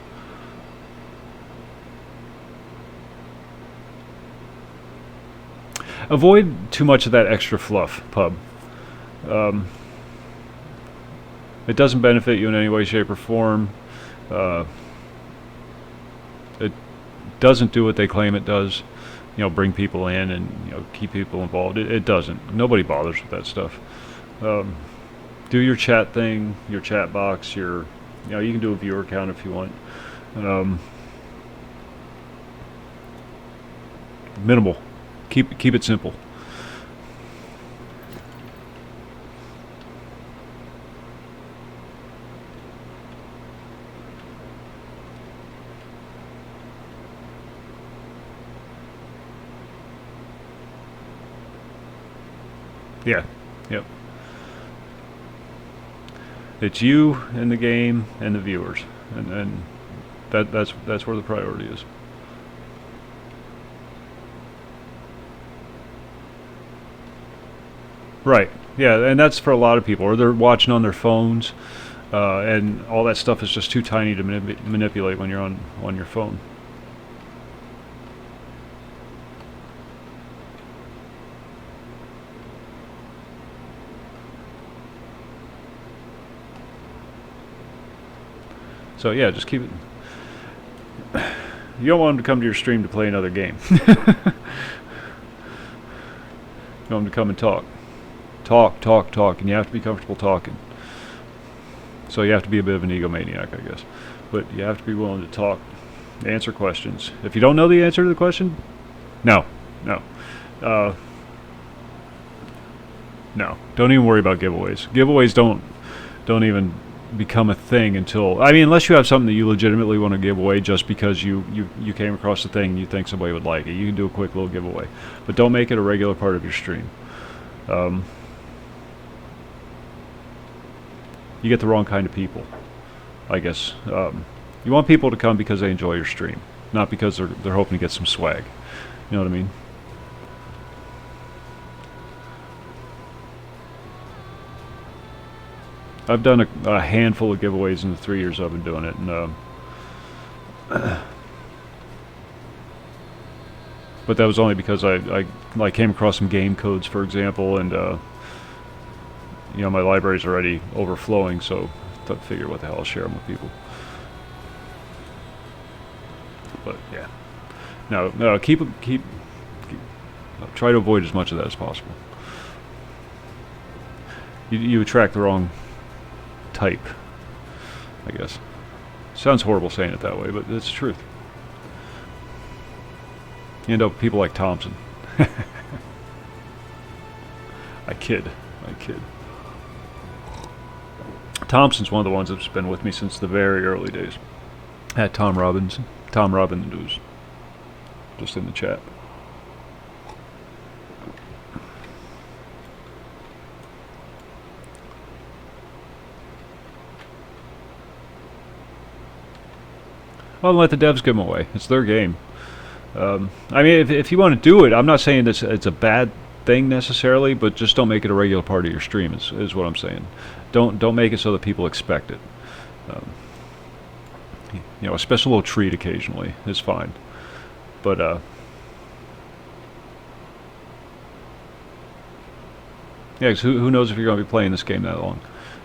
Avoid too much of that extra fluff, pub. It doesn't benefit you in any way, shape, or form. It doesn't do what they claim it does. Bring people in and keep people involved. It doesn't. Nobody bothers with that stuff. Do your chat thing, your chat box, you can do a viewer count if you want. Minimal. Keep it simple. Yeah. Yep. It's you and the game and the viewers, and that's where the priority is. Right. Yeah, and that's for a lot of people. Or they're watching on their phones, and all that stuff is just too tiny to manipulate when you're on your phone. So yeah, just keep it. You don't want them to come to your stream to play another game. You want them to come and talk, and you have to be comfortable talking. So you have to be a bit of an egomaniac, I guess. But you have to be willing to talk, answer questions. If you don't know the answer to the question, no. No, don't even worry about giveaways. Giveaways don't even become a thing until, unless you have something that you legitimately want to give away just because you came across the thing and you think somebody would like it. You can do a quick little giveaway, but don't make it a regular part of your stream. You get the wrong kind of people, I guess. You want people to come because they enjoy your stream, not because they're hoping to get some swag. You know what I mean? I've done a handful of giveaways in the 3 years I've been doing it, and but that was only because I came across some game codes, for example, and my library's already overflowing, so I figure what the hell, I'll share them with people. But yeah, no, keep try to avoid as much of that as possible. You attract the wrong type, I guess. Sounds horrible saying it that way, but it's the truth. You end up with people like Thompson. I kid. Thompson's one of the ones that's been with me since the very early days. At Tom Robbins was just in the chat. Well, let the devs give them away. It's their game. If you want to do it, I'm not saying it's a bad thing necessarily, but just don't make it a regular part of your stream. Is what I'm saying. Don't make it so that people expect it. You know, a special little treat occasionally is fine, but yeah, 'cause who knows if you're going to be playing this game that long?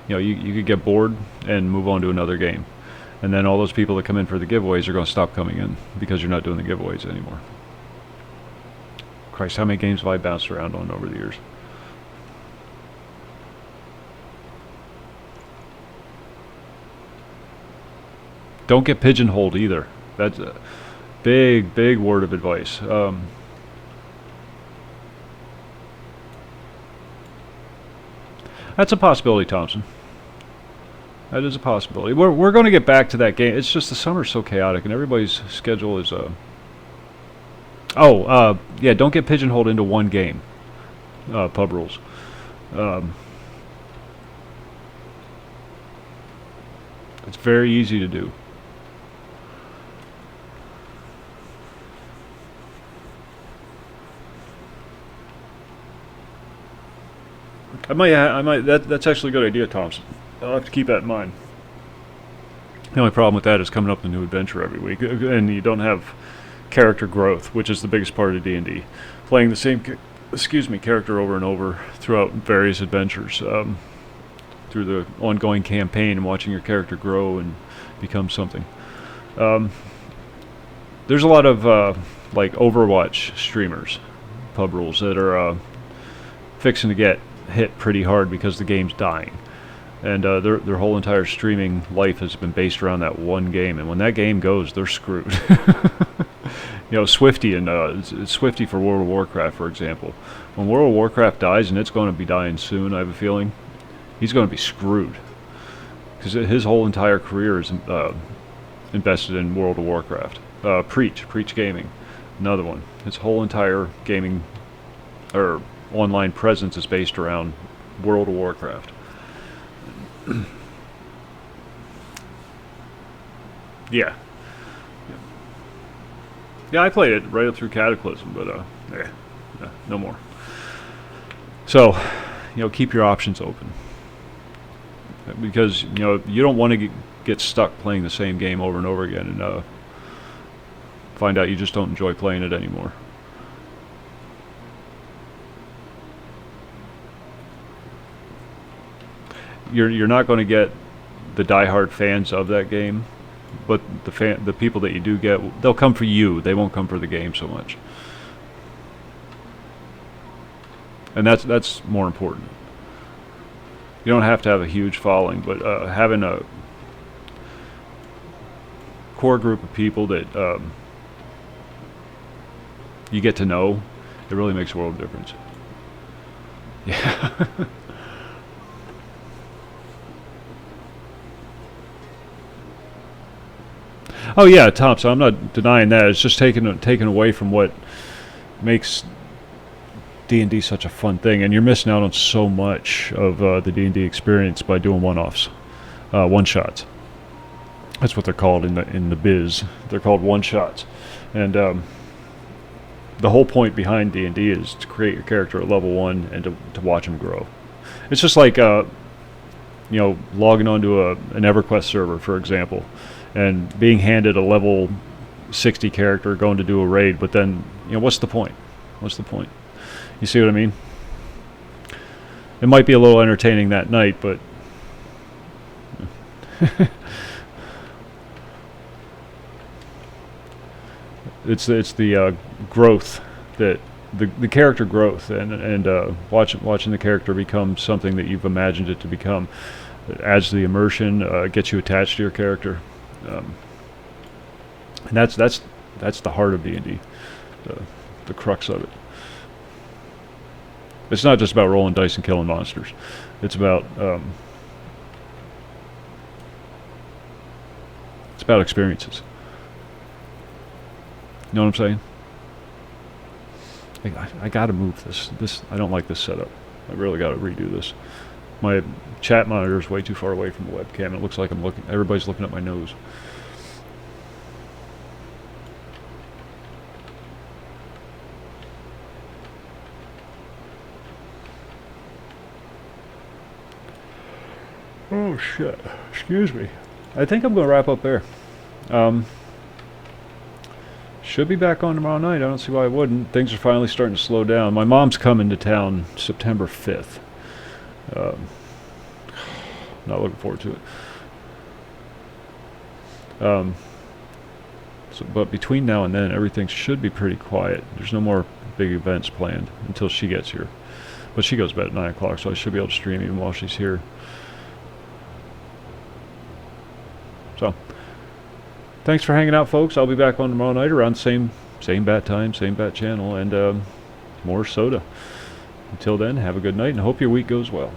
You know, you could get bored and move on to another game, and then all those people that come in for the giveaways are going to stop coming in because you're not doing the giveaways anymore. Christ, how many games have I bounced around on over the years? Don't get pigeonholed either. That's a big word of advice. That's a possibility, Thompson. That is a possibility. We're going to get back to that game. It's just the summer's so chaotic, and everybody's schedule is. Yeah. Don't get pigeonholed into one game. Pub rules. It's very easy to do. I might. That's actually a good idea, Thompson. I'll have to keep that in mind. The only problem with that is coming up with a new adventure every week, and you don't have character growth, which is the biggest part of D&D. Playing the same, character over and over throughout various adventures, through the ongoing campaign, and watching your character grow and become something. There's a lot of like Overwatch streamers, pub rules, that are fixing to get hit pretty hard because the game's dying, and their whole entire streaming life has been based around that one game, and when that game goes, they're screwed. You know, Swifty and it's Swifty for World of Warcraft, for example. When World of Warcraft dies, and it's going to be dying soon, I have a feeling, he's going to be screwed because his whole entire career is invested in World of Warcraft. Preach Gaming, another one. His whole entire gaming or online presence is based around World of Warcraft. Yeah. Yeah, I played it right up through Cataclysm, but no more. So, you know, keep your options open, because you know you don't want to get stuck playing the same game over and over again and find out you just don't enjoy playing it anymore. You're not going to get the diehard fans of that game, but the people that you do get, they'll come for you. They won't come for the game so much, and that's more important. You don't have to have a huge following, but having a core group of people that you get to know, it really makes a world of difference. Yeah. Oh yeah, Thompson, I'm not denying that. It's just taken away from what makes D&D such a fun thing, and you're missing out on so much of the D&D experience by doing one-offs, one-shots. That's what they're called in the biz. They're called one-shots, and the whole point behind D&D is to create your character at level 1 and to watch him grow. It's just like you know, logging onto an EverQuest server, for example, and being handed a level 60 character going to do a raid, but then, you know, what's the point? What's the point? You see what I mean? It might be a little entertaining that night, but it's the growth, that the character growth, and watching the character become something that you've imagined it to become. It adds the immersion, gets you attached to your character. And that's the heart of D&D, the crux of it. It's not just about rolling dice and killing monsters. It's about experiences. You know what I'm saying? I got to move this. I don't like this setup. I really got to redo this. My chat monitor is way too far away from the webcam. It looks like everybody's looking at my nose. Oh shit. Excuse me. I think I'm going to wrap up there. Should be back on tomorrow night. I don't see why I wouldn't. Things are finally starting to slow down. My mom's coming to town September 5th. Not looking forward to it. But between now and then, everything should be pretty quiet. There's no more big events planned until she gets here. But she goes to bed at 9 o'clock, so I should be able to stream even while she's here. So, thanks for hanging out, folks. I'll be back on tomorrow night around same bat time, same bat channel, and more soda. Until then, have a good night, and hope your week goes well.